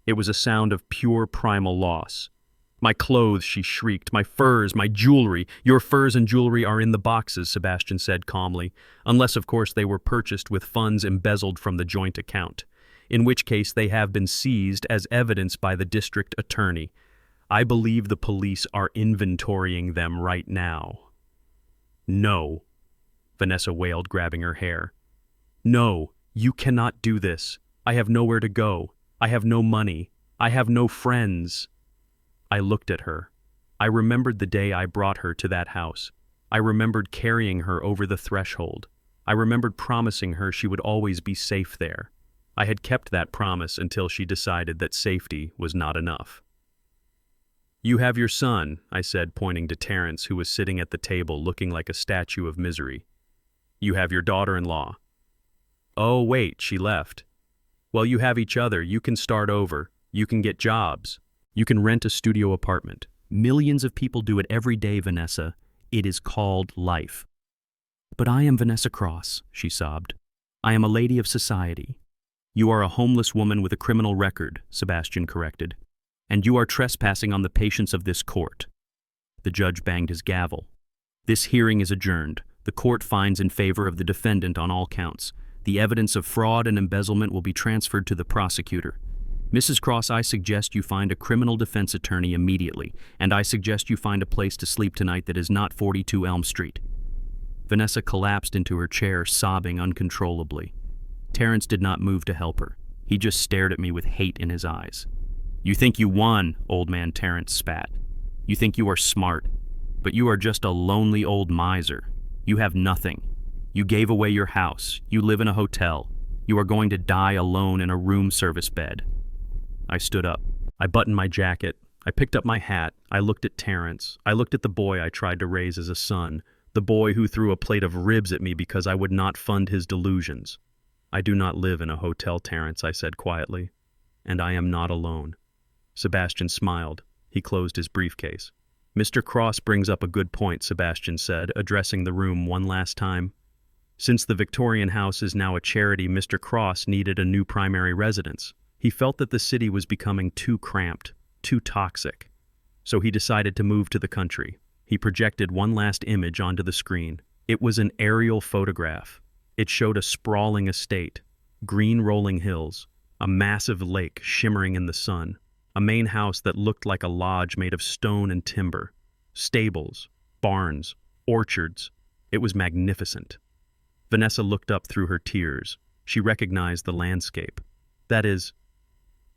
It was a sound of pure primal loss. My clothes, she shrieked, my furs, my jewelry. Your furs and jewelry are in the boxes, Sebastian said calmly, unless of course they were purchased with funds embezzled from the joint account, in which case they have been seized as evidence by the district attorney. I believe the police are inventorying them right now. No, Vanessa wailed, grabbing her hair. No, you cannot do this. I have nowhere to go. I have no money. I have no friends. I looked at her. I remembered the day I brought her to that house. I remembered carrying her over the threshold. I remembered promising her she would always be safe there. I had kept that promise until she decided that safety was not enough. You have your son, I said, pointing to Terrence, who was sitting at the table looking like a statue of misery. You have your daughter-in-law. Oh, wait, she left. Well, you have each other. You can start over. You can get jobs. You can rent a studio apartment. Millions of people do it every day, Vanessa. It is called life. But I am Vanessa Cross, she sobbed. I am a lady of society. You are a homeless woman with a criminal record, Sebastian corrected. And you are trespassing on the patience of this court. The judge banged his gavel. This hearing is adjourned. The court finds in favor of the defendant on all counts. The evidence of fraud and embezzlement will be transferred to the prosecutor. Mrs. Cross, I suggest you find a criminal defense attorney immediately, and I suggest you find a place to sleep tonight that is not 42 Elm Street. Vanessa collapsed into her chair, sobbing uncontrollably. Terrence did not move to help her. He just stared at me with hate in his eyes. You think you won, old man, Terrence spat. You think you are smart, but you are just a lonely old miser. You have nothing. You gave away your house. You live in a hotel. You are going to die alone in a room service bed. I stood up. I buttoned my jacket. I picked up my hat. I looked at Terrence. I looked at the boy I tried to raise as a son, the boy who threw a plate of ribs at me because I would not fund his delusions. I do not live in a hotel, Terrence, I said quietly, and I am not alone. Sebastian smiled. He closed his briefcase. Mr. Cross brings up a good point, Sebastian said, addressing the room one last time. Since the Victorian house is now a charity, Mr. Cross needed a new primary residence. He felt that the city was becoming too cramped, too toxic. So he decided to move to the country. He projected one last image onto the screen. It was an aerial photograph. It showed a sprawling estate, green rolling hills, A massive lake shimmering in the sun. A main house that looked like a lodge made of stone and timber. Stables, barns, orchards. It was magnificent. Vanessa looked up through her tears. She recognized the landscape. That is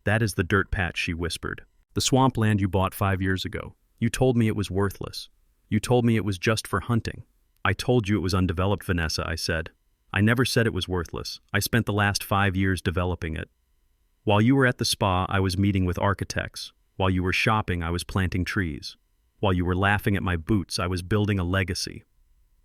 the dirt patch, she whispered. The swampland you bought 5 years ago. You told me it was worthless. You told me it was just for hunting. I told you it was undeveloped, Vanessa, I said. I never said it was worthless. I spent the last 5 years developing it. While you were at the spa, I was meeting with architects. While you were shopping, I was planting trees. While you were laughing at my boots, I was building a legacy.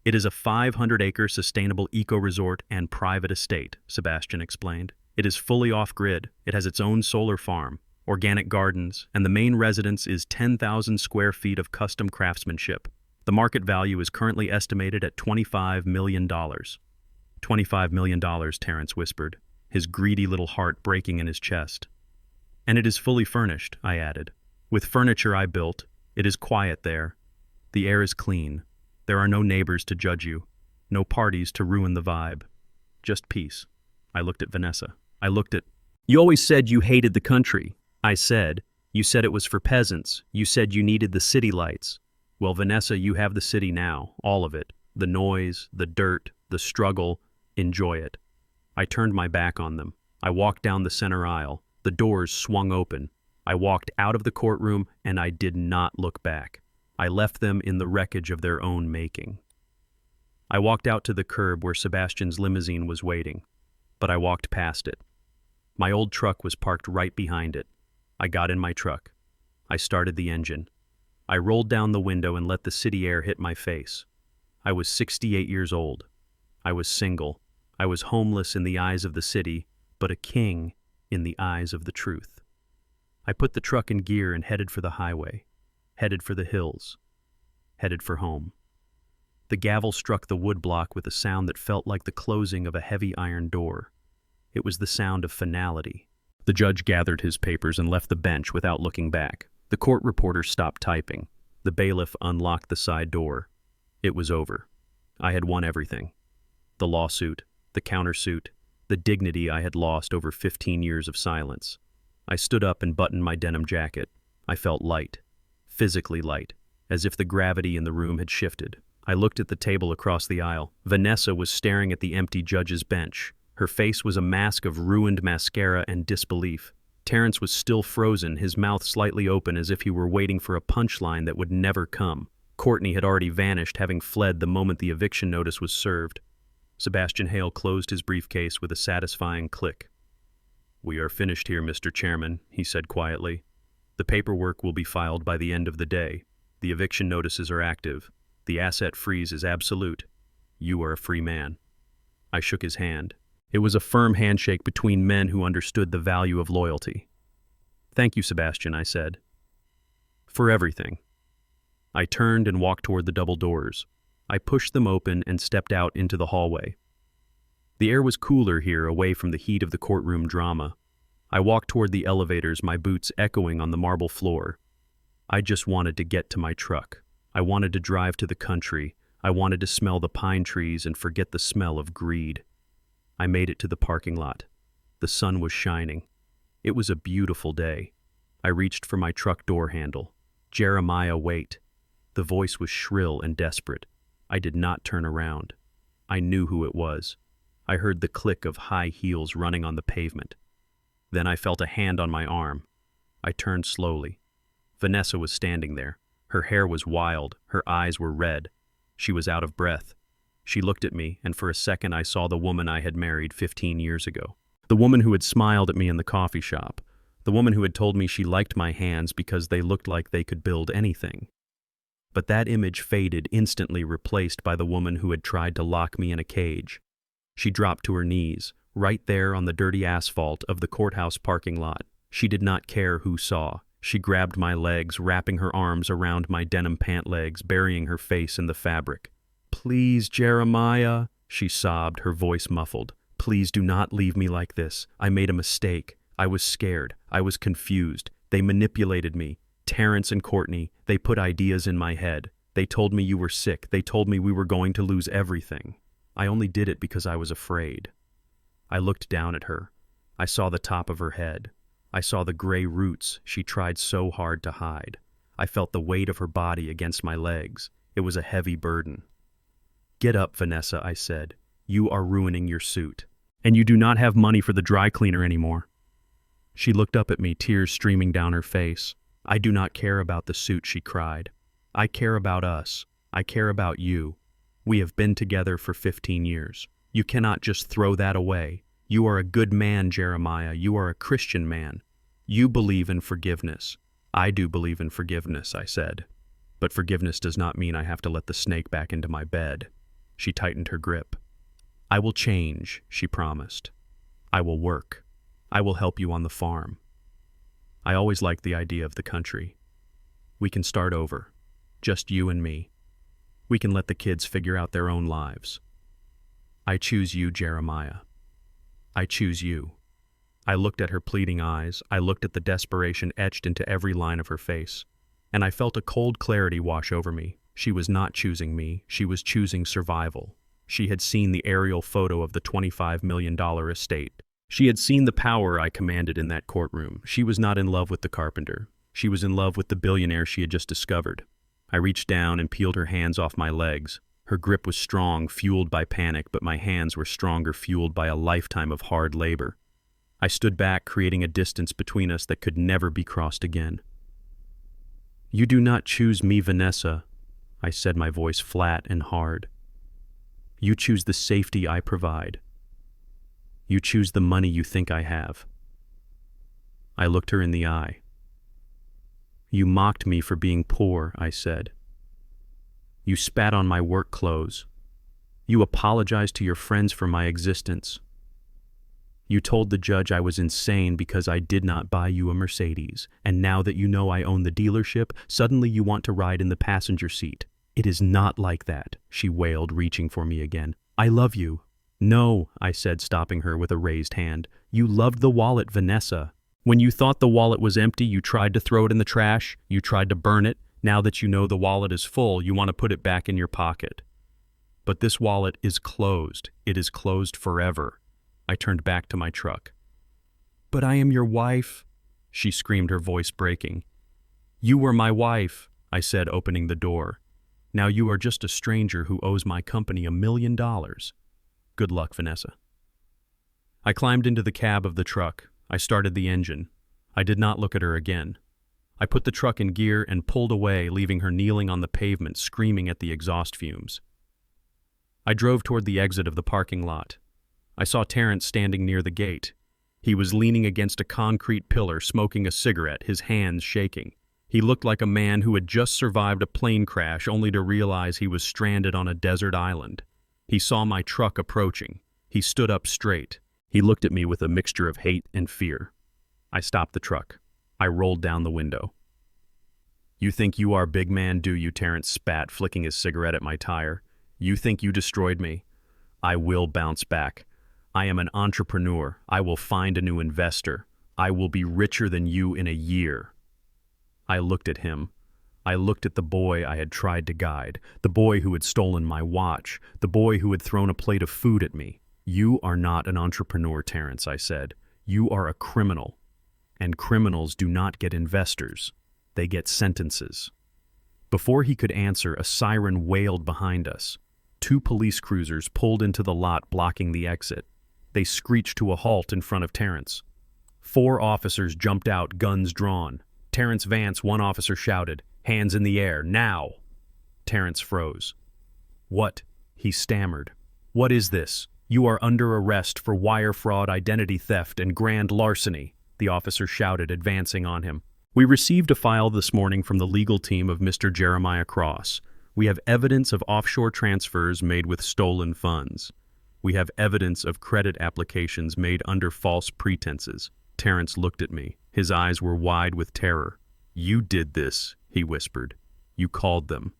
It is a 500-acre sustainable eco-resort and private estate, Sebastian explained. It is fully off-grid. It has its own solar farm, organic gardens, and the main residence is 10,000 square feet of custom craftsmanship. The market value is currently estimated at $25 million. $25 million, Terrence whispered, his greedy little heart breaking in his chest. And it is fully furnished, I added. With furniture I built. It is quiet there. The air is clean. There are no neighbors to judge you, no parties to ruin the vibe. Just peace. I looked at Vanessa. You always said you hated the country. I said. You said it was for peasants. You said you needed the city lights. Well, Vanessa, you have the city now, all of it. The noise, the dirt, the struggle. Enjoy it. I turned my back on them. I walked down the center aisle. The doors swung open. I walked out of the courtroom, and I did not look back. I left them in the wreckage of their own making. I walked out to the curb where Sebastian's limousine was waiting, but I walked past it. My old truck was parked right behind it. I got in my truck. I started the engine. I rolled down the window and let the city air hit my face. I was 68 years old. I was single. I was homeless in the eyes of the city, but a king in the eyes of the truth. I put the truck in gear and headed for the highway, headed for the hills, headed for home. The gavel struck the woodblock with a sound that felt like the closing of a heavy iron door. It was the sound of finality. The judge gathered his papers and left the bench without looking back. The court reporter stopped typing. The bailiff unlocked the side door. It was over. I had won everything. The lawsuit, the countersuit, the dignity I had lost over 15 years of silence. I stood up and buttoned my denim jacket. I felt light, physically light, as if the gravity in the room had shifted. I looked at the table across the aisle. Vanessa was staring at the empty judge's bench. Her face was a mask of ruined mascara and disbelief. Terrence was still frozen, his mouth slightly open as if he were waiting for a punchline that would never come. Courtney had already vanished, having fled the moment the eviction notice was served. Sebastian Hale closed his briefcase with a satisfying click. "We are finished here, Mr. Chairman," he said quietly. "The paperwork will be filed by the end of the day. The eviction notices are active. The asset freeze is absolute. You are a free man." I shook his hand. It was a firm handshake between men who understood the value of loyalty. "Thank you, Sebastian," I said. "For everything." I turned and walked toward the double doors. I pushed them open and stepped out into the hallway. The air was cooler here, away from the heat of the courtroom drama. I walked toward the elevators, my boots echoing on the marble floor. I just wanted to get to my truck. I wanted to drive to the country. I wanted to smell the pine trees and forget the smell of greed. I made it to the parking lot. The sun was shining. It was a beautiful day. I reached for my truck door handle. "Jeremiah, wait." The voice was shrill and desperate. I did not turn around. I knew who it was. I heard the click of high heels running on the pavement. Then I felt a hand on my arm. I turned slowly. Vanessa was standing there. Her hair was wild. Her eyes were red. She was out of breath. She looked at me, and for a second I saw the woman I had married 15 years ago. The woman who had smiled at me in the coffee shop. The woman who had told me she liked my hands because they looked like they could build anything. But that image faded, instantly replaced by the woman who had tried to lock me in a cage. She dropped to her knees, right there on the dirty asphalt of the courthouse parking lot. She did not care who saw. She grabbed my legs, wrapping her arms around my denim pant legs, burying her face in the fabric. "Please, Jeremiah," she sobbed, her voice muffled. "Please do not leave me like this. I made a mistake. I was scared. I was confused. They manipulated me. Terrence and Courtney, they put ideas in my head. They told me you were sick. They told me we were going to lose everything. I only did it because I was afraid." I looked down at her. I saw the top of her head. I saw the gray roots she tried so hard to hide. I felt the weight of her body against my legs. It was a heavy burden. "Get up, Vanessa," I said. "You are ruining your suit. And you do not have money for the dry cleaner anymore." She looked up at me, tears streaming down her face. "I do not care about the suit," she cried. "I care about us. I care about you. We have been together for 15 years. You cannot just throw that away. You are a good man, Jeremiah. You are a Christian man. You believe in forgiveness." "I do believe in forgiveness," I said. "But forgiveness does not mean I have to let the snake back into my bed." She tightened her grip. "I will change," she promised. "I will work. I will help you on the farm." I always liked the idea of the country. We can start over. Just you and me. We can let the kids figure out their own lives. I choose you, Jeremiah. I choose you. I looked at her pleading eyes. I looked at the desperation etched into every line of her face. And I felt a cold clarity wash over me. She was not choosing me. She was choosing survival. She had seen the aerial photo of the $25 million estate. She had seen the power I commanded in that courtroom. She was not in love with the carpenter. She was in love with the billionaire she had just discovered. I reached down and peeled her hands off my legs. Her grip was strong, fueled by panic, but my hands were stronger, fueled by a lifetime of hard labor. I stood back, creating a distance between us that could never be crossed again. "You do not choose me, Vanessa," I said, my voice flat and hard. "You choose the safety I provide. You choose the money you think I have." I looked her in the eye. "You mocked me for being poor," I said. "You spat on my work clothes. You apologized to your friends for my existence. You told the judge I was insane because I did not buy you a Mercedes, and now that you know I own the dealership, suddenly you want to ride in the passenger seat. It is not like that," she wailed, reaching for me again. "I love you." "No," I said, stopping her with a raised hand. "You loved the wallet, Vanessa. When you thought the wallet was empty, you tried to throw it in the trash. You tried to burn it. Now that you know the wallet is full, you want to put it back in your pocket. But this wallet is closed. It is closed forever." I turned back to my truck. "But I am your wife," she screamed, her voice breaking. "You were my wife," I said, opening the door. "Now you are just a stranger who owes my company $1 million. Good luck, Vanessa." I climbed into the cab of the truck. I started the engine. I did not look at her again. I put the truck in gear and pulled away, leaving her kneeling on the pavement, screaming at the exhaust fumes. I drove toward the exit of the parking lot. I saw Terrence standing near the gate. He was leaning against a concrete pillar, smoking a cigarette, his hands shaking. He looked like a man who had just survived a plane crash only to realize he was stranded on a desert island. He saw my truck approaching. He stood up straight. He looked at me with a mixture of hate and fear. I stopped the truck. I rolled down the window. "You think you are big man, do you?" Terrence spat, flicking his cigarette at my tire. "You think you destroyed me? I will bounce back. I am an entrepreneur. I will find a new investor. I will be richer than you in a year." I looked at him. I looked at the boy I had tried to guide, the boy who had stolen my watch, the boy who had thrown a plate of food at me. "You are not an entrepreneur, Terrence," I said. "You are a criminal. And criminals do not get investors. They get sentences." Before he could answer, a siren wailed behind us. 2 police cruisers pulled into the lot, blocking the exit. They screeched to a halt in front of Terrence. 4 officers jumped out, guns drawn. "Terrence Vance," one officer shouted. "Hands in the air, now!" Terrence froze. "What?" he stammered. "What is this? You are under arrest for wire fraud, identity theft, and grand larceny," the officer shouted, advancing on him. "We received a file this morning from the legal team of Mr. Jeremiah Cross. We have evidence of offshore transfers made with stolen funds. We have evidence of credit applications made under false pretenses." Terrence looked at me. His eyes were wide with terror. "You did this," he whispered. "You called them."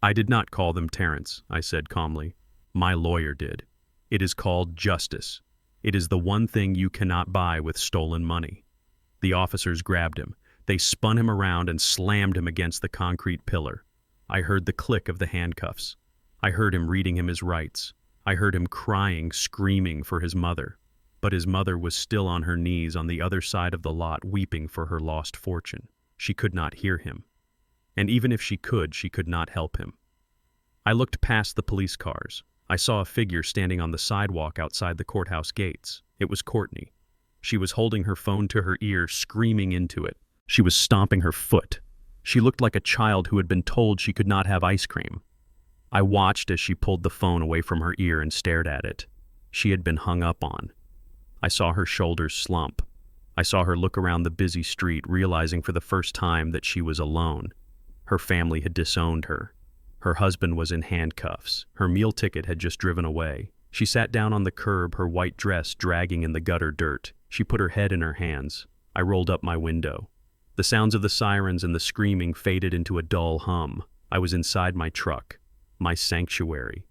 "I did not call them, Terrence," I said calmly. "My lawyer did. It is called justice. It is the one thing you cannot buy with stolen money." The officers grabbed him. They spun him around and slammed him against the concrete pillar. I heard the click of the handcuffs. I heard him reading him his rights. I heard him crying, screaming for his mother. But his mother was still on her knees on the other side of the lot weeping for her lost fortune. She could not hear him. And even if she could not help him. I looked past the police cars. I saw a figure standing on the sidewalk outside the courthouse gates. It was Courtney. She was holding her phone to her ear, screaming into it. She was stomping her foot. She looked like a child who had been told she could not have ice cream. I watched as she pulled the phone away from her ear and stared at it. She had been hung up on. I saw her shoulders slump. I saw her look around the busy street, realizing for the first time that she was alone. Her family had disowned her. Her husband was in handcuffs. Her meal ticket had just driven away. She sat down on the curb, her white dress dragging in the gutter dirt. She put her head in her hands. I rolled up my window. The sounds of the sirens and the screaming faded into a dull hum. I was inside my truck, my sanctuary.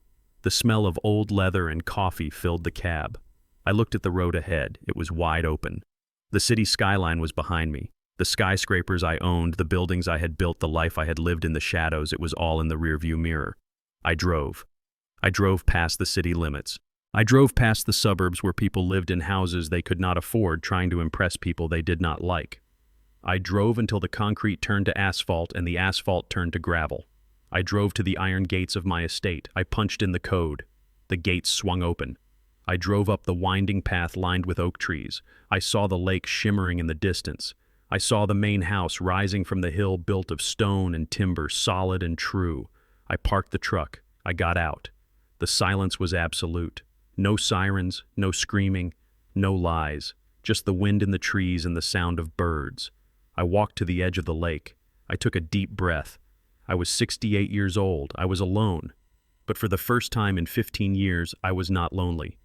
The smell of old leather and coffee filled the cab. I looked at the road ahead. It was wide open. The city skyline was behind me. The skyscrapers I owned, the buildings I had built, the life I had lived in the shadows, it was all in the rearview mirror. I drove. I drove past the city limits. I drove past the suburbs where people lived in houses they could not afford, trying to impress people they did not like. I drove until the concrete turned to asphalt and the asphalt turned to gravel. I drove to the iron gates of my estate. I punched in the code. The gates swung open. I drove up the winding path lined with oak trees. I saw the lake shimmering in the distance. I saw the main house rising from the hill built of stone and timber, solid and true. I parked the truck. I got out. The silence was absolute. No sirens, no screaming, no lies, just the wind in the trees and the sound of birds. I walked to the edge of the lake. I took a deep breath. I was 68 years old. I was alone. But for the first time in 15 years, I was not lonely.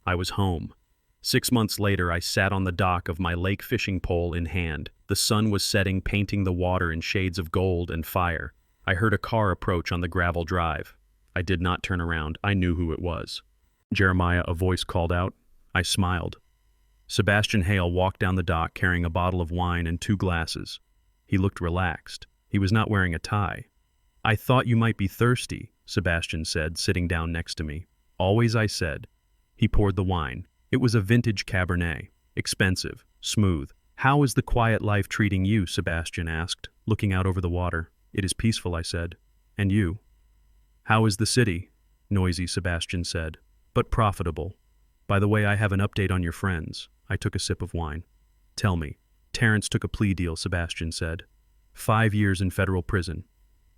I was home. 6 months later, I sat on the dock of my lake fishing pole in hand. The sun was setting, painting the water in shades of gold and fire. I heard a car approach on the gravel drive. I did not turn around. I knew who it was. Jeremiah, a voice called out. I smiled. Sebastian Hale walked down the dock carrying a bottle of wine and 2 glasses. He looked relaxed. He was not wearing a tie. I thought you might be thirsty, Sebastian said, sitting down next to me. Always, I said. He poured the wine. It was a vintage Cabernet. Expensive, smooth. How is the quiet life treating you? Sebastian asked, looking out over the water. It is peaceful, I said. And you? How is the city? Noisy, Sebastian said. But profitable. By the way, I have an update on your friends. I took a sip of wine. Tell me. Terrence took a plea deal, Sebastian said. 5 years in federal prison.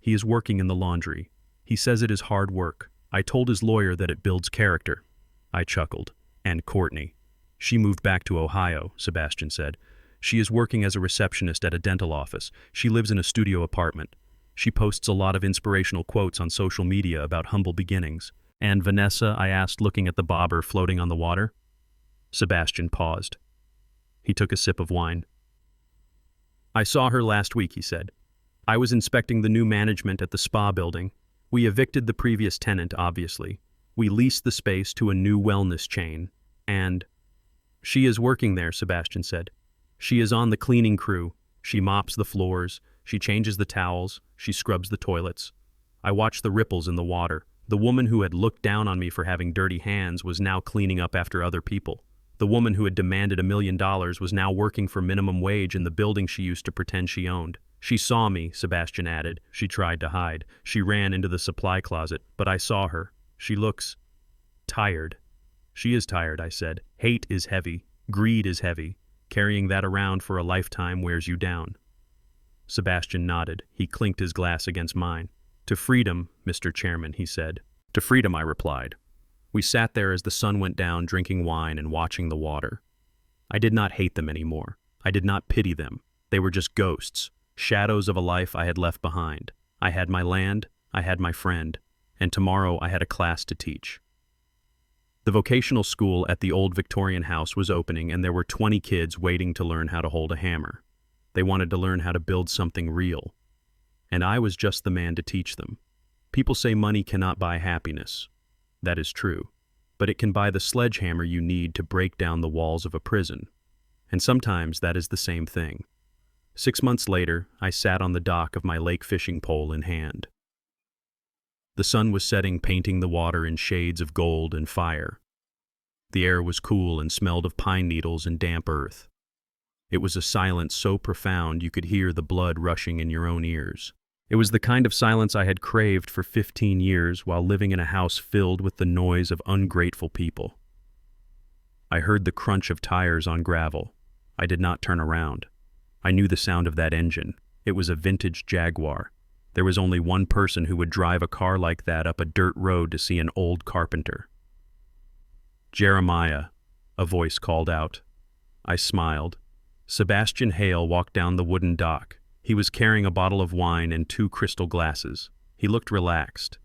He is working in the laundry. He says it is hard work. I told his lawyer that it builds character. I chuckled. And Courtney. She moved back to Ohio, Sebastian said. She is working as a receptionist at a dental office. She lives in a studio apartment. She posts a lot of inspirational quotes on social media about humble beginnings. And Vanessa, I asked, looking at the bobber floating on the water. Sebastian paused. He took a sip of wine. I saw her last week, he said. I was inspecting the new management at the spa building. We evicted the previous tenant, obviously. We leased the space to a new wellness chain. And she is working there, Sebastian said. She is on the cleaning crew. She mops the floors. She changes the towels. She scrubs the toilets. I watched the ripples in the water. The woman who had looked down on me for having dirty hands was now cleaning up after other people. The woman who had demanded $1 million was now working for minimum wage in the building she used to pretend she owned. She saw me, Sebastian added. She tried to hide. She ran into the supply closet, but I saw her. She looks tired. She is tired, I said. Hate is heavy. Greed is heavy. Carrying that around for a lifetime wears you down. Sebastian nodded. He clinked his glass against mine. To freedom, Mr. Chairman, he said. To freedom, I replied. We sat there as the sun went down, drinking wine and watching the water. I did not hate them anymore. I did not pity them. They were just ghosts, shadows of a life I had left behind. I had my land, I had my friend, and tomorrow I had a class to teach. The vocational school at the old Victorian house was opening, and there were 20 kids waiting to learn how to hold a hammer. They wanted to learn how to build something real. And I was just the man to teach them. People say money cannot buy happiness. That is true. But it can buy the sledgehammer you need to break down the walls of a prison. And sometimes that is the same thing. 6 months later, I sat on the dock of my lake fishing pole in hand. The sun was setting, painting the water in shades of gold and fire. The air was cool and smelled of pine needles and damp earth. It was a silence so profound you could hear the blood rushing in your own ears. It was the kind of silence I had craved for 15 years while living in a house filled with the noise of ungrateful people. I heard the crunch of tires on gravel. I did not turn around. I knew the sound of that engine. It was a vintage Jaguar. There was only one person who would drive a car like that up a dirt road to see an old carpenter. "Jeremiah," a voice called out. I smiled. Sebastian Hale walked down the wooden dock. He was carrying a bottle of wine and 2 crystal glasses. He looked relaxed.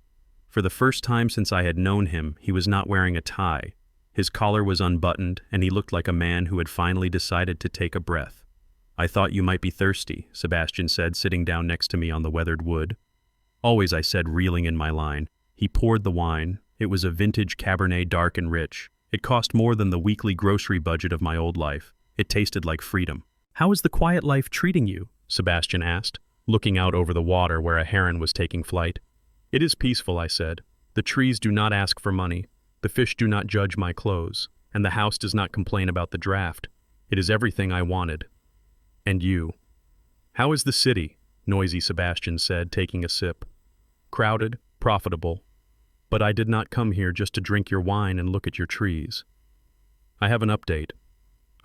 For the first time since I had known him, he was not wearing a tie. His collar was unbuttoned, and he looked like a man who had finally decided to take a breath. "I thought you might be thirsty," Sebastian said, sitting down next to me on the weathered wood. "Always," I said, reeling in my line. He poured the wine. It was a vintage Cabernet, dark and rich. It cost more than the weekly grocery budget of my old life. It tasted like freedom. "How is the quiet life treating you?" Sebastian asked, looking out over the water where a heron was taking flight. "It is peaceful," I said. "The trees do not ask for money. The fish do not judge my clothes, and the house does not complain about the draft. It is everything I wanted." "And you?" "How is the city?" noisy Sebastian said, taking a sip. "Crowded, profitable. But I did not come here just to drink your wine and look at your trees. I have an update."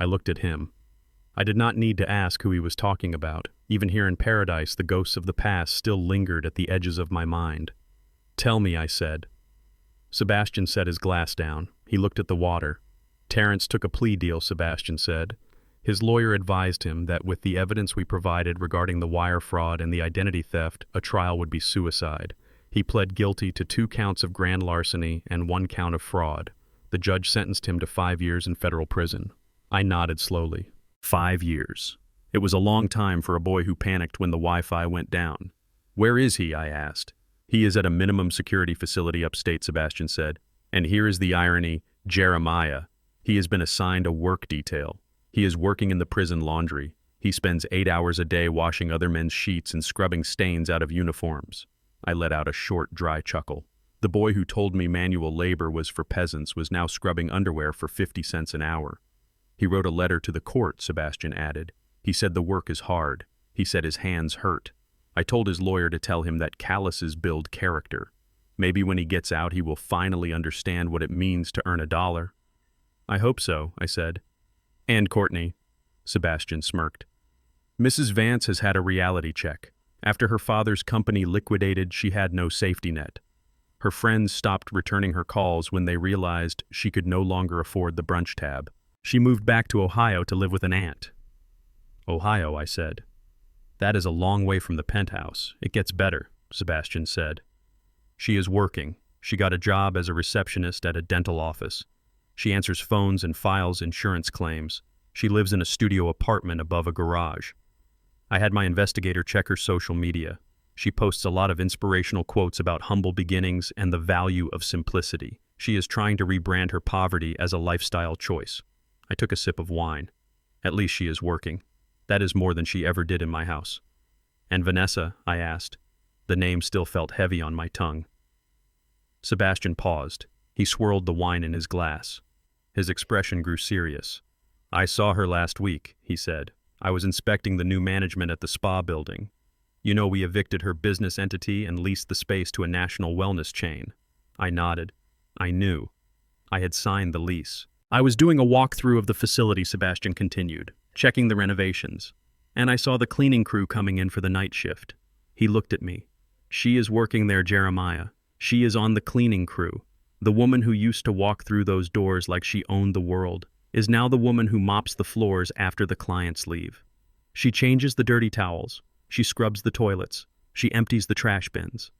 I looked at him. I did not need to ask who he was talking about. Even here in paradise, the ghosts of the past still lingered at the edges of my mind. "Tell me," I said. Sebastian set his glass down. He looked at the water. "Terrence took a plea deal," Sebastian said. His lawyer advised him that with the evidence we provided regarding the wire fraud and the identity theft, a trial would be suicide. He pled guilty to 2 counts of grand larceny and 1 count of fraud. The judge sentenced him to 5 years in federal prison. I nodded slowly. 5 years. It was a long time for a boy who panicked when the Wi-Fi went down. "Where is he?" I asked. "He is at a minimum security facility upstate," Sebastian said. "And here is the irony, Jeremiah. He has been assigned a work detail. He is working in the prison laundry. He spends 8 hours a day washing other men's sheets and scrubbing stains out of uniforms." I let out a short, dry chuckle. The boy who told me manual labor was for peasants was now scrubbing underwear for 50 cents an hour. "He wrote a letter to the court," Sebastian added. "He said the work is hard. He said his hands hurt. I told his lawyer to tell him that calluses build character. Maybe when he gets out he will finally understand what it means to earn $1. "I hope so," I said. "And Courtney," Sebastian smirked. "Mrs. Vance has had a reality check. After her father's company liquidated, she had no safety net. Her friends stopped returning her calls when they realized she could no longer afford the brunch tab. She moved back to Ohio to live with an aunt." "Ohio," I said. "That is a long way from the penthouse. It gets better," Sebastian said. "She is working. She got a job as a receptionist at a dental office. She answers phones and files insurance claims. She lives in a studio apartment above a garage. I had my investigator check her social media. She posts a lot of inspirational quotes about humble beginnings and the value of simplicity. She is trying to rebrand her poverty as a lifestyle choice." I took a sip of wine. "At least she is working. That is more than she ever did in my house." "And Vanessa?" I asked. The name still felt heavy on my tongue. Sebastian paused. He swirled the wine in his glass. His expression grew serious. "I saw her last week," he said. "I was inspecting the new management at the spa building. You know, we evicted her business entity and leased the space to a national wellness chain." I nodded. I knew. I had signed the lease. "I was doing a walkthrough of the facility," Sebastian continued, "checking the renovations. And I saw the cleaning crew coming in for the night shift." He looked at me. "She is working there, Jeremiah. She is on the cleaning crew. The woman who used to walk through those doors like she owned the world is now the woman who mops the floors after the clients leave. She changes the dirty towels. She scrubs the toilets. She empties the trash bins."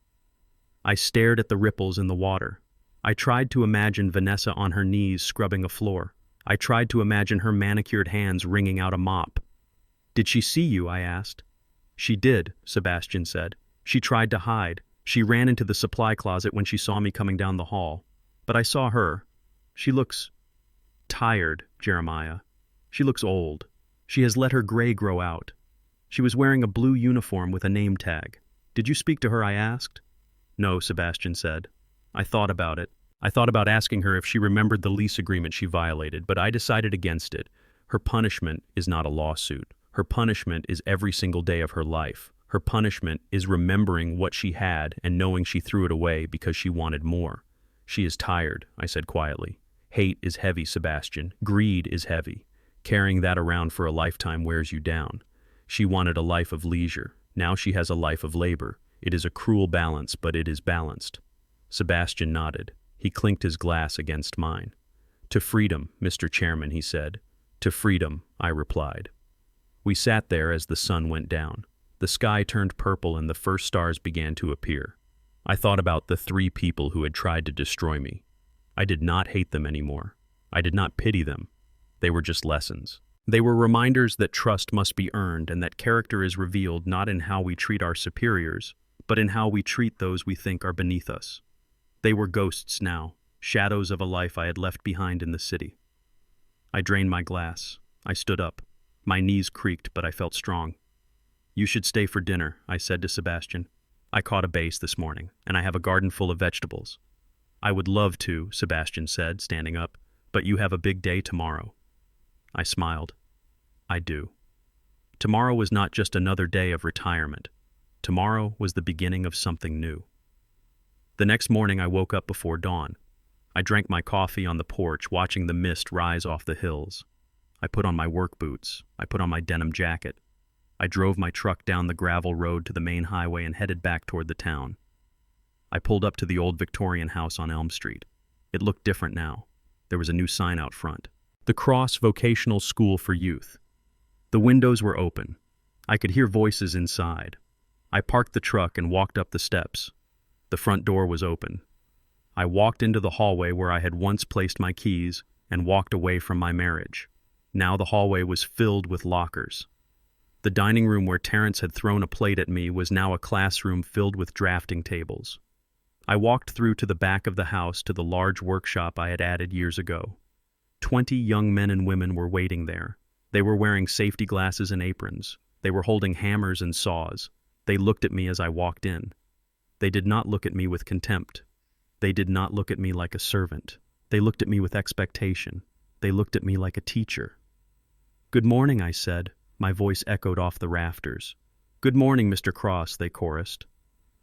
I stared at the ripples in the water. I tried to imagine Vanessa on her knees scrubbing a floor. I tried to imagine her manicured hands wringing out a mop. "Did she see you?" I asked. "She did," Sebastian said. "She tried to hide. She ran into the supply closet when she saw me coming down the hall. But I saw her. She looks tired, Jeremiah. She looks old. She has let her gray grow out. She was wearing a blue uniform with a name tag. Did you speak to her?" I asked. "No," Sebastian said. "I thought about it. I thought about asking her if she remembered the lease agreement she violated, but I decided against it. Her punishment is not a lawsuit. Her punishment is every single day of her life. Her punishment is remembering what she had and knowing she threw it away because she wanted more. She is tired, I said quietly. Hate is heavy, Sebastian. Greed is heavy. Carrying that around for a lifetime wears you down. She wanted a life of leisure. Now she has a life of labor. It is a cruel balance, but it is balanced. Sebastian nodded. He clinked his glass against mine. To freedom, Mr. Chairman, he said. To freedom, I replied. We sat there as the sun went down. The sky turned purple and the first stars began to appear. I thought about the 3 people who had tried to destroy me. I did not hate them anymore. I did not pity them. They were just lessons. They were reminders that trust must be earned and that character is revealed not in how we treat our superiors, but in how we treat those we think are beneath us. They were ghosts now, shadows of a life I had left behind in the city. I drained my glass. I stood up. My knees creaked, but I felt strong. You should stay for dinner, I said to Sebastian. I caught a base this morning, and I have a garden full of vegetables. I would love to, Sebastian said, standing up, but you have a big day tomorrow. I smiled. I do. Tomorrow was not just another day of retirement. Tomorrow was the beginning of something new. The next morning I woke up before dawn. I drank my coffee on the porch, watching the mist rise off the hills. I put on my work boots. I put on my denim jacket. I drove my truck down the gravel road to the main highway and headed back toward the town. I pulled up to the old Victorian house on Elm Street. It looked different now. There was a new sign out front. The Cross Vocational School for Youth. The windows were open. I could hear voices inside. I parked the truck and walked up the steps. The front door was open. I walked into the hallway where I had once placed my keys and walked away from my marriage. Now the hallway was filled with lockers. The dining room where Terrence had thrown a plate at me was now a classroom filled with drafting tables. I walked through to the back of the house to the large workshop I had added years ago. 20 young men and women were waiting there. They were wearing safety glasses and aprons. They were holding hammers and saws. They looked at me as I walked in. They did not look at me with contempt. They did not look at me like a servant. They looked at me with expectation. They looked at me like a teacher. Good morning, I said. My voice echoed off the rafters. Good morning, Mr. Cross, they chorused.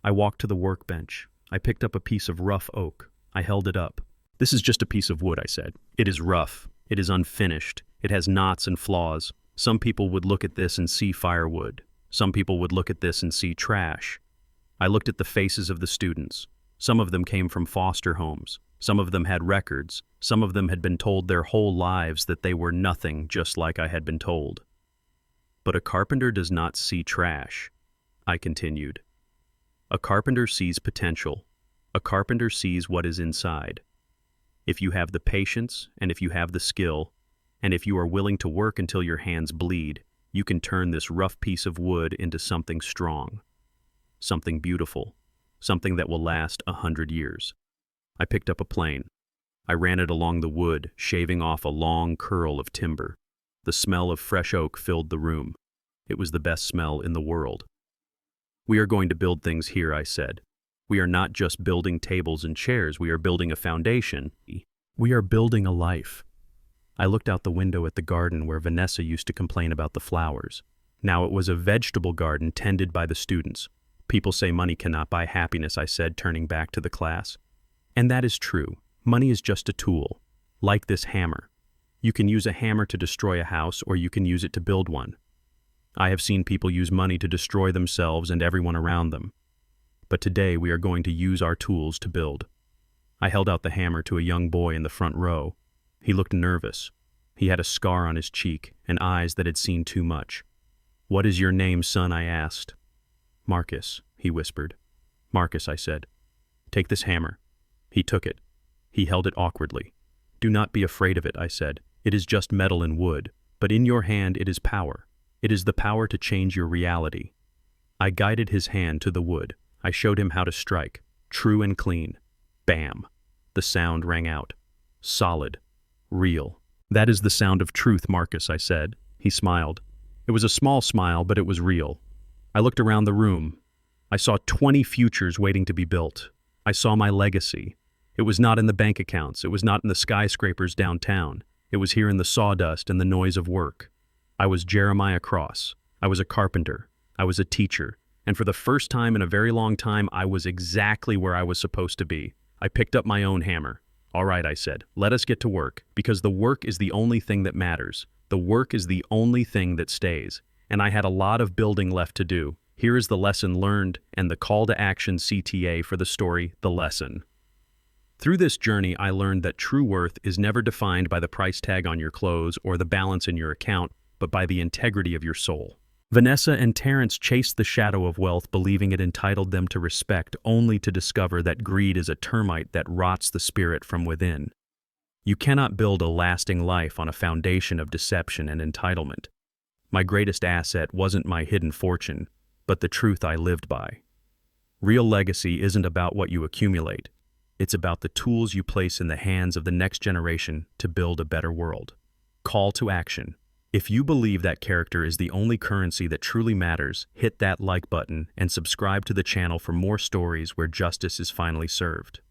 I walked to the workbench. I picked up a piece of rough oak. I held it up. This is just a piece of wood, I said. It is rough. It is unfinished. It has knots and flaws. Some people would look at this and see firewood. Some people would look at this and see trash. I looked at the faces of the students. Some of them came from foster homes. Some of them had records. Some of them had been told their whole lives that they were nothing, just like I had been told. But a carpenter does not see trash, I continued. A carpenter sees potential. A carpenter sees what is inside. If you have the patience, and if you have the skill, and if you are willing to work until your hands bleed, you can turn this rough piece of wood into something strong, something beautiful, something that will last 100 years. I picked up a plane. I ran it along the wood, shaving off a long curl of timber. The smell of fresh oak filled the room. It was the best smell in the world. We are going to build things here, I said. We are not just building tables and chairs. We are building a foundation. We are building a life. I looked out the window at the garden where Vanessa used to complain about the flowers. Now it was a vegetable garden tended by the students. People say money cannot buy happiness, I said, turning back to the class. And that is true. Money is just a tool, like this hammer. You can use a hammer to destroy a house, or you can use it to build one. I have seen people use money to destroy themselves and everyone around them. But today we are going to use our tools to build. I held out the hammer to a young boy in the front row. He looked nervous. He had a scar on his cheek and eyes that had seen too much. What is your name, son? I asked. Marcus, he whispered. Marcus, I said. Take this hammer. He took it. He held it awkwardly. Do not be afraid of it, I said. It is just metal and wood, but in your hand it is power. It is the power to change your reality. I guided his hand to the wood. I showed him how to strike, true and clean. Bam! The sound rang out. Solid. Real. That is the sound of truth, Marcus, I said. He smiled. It was a small smile, but it was real. I looked around the room. I saw 20 futures waiting to be built. I saw my legacy. It was not in the bank accounts. It was not in the skyscrapers downtown. It was here in the sawdust and the noise of work. I was Jeremiah Cross. I was a carpenter. I was a teacher. And for the first time in a very long time, I was exactly where I was supposed to be. I picked up my own hammer. All right, I said, let us get to work, because the work is the only thing that matters. The work is the only thing that stays. And I had a lot of building left to do. Here is the lesson learned and the call to action CTA for the story, The Lesson. Through this journey, I learned that true worth is never defined by the price tag on your clothes or the balance in your account, but by the integrity of your soul. Vanessa and Terrence chased the shadow of wealth, believing it entitled them to respect, only to discover that greed is a termite that rots the spirit from within. You cannot build a lasting life on a foundation of deception and entitlement. My greatest asset wasn't my hidden fortune, but the truth I lived by. Real legacy isn't about what you accumulate. It's about the tools you place in the hands of the next generation to build a better world. Call to action. If you believe that character is the only currency that truly matters, hit that like button and subscribe to the channel for more stories where justice is finally served.